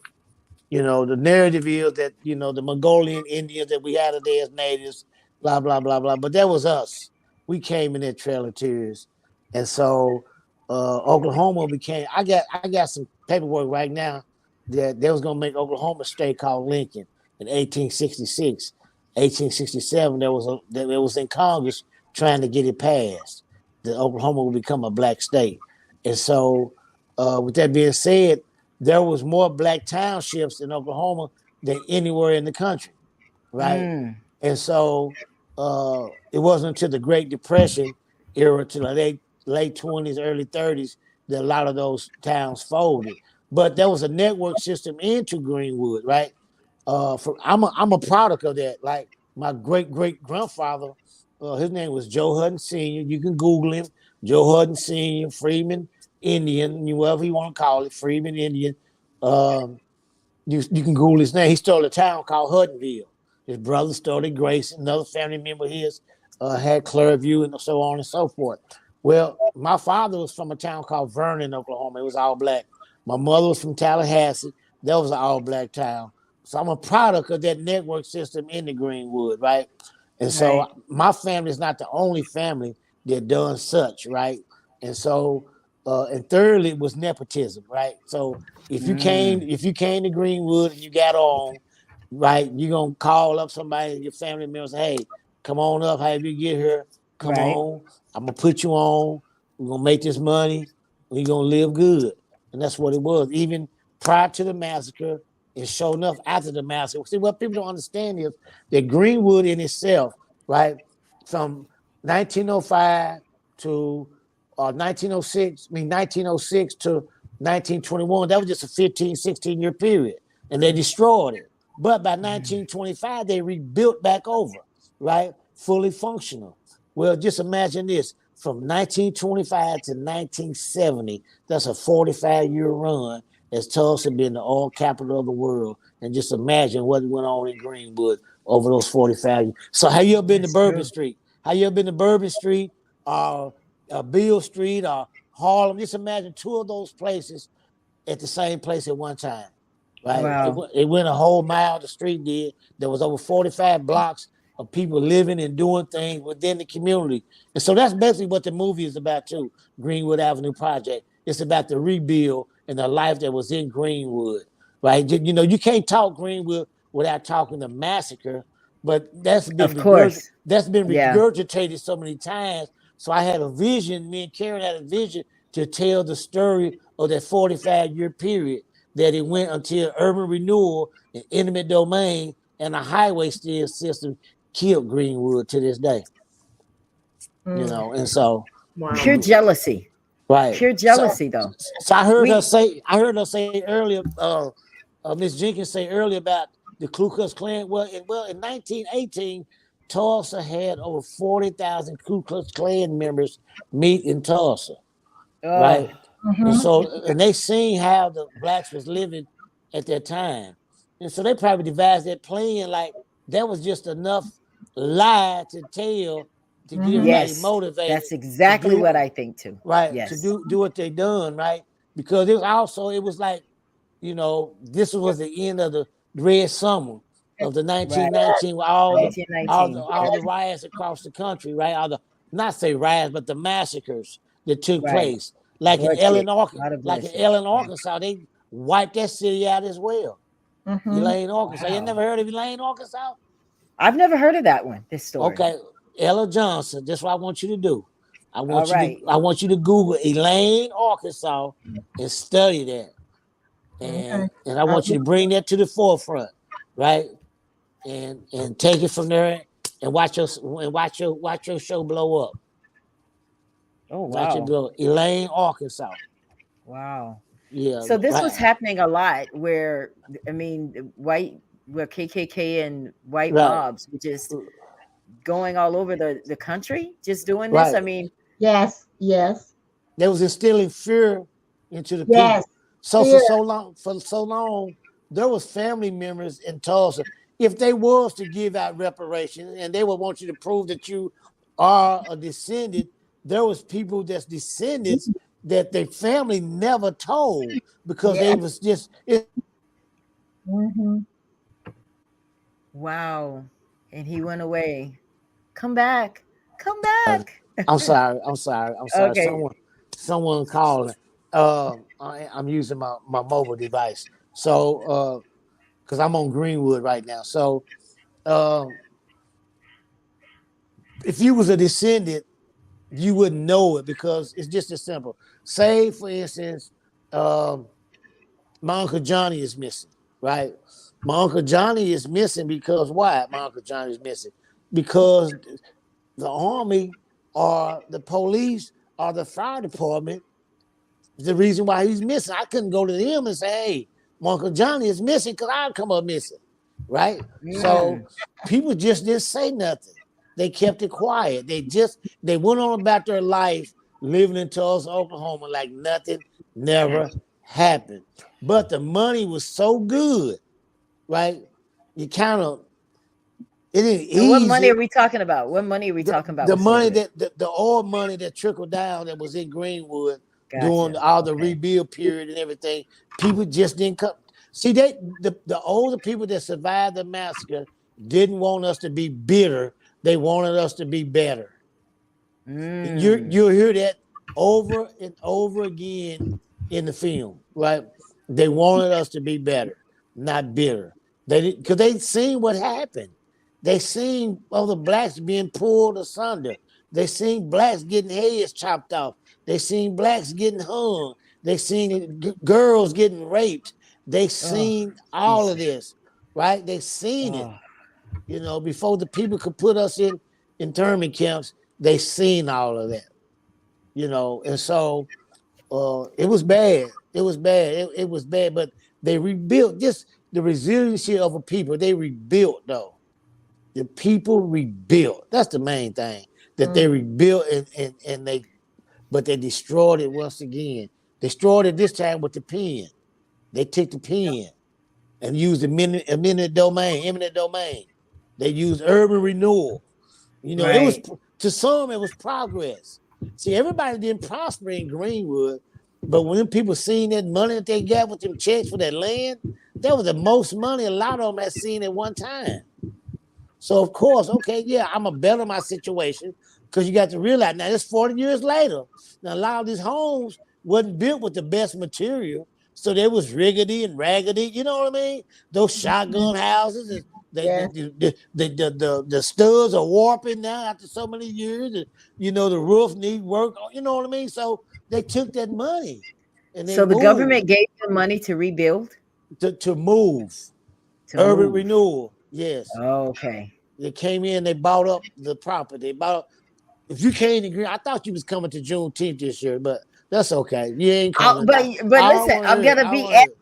Speaker 2: the narrative is that, the Mongolian Indians that we had today as natives, blah, blah, blah, blah. But that was us. We came in that Trail of Tears. And so Oklahoma became, I got some paperwork right now that they was gonna make Oklahoma a state called Lincoln in 1866. 1867, that it was in Congress trying to get it passed. That Oklahoma would become a black state. And so with that being said, there was more black townships in Oklahoma than anywhere in the country, right? And so it wasn't until the Great Depression era, to the late 20s, early 30s, that a lot of those towns folded. But there was a network system into Greenwood, right? I'm a product of that. Like my great great grandfather, his name was Joe Hutton Senior. You can Google him, Joe Hutton Senior, Freeman Indian, whatever you want to call it, Freeman Indian. Um, you can Google his name. He started a town called Huttonville. His brother started Grace. Another family member of his had Clairview, and so on and so forth. Well, my father was from a town called Vernon, Oklahoma. It was all black. My mother was from Tallahassee. That was an all black town. So I'm a product of that network system in the Greenwood, right? And so
Speaker 1: Right.
Speaker 2: my family is not the only family that done such, right? And so, and thirdly, it was nepotism, right? So if you came to Greenwood and you got on, right, you're gonna call up somebody in your family members, hey, come on up, however you get here, come
Speaker 1: Right.
Speaker 2: on, I'm gonna put you on, we're gonna make this money, we're gonna live good. And that's what it was. Even prior to the massacre, and sure enough, after the massacre. See, what people don't understand is that Greenwood in itself, right, from 1905 to 1906, 1906 to 1921, that was just a 15, 16-year period. And they destroyed it. But by 1925, they rebuilt back over, right? Fully functional. Well, just imagine this. From 1925 to 1970, that's a 45-year run as Tulsa been the oil capital of the world. And just imagine what went on in Greenwood over those 45 years. So have you ever been to
Speaker 1: That's
Speaker 2: Bourbon
Speaker 1: true.
Speaker 2: Street? Have you ever been to Bourbon Street or Beale Street or Harlem? Just imagine two of those places at the same place at one time, right?
Speaker 1: Wow.
Speaker 2: It went a whole mile, the street did. There was over 45 blocks of people living and doing things within the community. And so that's basically what the movie is about too, Greenwood Avenue Project. It's about the rebuild and the life that was in Greenwood, right? You can't talk Greenwood without talking the massacre, but
Speaker 1: Of course.
Speaker 2: that's been
Speaker 1: Yeah.
Speaker 2: regurgitated so many times. So I had a vision, me and Karen had a vision to tell the story of that 45-year period that it went until urban renewal and intimate domain and a highway still system killed Greenwood to this day.
Speaker 4: Mm.
Speaker 2: And so
Speaker 3: Wow.
Speaker 1: Pure jealousy.
Speaker 2: right.
Speaker 1: Pure jealousy, though.
Speaker 2: So
Speaker 1: We,
Speaker 2: I heard her say earlier, Miss Jenkins say earlier about the Ku Klux Klan. In 1918, Tulsa had over 40,000 Ku Klux Klan members meet in Tulsa,
Speaker 1: oh,
Speaker 2: right? And
Speaker 4: Mhm.
Speaker 2: so, and they seen how the blacks was living at that time. And so they probably devised that plan like that was just enough lie to tell to get
Speaker 4: Mhm.
Speaker 2: everybody
Speaker 1: Yes,
Speaker 2: motivated
Speaker 1: that's
Speaker 2: to
Speaker 1: exactly
Speaker 2: do
Speaker 1: what I think too.
Speaker 2: right, to
Speaker 1: Yes,
Speaker 2: do what they done, right? Because it was like, this was the end of the Red Summer of the
Speaker 1: right.
Speaker 2: 1919, with all
Speaker 1: 1919. Yep.
Speaker 2: the riots across the country, right? All the, not say riots, but the massacres that took
Speaker 1: Right.
Speaker 2: place. Like in
Speaker 1: Bloodshed. A lot of bloodshed. Right.
Speaker 2: Arkansas, they wiped that city out as well.
Speaker 4: Mhm.
Speaker 2: Elaine, Arkansas. You
Speaker 1: Wow.
Speaker 2: never heard of Elaine, Arkansas?
Speaker 1: I've never heard of that one. This story.
Speaker 2: Okay, Ella Johnson. That's what I want you to do.
Speaker 1: All right.
Speaker 2: I want you to Google Elaine, Arkansas, and study that.
Speaker 4: Okay.
Speaker 2: And I want you to bring that to the forefront, right? And take it from there and watch your show blow up.
Speaker 1: Oh
Speaker 2: Watch it
Speaker 1: wow.
Speaker 2: blow. Elaine, Arkansas.
Speaker 1: Wow.
Speaker 2: Yeah,
Speaker 1: So this was
Speaker 2: right,
Speaker 1: happening a lot where I mean where KKK and white
Speaker 2: right,
Speaker 1: mobs were just going all over the country just doing this.
Speaker 2: right.
Speaker 1: I mean,
Speaker 4: Yes. Yes.
Speaker 2: They was instilling fear into the
Speaker 4: Yes.
Speaker 2: people. So
Speaker 4: Fear.
Speaker 2: for so long, there was family members in Tulsa. If they was to give out reparations and they would want you to prove that you are a descendant, there was people that's descendants that their family never told because they
Speaker 4: Yes.
Speaker 2: was just
Speaker 4: Mhm.
Speaker 1: wow. And he went away. Come back. Come back.
Speaker 2: I'm sorry.
Speaker 1: Okay.
Speaker 2: Someone calling. I'm using my mobile device. So because I'm on Greenwood right now. So if you was a descendant, you wouldn't know it because it's just as simple. Say, for instance, my Uncle Johnny is missing, right? My Uncle Johnny is missing because why? My Uncle Johnny is missing because the army or the police or the fire department is the reason why he's missing. I couldn't go to them and say, hey, my Uncle Johnny is missing because I'd come up missing, right? So
Speaker 1: Mm,
Speaker 2: people just didn't say nothing. They kept it quiet. They went on about their life living in Tulsa, Oklahoma, like nothing never happened. But the money was so good, right? You kind of it didn't
Speaker 1: and what
Speaker 2: ease
Speaker 1: money are
Speaker 2: it.
Speaker 1: we talking about? What money are we talking about
Speaker 2: The
Speaker 1: was so
Speaker 2: money
Speaker 1: good?
Speaker 2: the oil money that trickled down that was in Greenwood during
Speaker 1: Gotcha.
Speaker 2: all the
Speaker 1: Okay.
Speaker 2: rebuild period and everything, people just didn't come. See, the older people that survived the massacre didn't want us to be bitter. They wanted us to be better.
Speaker 1: Mm,
Speaker 2: You'll hear that over and over again in the film, right? They wanted us to be better, not bitter. They because they seen what happened. They seen other blacks being pulled asunder. They seen blacks getting heads chopped off. They seen blacks getting hung. They seen girls getting raped. They
Speaker 1: oh,
Speaker 2: seen all of
Speaker 1: Jesus.
Speaker 2: this, right? They seen it.
Speaker 1: Oh,
Speaker 2: Before the people could put us in internment camps, they seen all of that. And so it was bad. It was bad. It was bad, but they rebuilt just the resiliency of a people. They rebuilt though. The people rebuilt. That's the main thing. That they
Speaker 4: Mhm.
Speaker 2: rebuilt but they destroyed it once again. Destroyed it this time with the pen. They took the pen and used eminent domain. They used urban renewal. It was
Speaker 1: right.
Speaker 2: to some it was progress. See, everybody didn't prosper in Greenwood, but when people seen that money that they got with them checks for that land, that was the most money a lot of them had seen at one time. So of course, okay, yeah, I'm gonna better my situation because you got to realize now it's 40 years later. Now a lot of these homes wasn't built with the best material, so they was rickety and raggedy. You know what I mean? Those shotgun houses,
Speaker 4: Yes.
Speaker 2: the studs are warping now after so many years. And, the roof need work. You know what I mean? So they took that money and they
Speaker 1: So the
Speaker 2: moved
Speaker 1: government gave them money to rebuild,
Speaker 2: to move
Speaker 1: to
Speaker 2: urban
Speaker 1: move.
Speaker 2: renewal. Yes.
Speaker 1: Okay.
Speaker 2: They came in, they bought up the property. They bought up. If you came to Green, I thought you was coming to Juneteenth this year, but that's okay. You ain't
Speaker 1: I'll,
Speaker 2: coming.
Speaker 1: but but
Speaker 2: I don't
Speaker 1: listen,
Speaker 2: want to
Speaker 1: I'm
Speaker 2: hear it.
Speaker 1: gonna
Speaker 2: I don't
Speaker 1: be
Speaker 2: want to hear it.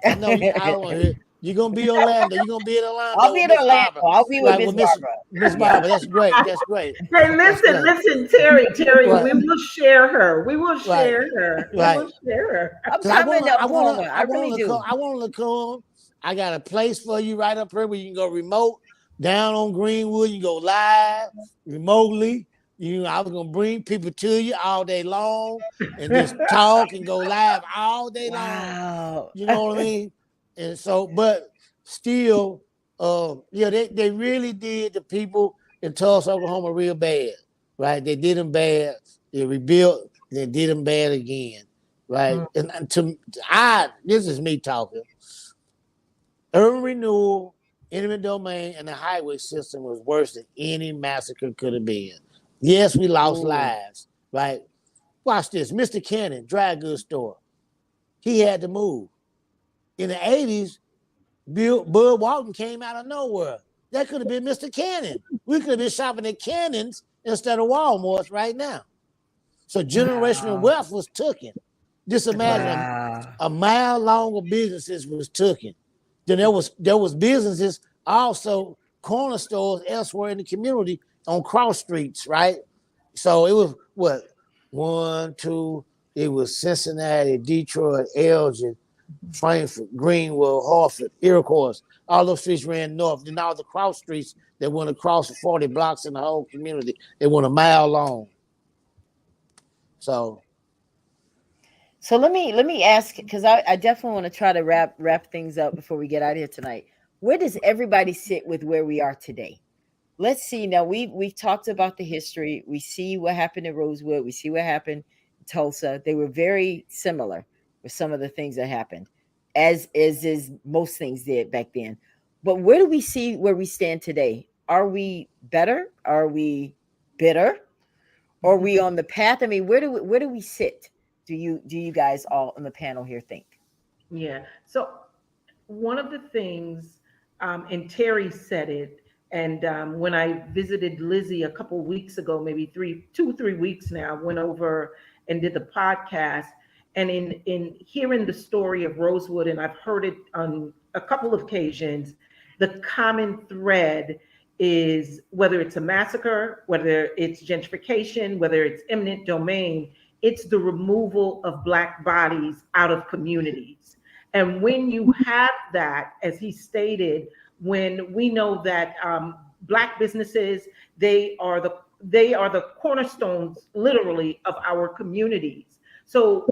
Speaker 2: I know you. I don't
Speaker 1: at.
Speaker 2: want to hear it. You're gonna be Orlando. You're gonna be in
Speaker 1: I'll
Speaker 2: Orlando
Speaker 1: be
Speaker 2: with
Speaker 1: in
Speaker 2: Miss
Speaker 1: Orlando.
Speaker 2: Barbara.
Speaker 1: I'll be with
Speaker 2: Right,
Speaker 1: Miss
Speaker 2: with Miss
Speaker 1: Barbara.
Speaker 2: Miss
Speaker 1: Yeah.
Speaker 2: Barbara. That's great. That's great.
Speaker 3: Hey,
Speaker 2: That's
Speaker 3: listen,
Speaker 2: great.
Speaker 3: listen, Terry,
Speaker 2: Right.
Speaker 3: we will share her. We will
Speaker 2: Right.
Speaker 3: share her. We
Speaker 2: Right.
Speaker 3: will share her.
Speaker 1: I'm
Speaker 2: Cause I
Speaker 1: coming
Speaker 2: wanna,
Speaker 1: to
Speaker 2: I wanna,
Speaker 1: Oklahoma.
Speaker 2: I
Speaker 1: I really
Speaker 2: wanna
Speaker 1: do.
Speaker 2: come. I wanna come. I got a place for you right up here where you can go remote. down on Greenwood. You go live remotely. I was gonna bring people to you all day long and just talk and go live all day long.
Speaker 1: Wow.
Speaker 2: You know what I mean? And so, but still, they really did the people in Tulsa, Oklahoma real bad, right? They did them bad. They rebuilt, they did them bad again, right? And this is me talking. Urban renewal, eminent domain, and the highway system was worse than any massacre could have been. Yes, we lost
Speaker 1: Ooh.
Speaker 2: lives, right? Watch this. Mr. Cannon, dry goods store. He had to move. In the 80s, Bud Walton came out of nowhere. That could have been Mr. Cannon. We could have been shopping at Cannons instead of Walmart's right now. So generational
Speaker 1: Wow.
Speaker 2: wealth was taken. Just imagine
Speaker 1: Wow.
Speaker 2: a mile long of businesses was taken. Then there was businesses also corner stores elsewhere in the community on cross streets, right? So it was what 1, 2. It was Cincinnati, Detroit, Elgin, Frankfort, Greenwood, Hartford, Iroquois. All those streets ran north. Then all the cross streets that went across 40 blocks in the whole community, they went a mile long. So
Speaker 1: let me ask, because I definitely want to try to wrap things up before we get out of here tonight. Where does everybody sit with where we are today? Let's see. Now we've talked about the history. We see what happened in Rosewood. We see what happened in Tulsa. They were very similar with some of the things that happened, as is most things did back then. But where do we see where we stand today? Are we better? Are we bitter? Are we on the path? I mean, where do we sit? Do you guys all on the panel here think?
Speaker 3: Yeah. So one of the things, and Terry said it, and when I visited Lizzie a couple weeks ago, maybe 3 weeks now, went over and did the podcast, and in hearing the story of Rosewood, and I've heard it on a couple of occasions, the common thread is whether it's a massacre, whether it's gentrification, whether it's eminent domain, it's the removal of Black bodies out of communities. And when you have that, as he stated, when we know that Black businesses, they are the cornerstones, literally, of our communities. So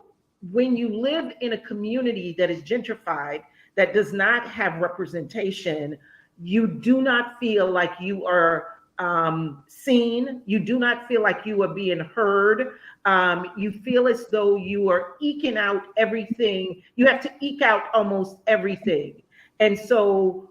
Speaker 3: when you live in a community that is gentrified, that does not have representation, you do not feel like you are seen. You do not feel like you are being heard. You feel as though you are eking out everything. You have to eke out almost everything. And so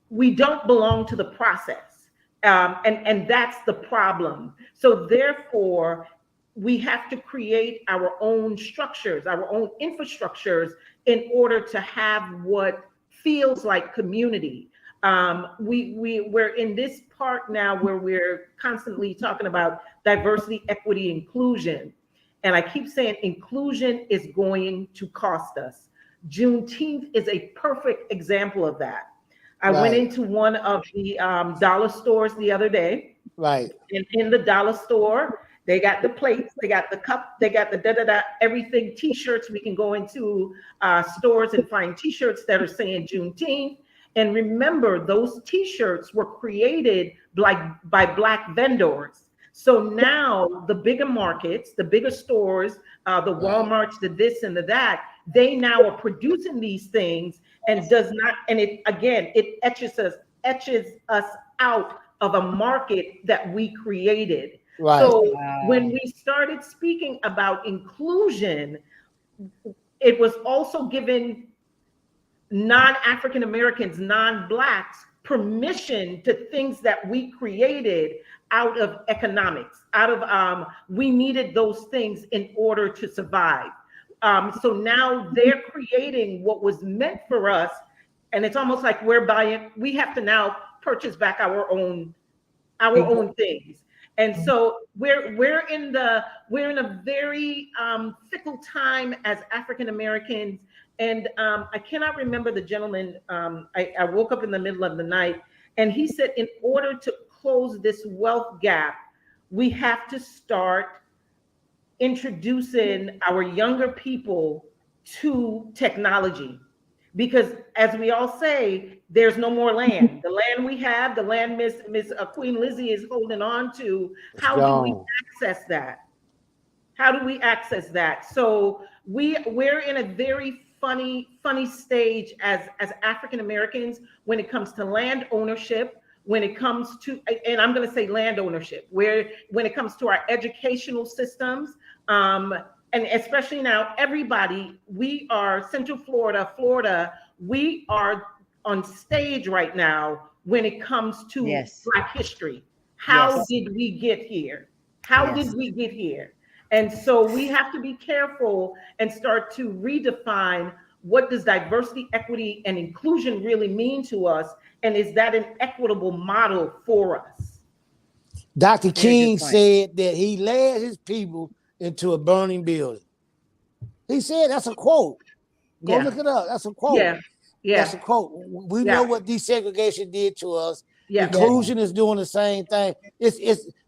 Speaker 3: we don't belong to the process. And that's the problem. So therefore, we have to create our own structures, our own infrastructures in order to have what feels like community. We're in this part now where we're constantly talking about diversity, equity, inclusion. And I keep saying inclusion is going to cost us. Juneteenth is a perfect example of that. I went into one of the dollar stores the other day.
Speaker 2: Right.
Speaker 3: And in the dollar store, they got the plates, they got the cup, they got the da-da-da, everything, t-shirts. We can go into stores and find t-shirts that are saying Juneteenth. And remember, those t-shirts were created by Black vendors. So now the bigger markets, the bigger stores, the Walmarts, the this and the that, they now are producing these things, and it etches us out of a market that we created.
Speaker 2: Right.
Speaker 3: So when we started speaking about inclusion, it was also given non-African Americans, non-Blacks permission to things that we created out of economics, we needed those things in order to survive. So now they're creating what was meant for us, and it's almost like we have to now purchase back our own things. And so we're in a very fickle time as African Americans. And I cannot remember the gentleman. I woke up in the middle of the night, and he said, in order to close this wealth gap, we have to start introducing our younger people to technology. because as we all say, there's no more land. The land we have, the land Miss Queen Lizzie is holding on to.
Speaker 2: It's
Speaker 3: How do we
Speaker 2: gone.
Speaker 3: access that? How do we access that? So we're in a very funny stage as African Americans when it comes to land ownership, when it comes to, and I'm going to say land ownership, where when it comes to our educational systems, and especially now, everybody, we are Central Florida, we are on stage right now when it comes to
Speaker 1: Yes.
Speaker 3: Black history. How
Speaker 1: Yes.
Speaker 3: did we get here? How
Speaker 1: Yes.
Speaker 3: did we get here? And so we have to be careful and start to redefine what does diversity, equity, and inclusion really mean to us, and is that an equitable model for us?
Speaker 2: Dr.
Speaker 1: Very good
Speaker 2: King
Speaker 1: point.
Speaker 2: said that he led his people into a burning building. He said that's a quote. Go
Speaker 3: Yeah.
Speaker 2: look it up. That's a quote.
Speaker 3: Yeah.
Speaker 2: That's
Speaker 3: Yeah.
Speaker 2: a quote. We
Speaker 3: Yeah.
Speaker 2: know what desegregation did to us.
Speaker 3: Yeah.
Speaker 2: Inclusion is doing the same thing. It's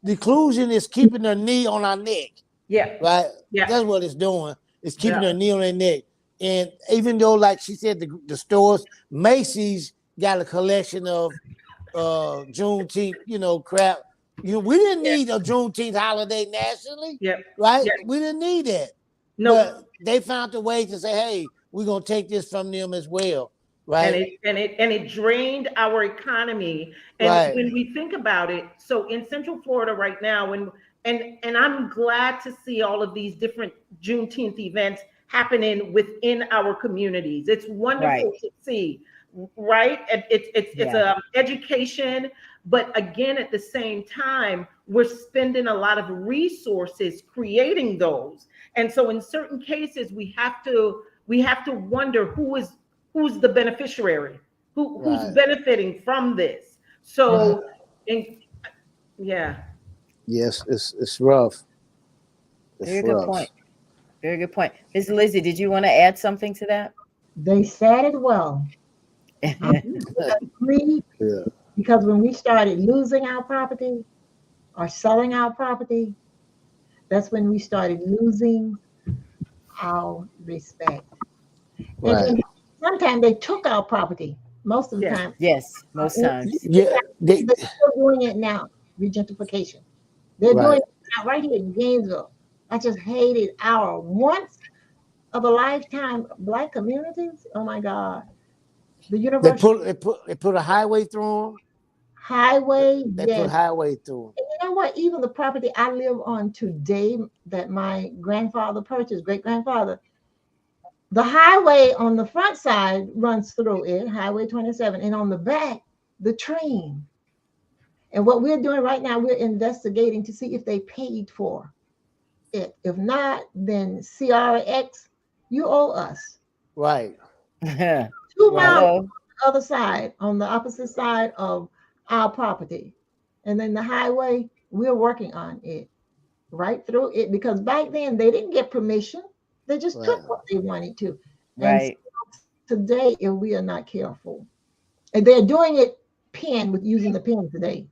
Speaker 2: the inclusion is keeping their knee on our neck,
Speaker 3: Yeah.
Speaker 2: right?
Speaker 3: Yeah.
Speaker 2: That's what it's doing. It's keeping
Speaker 3: Yeah.
Speaker 2: their knee on their neck. And even though, like she said, the stores, Macy's got a collection of Juneteenth, crap. We didn't need a Juneteenth holiday nationally,
Speaker 3: Yeah.
Speaker 2: right?
Speaker 3: Yeah.
Speaker 2: We didn't need that.
Speaker 3: No.
Speaker 2: But they found a way to say, hey, we're gonna take this from them as well, right?
Speaker 3: And it drained our economy. And
Speaker 2: Right.
Speaker 3: when we think about it, so in Central Florida right now, and I'm glad to see all of these different Juneteenth events happening within our communities. It's wonderful
Speaker 1: Right.
Speaker 3: to see, right? And it's
Speaker 1: Yeah.
Speaker 3: education, but again, at the same time, we're spending a lot of resources creating those. And so in certain cases, we have to wonder who's the beneficiary, who's
Speaker 2: Right.
Speaker 3: benefiting from this. So, yeah.
Speaker 2: Yes, it's rough. It's
Speaker 1: Very good
Speaker 2: rough.
Speaker 1: point. Very good point. Ms. Lizzie, did you want to add something to that?
Speaker 4: They said it well. I agree,
Speaker 2: Yeah.
Speaker 4: because when we started losing our property or selling our property, that's when we started losing our respect.
Speaker 2: Right.
Speaker 4: And sometimes they took our property. Most of the
Speaker 3: Yeah.
Speaker 4: time,
Speaker 1: Yes, most times.
Speaker 2: Yeah.
Speaker 4: they're still doing it now. Regentification. They're doing
Speaker 2: Right.
Speaker 4: it now right here in Gainesville. I just hated our once of a lifetime Black communities. Oh my God. The
Speaker 2: They
Speaker 4: university
Speaker 2: put a highway through them.
Speaker 4: highway,
Speaker 2: They put
Speaker 4: yes.
Speaker 2: highway through them.
Speaker 4: And you know what? Even the property I live on today that my grandfather purchased, great grandfather, the highway on the front side runs through it, Highway 27, and on the back, the train. And what we're doing right now, we're investigating to see if they paid for it. If not, then CRX, you owe us.
Speaker 2: Right.
Speaker 4: 2
Speaker 2: Right.
Speaker 4: miles
Speaker 1: Hello.
Speaker 4: on the other side, on the opposite side of our property. And then the highway, we're working on it, right through it, because back then they didn't get permission. They just
Speaker 2: Right.
Speaker 4: took what they wanted to. And
Speaker 1: Right.
Speaker 4: today, if we are not careful, and they're doing it with using the pen today.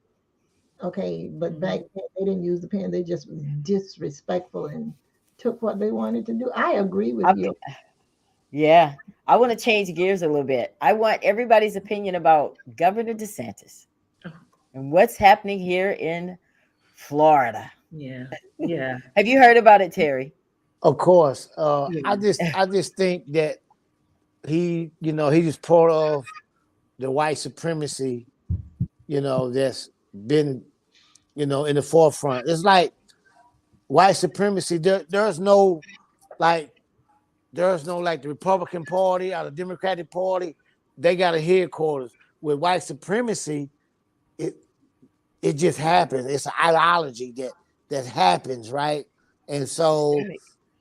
Speaker 4: Okay, but back then they didn't use the pen. They just was disrespectful and took what they wanted to do. I agree with you.
Speaker 1: Yeah. I want to change gears a little bit. I want everybody's opinion about Governor DeSantis and what's happening here in Florida.
Speaker 3: Yeah. Yeah.
Speaker 1: Have you heard about it, Terry?
Speaker 2: Of course.
Speaker 3: Yeah.
Speaker 2: I just think that he just part of the white supremacy, that's been, in the forefront. It's like white supremacy. There's no like the Republican Party or the Democratic Party. They got a headquarters. With white supremacy, it just happens. It's an ideology that happens, right? And so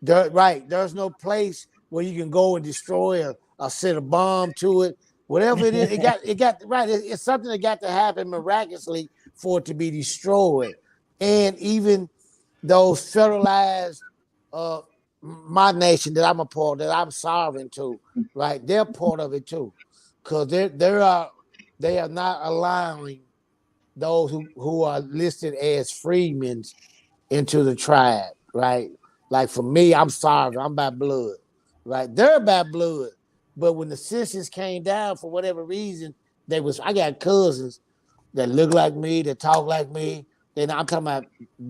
Speaker 2: there's no place where you can go and destroy or set a bomb to it. Whatever it is, it got right. It's something that got to happen miraculously for it to be destroyed. And even those federalized my nation that I'm a part, that I'm sovereign to, right? They're part of it too. Because they are not allowing those who are listed as freedmen into the tribe, right? Like for me, I'm sovereign, I'm by blood, right? They're by blood, But when the census came down for whatever reason, I got cousins that look like me, that talk like me. Then I'm talking about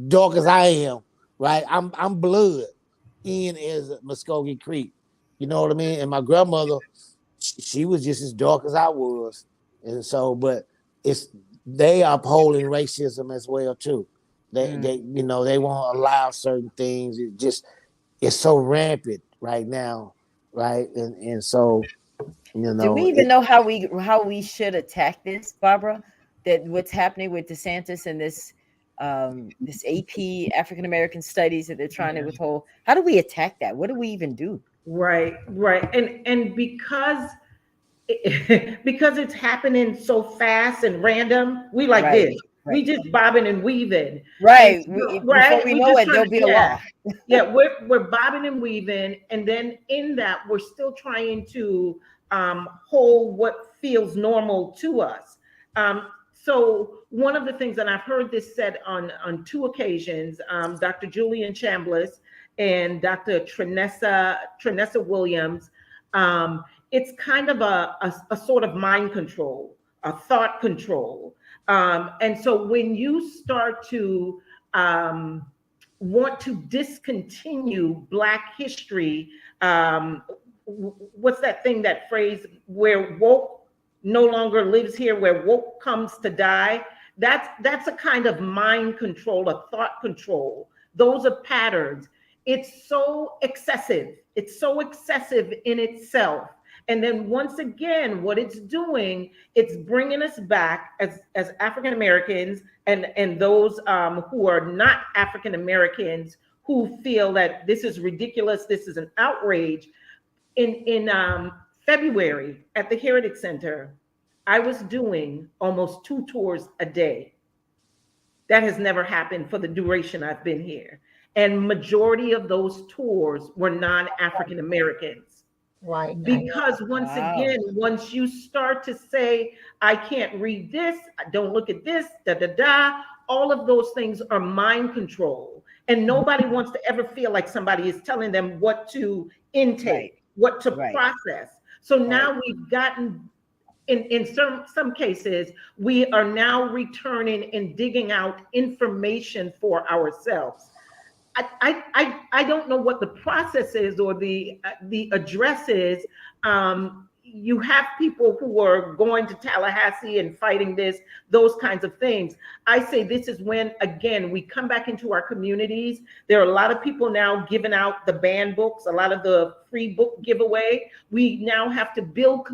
Speaker 2: dark as I am, right? I'm blood. In is Muskogee Creek. You know what I mean? And my grandmother, she was just as dark as I was. And so, but it's they upholding racism as well too. They they won't allow certain things. It's so rampant right now, right? And so,
Speaker 1: Do we even know how we should attack this, Barbara? That what's happening with DeSantis and this AP African American studies that they're trying to withhold. How do we attack that? What do we even do?
Speaker 3: Right, right. And because because it's happening so fast and random, we like
Speaker 1: Right,
Speaker 3: this. We just bobbing and weaving.
Speaker 1: right.
Speaker 3: And
Speaker 1: Before we know it, there'll be a law.
Speaker 3: We're bobbing and weaving, and then in that we're still trying to hold what feels normal to us. So one of the things, and I've heard this said on two occasions, Dr. Julian Chambliss and Dr. Trinessa Williams, it's kind of a sort of mind control, a thought control. And so when you start to want to discontinue Black history, what's that thing, that phrase, where woke no longer lives here, where woke comes to die? That's a kind of mind control, a thought control. Those are patterns. It's so excessive. It's so excessive in itself. And then once again, what it's doing, it's bringing us back as African Americans and those who are not African Americans, who feel that this is ridiculous, this is an outrage. In February at the Heritage Center, I was doing almost 2 tours a day. That has never happened for the duration I've been here. And majority of those tours were non-African Americans.
Speaker 4: Right.
Speaker 3: Because once again, once you start to say, I can't read this, don't look at this, all of those things are mind control. And nobody wants to ever feel like somebody is telling them what to intake, what to process. So now we've gotten, in some cases, we are now returning and digging out information for ourselves. I don't know what the process is or the address is. You have people who are going to Tallahassee and fighting this, those kinds of things. I say this is when, again, we come back into our communities. There are a lot of people now giving out the banned books, a lot of the free book giveaway. We now have to build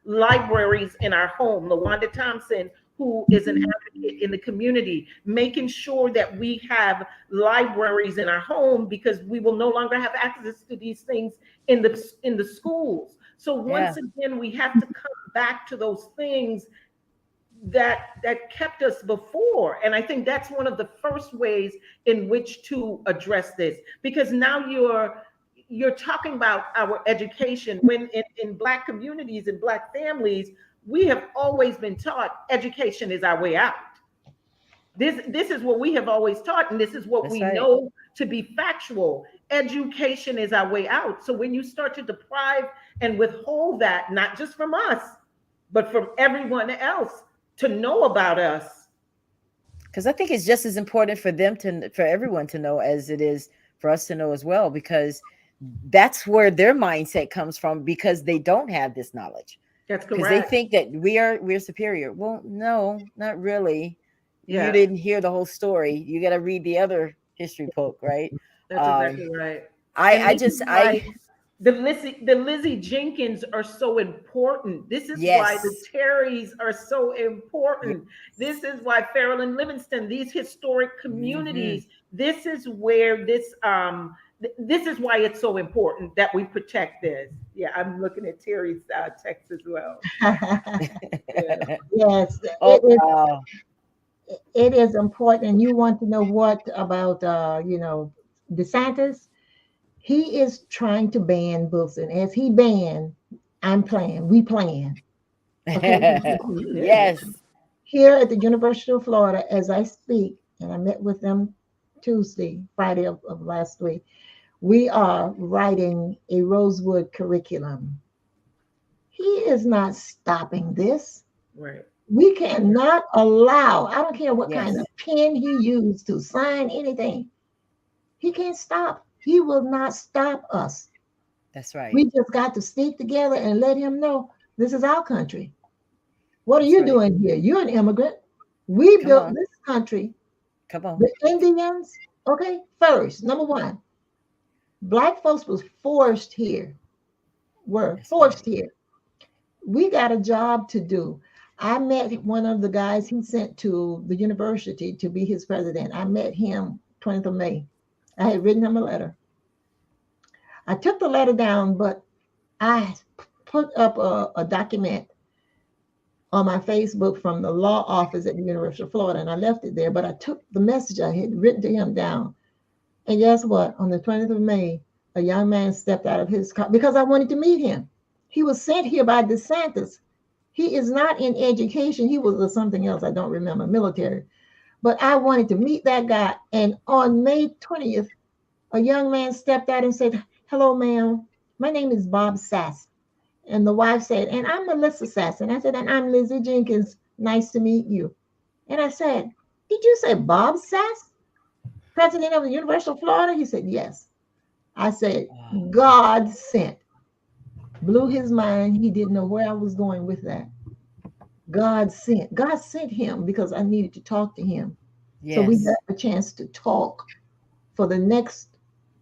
Speaker 3: libraries in our home. LaWanda Thompson, who is an advocate in the community, making sure that we have libraries in our home, because we will no longer have access to these things in the schools. So once again, we have to come back to those things that kept us before. And I think that's one of the first ways in which to address this, because now you're talking about our education, when in Black communities and Black families, we have always been taught education is our way out. This is what we have always taught, and this is what we know to be factual. Education is our way out. So when you start to deprive and withhold that, not just from us, but from everyone else to know about us.
Speaker 1: Because I think it's just as important for everyone to know as it is for us to know as well, because that's where their mindset comes from, because they don't have this knowledge.
Speaker 3: That's correct.
Speaker 1: Because they think that we're superior. Well, no, not really.
Speaker 3: Yeah.
Speaker 1: You didn't hear the whole story. You got to read the other history book, right?
Speaker 3: That's exactly right. The Lizzie Jenkins are so important. This is why the Terrys are so important. This is why Farrell and Livingston, these historic communities, this is where this is why it's so important that we protect this. Yeah, I'm looking at Terry's text as well.
Speaker 4: Yes, it is important. And you want to know what about DeSantis? He is trying to ban books, and as he banned, we plan. Okay.
Speaker 1: Yes.
Speaker 4: Here at the University of Florida, as I speak, and I met with them Friday of last week, we are writing a Rosewood curriculum. He is not stopping this.
Speaker 3: Right.
Speaker 4: We cannot allow, I don't care what kind
Speaker 1: Yes,
Speaker 4: of pen he used to sign anything, he can't stop. He will not stop us.
Speaker 1: that's right.
Speaker 4: We just got to stick together and let him know this is our country. What are
Speaker 1: That's
Speaker 4: you
Speaker 1: right.
Speaker 4: doing here? You're an immigrant. We
Speaker 1: Come
Speaker 4: built
Speaker 1: on.
Speaker 4: this country,
Speaker 1: Come on.
Speaker 4: the Indians, okay, first, number one, black folks was forced here, were
Speaker 1: That's
Speaker 4: forced
Speaker 1: right.
Speaker 4: here. We got a job to do. I met one of the guys he sent to the university to be his president. I met him 20th of May. I had written him a letter. I took the letter down, but I put up a document on my Facebook from the law office at the University of Florida, and I left it there. But I took the message I had written to him down. And guess what? On the 20th of May, a young man stepped out of his car because I wanted to meet him. He was sent here by DeSantis. He is not in education. He was something else, I don't remember, military. But I wanted to meet that guy. And on May 20th, a young man stepped out and said, "Hello, ma'am. My name is Bob Sass." And the wife said, "And I'm Melissa Sass." And I said, "And I'm Lizzie Jenkins. Nice to meet you." And I said, "Did you say Bob Sass, president of the University of Florida?" He said, "Yes." I said,
Speaker 1: Wow.
Speaker 4: "God sent." Blew his mind. He didn't know where I was going with that. God sent. God sent him because I needed to talk to him. So we got
Speaker 1: Yes.
Speaker 4: a chance to talk for the next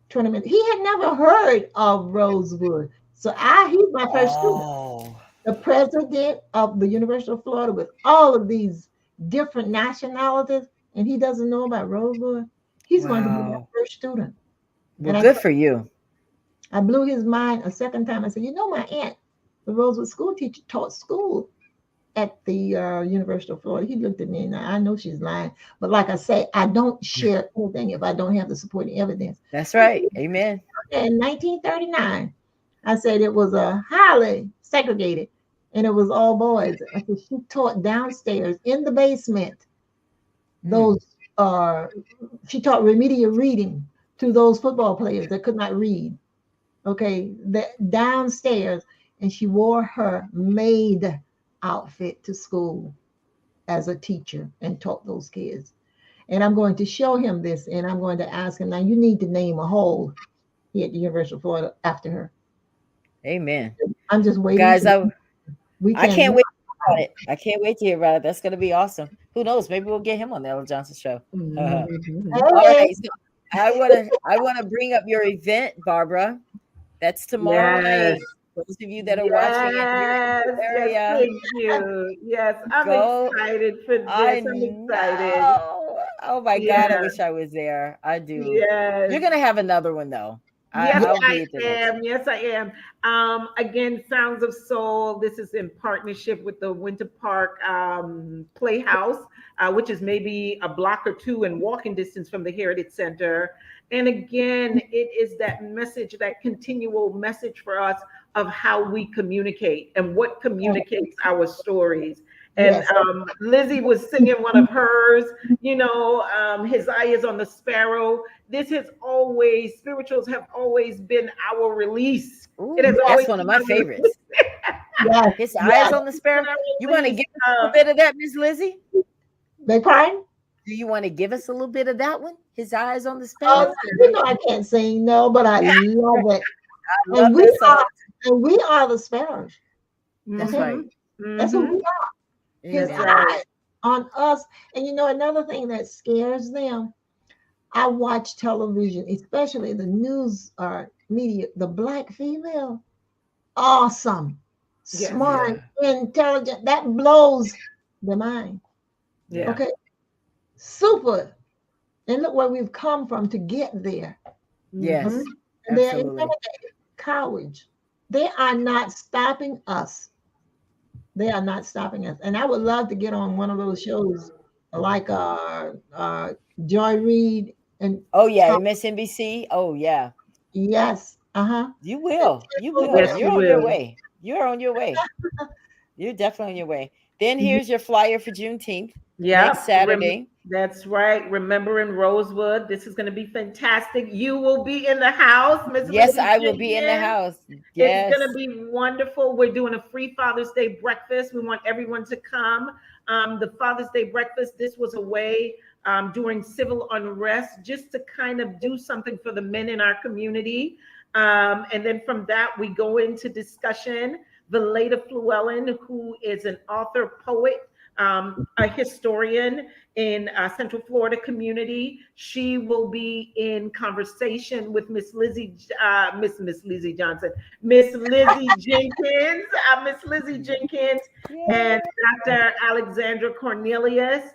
Speaker 4: tournament. He had never heard of Rosewood. So he's my first student.
Speaker 1: Oh,
Speaker 4: The president of the University of Florida with all of these different nationalities, and he doesn't know about Rosewood. He's going to be my
Speaker 1: wow.
Speaker 4: first student.
Speaker 1: Well,
Speaker 4: And
Speaker 1: good for you.
Speaker 4: I blew his mind a second time. I said, "You know, my aunt, the Rosewood school teacher, taught school at the University of Florida." He looked at me and I know she's lying. But like I say, I don't share anything if I don't have the supporting evidence.
Speaker 1: That's right. Amen.
Speaker 4: In 1939, I said it was a highly segregated and it was all boys. I said she taught downstairs in the basement.
Speaker 1: Mm.
Speaker 4: Those she taught remedial reading to those football players that could not read. Okay, downstairs, and she wore her maid outfit to school as a teacher and taught those kids. And I'm going to show him this, and I'm going to ask him now. You need to name a hole here at the University of Florida after her.
Speaker 1: Amen.
Speaker 4: I'm just
Speaker 1: Well,
Speaker 4: waiting
Speaker 1: guys,
Speaker 4: to. We
Speaker 1: I
Speaker 4: can.
Speaker 1: can't wait to hear about it. I can't wait to hear about it. That's going to be awesome. Who knows? Maybe we'll get him on the Ella Johnson show. All
Speaker 3: Mhm.
Speaker 4: Hey,
Speaker 1: right. So I want to bring up your event, Barbara. That's tomorrow
Speaker 3: Yes.
Speaker 1: night. Those of you that are watching and here in
Speaker 3: Yes.
Speaker 1: the
Speaker 3: Yes.
Speaker 1: area,
Speaker 3: Thank you. Yes. I'm
Speaker 1: go.
Speaker 3: excited for
Speaker 1: I
Speaker 3: this. I'm excited.
Speaker 1: know. Oh my God, I
Speaker 3: Yeah.
Speaker 1: wish I was there. I do. You're
Speaker 3: Yes.
Speaker 1: gonna have another one though.
Speaker 3: Yes,
Speaker 1: I'll
Speaker 3: I
Speaker 1: be at the next
Speaker 3: am.
Speaker 1: one.
Speaker 3: Yes, I am. Again, Sounds of Soul. This is in partnership with the Winter Park Playhouse, which is maybe a block or two in walking distance from the Heritage Center. And again, it is that message, that continual message for us of how we communicate and what communicates our stories. And
Speaker 4: yes,
Speaker 3: Lizzie was singing one of hers, His Eye is on the Sparrow. This has always, spirituals have always been our release. It has
Speaker 1: Ooh,
Speaker 3: always
Speaker 1: that's one of
Speaker 3: been
Speaker 1: my
Speaker 3: our
Speaker 1: favorites.
Speaker 4: yes,
Speaker 1: His eyes
Speaker 4: yes.
Speaker 1: on the sparrow. You want to
Speaker 3: release.
Speaker 1: give us a little bit of that, Miss Lizzie?
Speaker 4: They pardon?
Speaker 1: Do you want to give us a little bit of that one? His eyes on the
Speaker 4: Oh,
Speaker 1: sparrow.
Speaker 4: you know I can't sing no, but I love it.
Speaker 1: I love
Speaker 4: And we
Speaker 1: that song.
Speaker 4: are, and we are the sparrows.
Speaker 1: That's
Speaker 4: Okay,
Speaker 1: right.
Speaker 4: that's who
Speaker 3: Mm-hmm.
Speaker 4: we are. His
Speaker 3: That's
Speaker 1: Amen.
Speaker 3: right.
Speaker 4: eye on us. And another thing that scares them. I watch television, especially the news media. The black female, awesome,
Speaker 3: Yes.
Speaker 4: smart,
Speaker 1: Yeah.
Speaker 4: intelligent. That blows the mind.
Speaker 3: Yeah.
Speaker 1: Yeah.
Speaker 4: Okay, super. And look where we've come from to get there.
Speaker 3: Mm-hmm.
Speaker 1: Yes.
Speaker 4: Okay? And they're
Speaker 1: Absolutely.
Speaker 4: intimidated, cowards. They are not stopping us. They are not stopping us. And I would love to get on one of those shows like Joy Reid and
Speaker 1: Oh yeah,
Speaker 4: talk.
Speaker 1: MSNBC. Oh yeah.
Speaker 4: Yes, uh-huh.
Speaker 1: You
Speaker 4: And
Speaker 1: will. You
Speaker 4: tell
Speaker 1: will.
Speaker 3: Yes,
Speaker 4: them,
Speaker 3: you
Speaker 1: You're on your
Speaker 3: will.
Speaker 1: way. You're on your way. You're definitely on your way. Then
Speaker 4: yeah,
Speaker 1: here's your flyer for Juneteenth. next
Speaker 3: Yep,
Speaker 1: Saturday.
Speaker 3: that's right. Remember in Rosewood, this is going to be fantastic. You will be in the house, Miss
Speaker 1: Yes,
Speaker 3: Lizzie
Speaker 1: I will be in the
Speaker 3: Jenkins.
Speaker 1: house.
Speaker 3: It's
Speaker 1: Yes.
Speaker 3: going to be wonderful. We're doing a free Father's Day breakfast. We want everyone to come. The Father's Day breakfast, this was a way during civil unrest just to kind of do something for the men in our community. And then from that, we go into discussion. Valeda Fluellen, who is an author, poet, a historian in Central Florida community. She will be in conversation with Miss Lizzie, Miss Lizzie Johnson, Miss Lizzie Jenkins, Miss Lizzie Jenkins, and Dr. Alexandra Cornelius.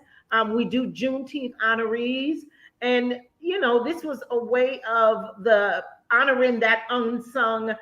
Speaker 3: We do Juneteenth honorees, and you know this was a way of the honoring that unsung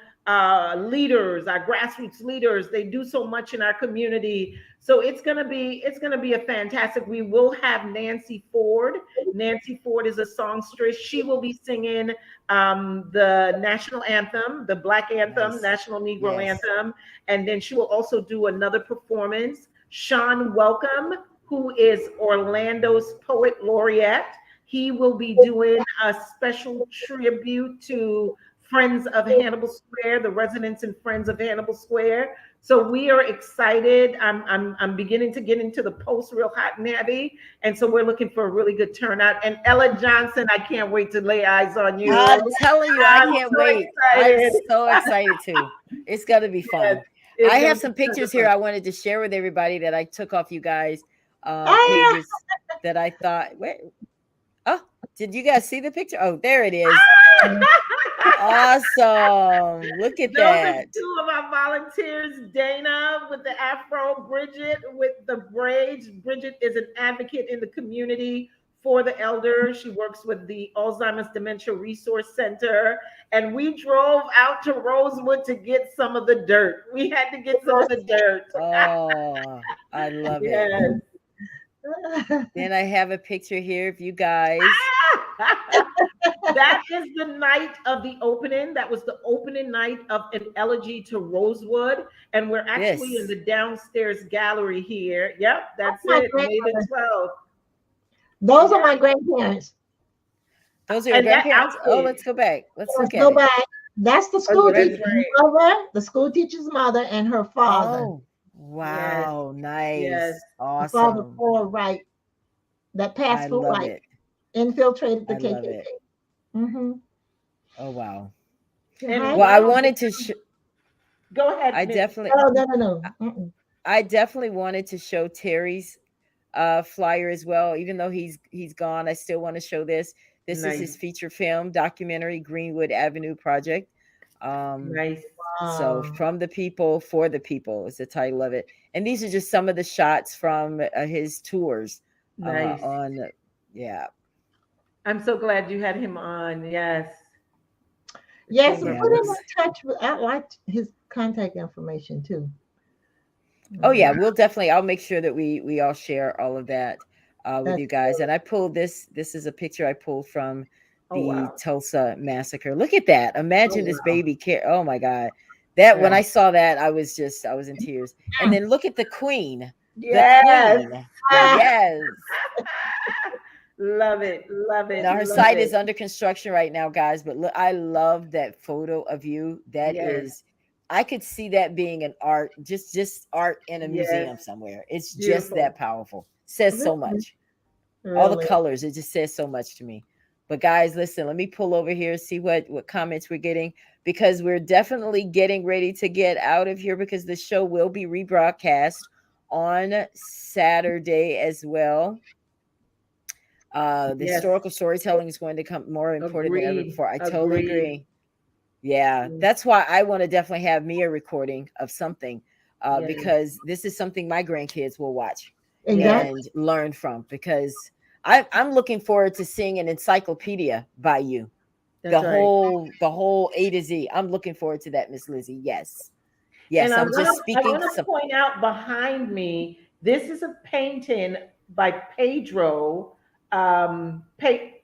Speaker 3: leaders, our grassroots leaders. They do so much in our community. So it's gonna be a fantastic. We will have Nancy Ford. Nancy Ford is a songstress. She will be singing the national anthem, the Black anthem,
Speaker 1: Nice.
Speaker 3: National Negro
Speaker 1: Yes.
Speaker 3: anthem, and then she will also do another performance. Sean Welcome, who is Orlando's poet laureate, he will be doing a special tribute to Friends of Hannibal Square, the residents and friends of Hannibal Square. So we are excited. I'm beginning to get into the post real hot and heavy, and so we're looking for a really good turnout. And Ella Johnson, I can't wait to lay eyes on you.
Speaker 1: I'm telling you, I
Speaker 3: I'm
Speaker 1: can't
Speaker 3: so
Speaker 1: wait.
Speaker 3: excited.
Speaker 1: I'm so excited too. It's gonna be fun.
Speaker 3: It's
Speaker 1: I
Speaker 3: gonna
Speaker 1: have
Speaker 3: be
Speaker 1: some
Speaker 3: such
Speaker 1: pictures
Speaker 3: a
Speaker 1: here
Speaker 3: fun.
Speaker 1: I wanted to share with everybody that I took off you guys
Speaker 4: Oh,
Speaker 1: pages that I thought. Wait, oh, did you guys see the picture? Oh, there it is. Awesome. Look at
Speaker 3: Those are
Speaker 1: that.
Speaker 3: two of our volunteers, Dana with the afro, Bridget with the braids. Bridget is an advocate in the community for the elders. She works with the Alzheimer's Dementia Resource Center. And we drove out to Rosewood to get some of the dirt. We had to get some of the dirt.
Speaker 1: Oh, I love it.
Speaker 3: Yes.
Speaker 1: Then I have a picture here of you guys.
Speaker 3: That is the night of the opening. That was the opening night of an elegy to Rosewood. And we're actually in
Speaker 1: Yes.
Speaker 3: the downstairs gallery here. Yep, that's
Speaker 4: my
Speaker 3: it. May the
Speaker 4: grandmother.
Speaker 3: 12th.
Speaker 4: Those are my grandparents.
Speaker 1: Those are your
Speaker 3: And that
Speaker 1: grandparents. Oh,
Speaker 3: outfit.
Speaker 1: let's go back. Let's
Speaker 4: Let's
Speaker 1: look
Speaker 4: go
Speaker 1: at it.
Speaker 4: back. That's the
Speaker 3: Oh,
Speaker 4: school
Speaker 3: that's
Speaker 4: teacher's
Speaker 3: right.
Speaker 4: mother, the school teacher's mother, and her father.
Speaker 1: Oh,
Speaker 3: Yes.
Speaker 1: wow.
Speaker 3: Yes.
Speaker 1: Nice.
Speaker 4: The father
Speaker 1: Awesome.
Speaker 4: for right, that
Speaker 1: I
Speaker 4: passed for
Speaker 1: love
Speaker 4: white,
Speaker 1: it.
Speaker 4: infiltrated the
Speaker 1: I love
Speaker 4: KKK.
Speaker 1: it.
Speaker 4: Mm-hmm.
Speaker 1: Oh, wow.
Speaker 3: And
Speaker 1: Well, I
Speaker 3: wow,
Speaker 1: wanted to
Speaker 3: go ahead,
Speaker 1: I
Speaker 3: Miss.
Speaker 1: definitely
Speaker 4: No. Mm-mm.
Speaker 1: I definitely wanted to show Terry's flyer as well. Even though he's gone, I still want to show this. This is his
Speaker 3: Nice.
Speaker 1: feature film documentary, Greenwood Avenue Project.
Speaker 3: Nice.
Speaker 1: So from the people for the people is the title of it. And these are just some of the shots from his tours
Speaker 3: Nice.
Speaker 1: on yeah.
Speaker 3: I'm so glad you had him on. Yes.
Speaker 4: Yes,
Speaker 3: Chamber
Speaker 4: and
Speaker 1: Yeah,
Speaker 4: put him in
Speaker 1: let's
Speaker 4: touch with. I liked his contact information too.
Speaker 1: Oh yeah,
Speaker 4: Mhm.
Speaker 1: we'll definitely. I'll make sure that we all share all of that with
Speaker 4: That's
Speaker 1: you guys. And I pulled this. This is a picture I pulled from
Speaker 3: Oh,
Speaker 1: the
Speaker 3: wow.
Speaker 1: Tulsa massacre. Look at that!
Speaker 3: Oh,
Speaker 1: Imagine this
Speaker 3: wow.
Speaker 1: baby care. Oh my God, that when
Speaker 3: Yeah.
Speaker 1: I saw that, I was in tears. And then look at the queen. The
Speaker 3: Yes.
Speaker 1: queen.
Speaker 4: Ah,
Speaker 1: Yes.
Speaker 3: Love it. Love it.
Speaker 1: Now her
Speaker 3: Love
Speaker 1: site
Speaker 3: it.
Speaker 1: is under construction right now, guys. But look, I love that photo of you. That
Speaker 3: Yes.
Speaker 1: is, I could see that being an art, just art in a museum
Speaker 3: Yes.
Speaker 1: somewhere. It's just
Speaker 3: Beautiful.
Speaker 1: that powerful. Says so
Speaker 4: really,
Speaker 1: much. All the
Speaker 4: really.
Speaker 1: colors, it just says so much to me. But guys, listen, let me pull over here, see what comments we're getting, because we're definitely getting ready to get out of here because the show will be rebroadcast on Saturday as well. The
Speaker 3: Yes.
Speaker 1: historical storytelling is going to come more important than ever
Speaker 3: Agreed.
Speaker 1: before. I totally
Speaker 3: Agreed.
Speaker 1: agree. Yeah,
Speaker 3: Mm.
Speaker 1: that's why I want to definitely have me a recording of something
Speaker 3: Yes.
Speaker 1: because this is something my grandkids will watch
Speaker 4: Exactly.
Speaker 1: and learn from because I'm looking forward to seeing an encyclopedia by you.
Speaker 3: That's right.
Speaker 1: The whole A to Z. I'm looking forward to that, Miss Lizzie. Yes. Yes,
Speaker 3: And I
Speaker 1: I'm just
Speaker 3: want
Speaker 1: speaking
Speaker 3: to point out behind me, this is a painting by Pedro.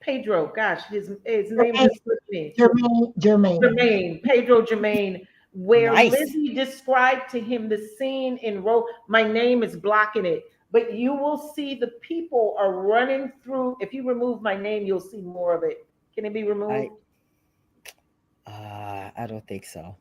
Speaker 3: Pedro, gosh, his name
Speaker 4: Jermaine,
Speaker 3: just slipped me.
Speaker 4: Jermaine.
Speaker 3: Jermaine, Pedro Jermaine, where
Speaker 1: nice.
Speaker 3: Lizzie described to him the scene in My name is blocking it. but you will see the people are running through. If you remove my name, you'll see more of it. Can it be
Speaker 1: I
Speaker 3: removed?
Speaker 1: I don't think so.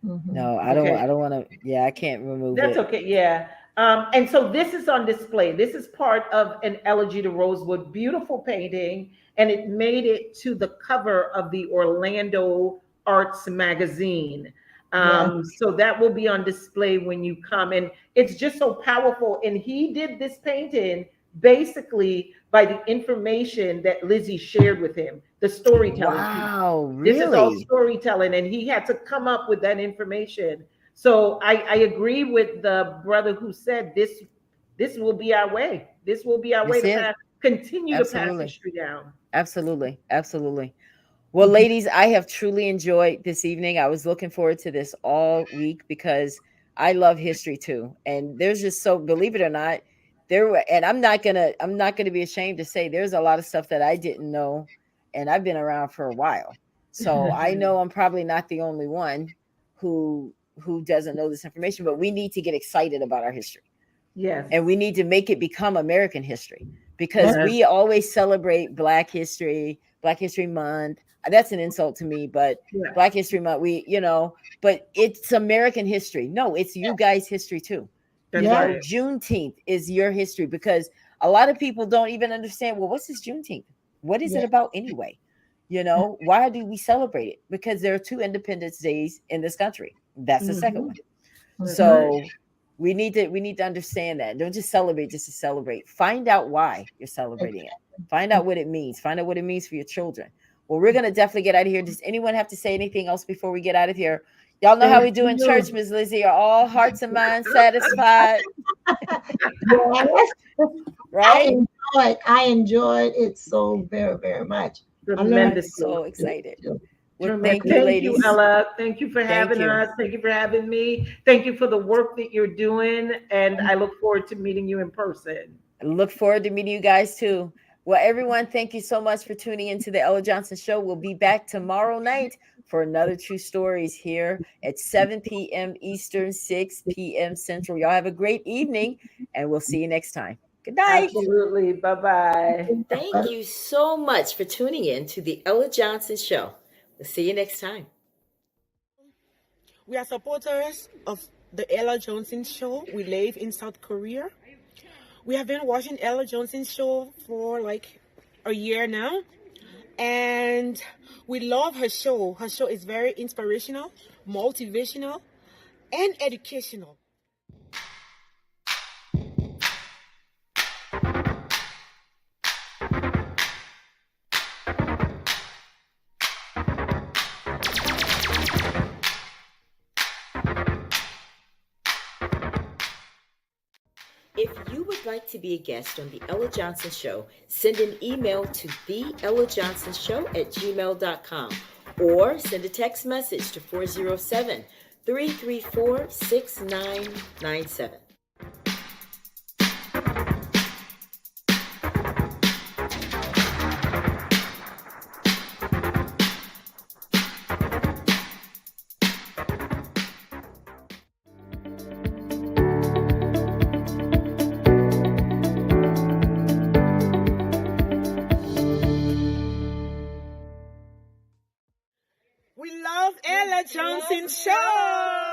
Speaker 4: Mhm.
Speaker 1: No,
Speaker 3: Okay.
Speaker 1: I don't want to. Yeah, I can't remove
Speaker 3: That's
Speaker 1: it.
Speaker 3: okay. Yeah. And so this is on display. This is part of an elegy to Rosewood, beautiful painting, and it made it to the cover of the Orlando Arts magazine.
Speaker 4: Yes.
Speaker 3: So that will be on display when you come, and it's just so powerful. And he did this painting basically by the information that Lizzie shared with him, the storytelling piece.
Speaker 1: Wow,
Speaker 3: This is all
Speaker 1: really?
Speaker 3: storytelling, and he had to come up with that information. So I agree with the brother who said this will be our way. This will be our way
Speaker 1: This
Speaker 3: to
Speaker 1: is
Speaker 3: pass, continue to pass
Speaker 1: absolutely,
Speaker 3: history down.
Speaker 1: absolutely, absolutely. Well,
Speaker 4: Mhm.
Speaker 1: ladies, I have truly enjoyed this evening. I was looking forward to this all week because I love history too. And there's just so, believe it or not, there were, and I'm not gonna be ashamed to say there's a lot of stuff that I didn't know, and I've been around for a while. So I know I'm probably not the only one who doesn't know this information, but we need to get excited about our history,
Speaker 3: Yes.
Speaker 1: and we need to make it become American history, because
Speaker 3: Yes.
Speaker 1: we always celebrate Black History Month. That's an insult to me, but
Speaker 3: Yeah.
Speaker 1: Black History Month, but it's American history. No, it's you guys' history too.
Speaker 3: That's
Speaker 4: Yes.
Speaker 3: right.
Speaker 1: Juneteenth is your history, because a lot of people don't even understand. Well, what's this Juneteenth? What is it
Speaker 4: Yes.
Speaker 1: about anyway? Why do we celebrate it? Because there are two Independence Days in this country. That's the second
Speaker 3: Hmm.
Speaker 1: one.
Speaker 3: That's right.
Speaker 1: So we need to understand that. Don't just celebrate just to celebrate. Find out why you're celebrating it. Find out what it means. Find out what it means for your children. Well, we're gonna definitely get out of here. Does anyone have to say anything else before we get out of here? Y'all know how
Speaker 3: Thank
Speaker 1: we do in church,
Speaker 3: you.
Speaker 1: Miss Lizzie. Are all hearts and minds satisfied?
Speaker 4: Yes.
Speaker 1: Right?
Speaker 4: I enjoyed it so very, very much. I learned
Speaker 1: I'm
Speaker 3: Tremendously.
Speaker 1: so excited.
Speaker 4: too.
Speaker 1: Well,
Speaker 3: Tremendous.
Speaker 1: thank you,
Speaker 3: Thank you,
Speaker 1: ladies.
Speaker 3: Ella. Thank you for
Speaker 1: Thank
Speaker 3: having
Speaker 1: you.
Speaker 3: us. Thank you for having me. Thank you for the work that you're doing. And I look forward to meeting you in person.
Speaker 1: Look forward to meeting you guys too. Well, everyone, thank you so much for tuning into the Ella Johnson Show. We'll be back tomorrow night for another True Stories here at 7 p.m. Eastern, 6 p.m. Central. Y'all have a great evening, and we'll see you next time. Good night.
Speaker 3: Absolutely. Bye bye.
Speaker 1: Thank you so much for tuning in to the Ella Johnson Show. We'll see you next time.
Speaker 5: We are supporters of the Ella Johnson Show. We live in South Korea. We have been watching Ella Johnson's show for like a year now, and we love her show. Her show is very inspirational, motivational, and educational.
Speaker 1: If you would like to be a guest on The Ella Johnson Show, send an email to theellajohnsonshow@gmail.com or send a text message to 407-334-6997.
Speaker 5: We love Ella Johnson Show.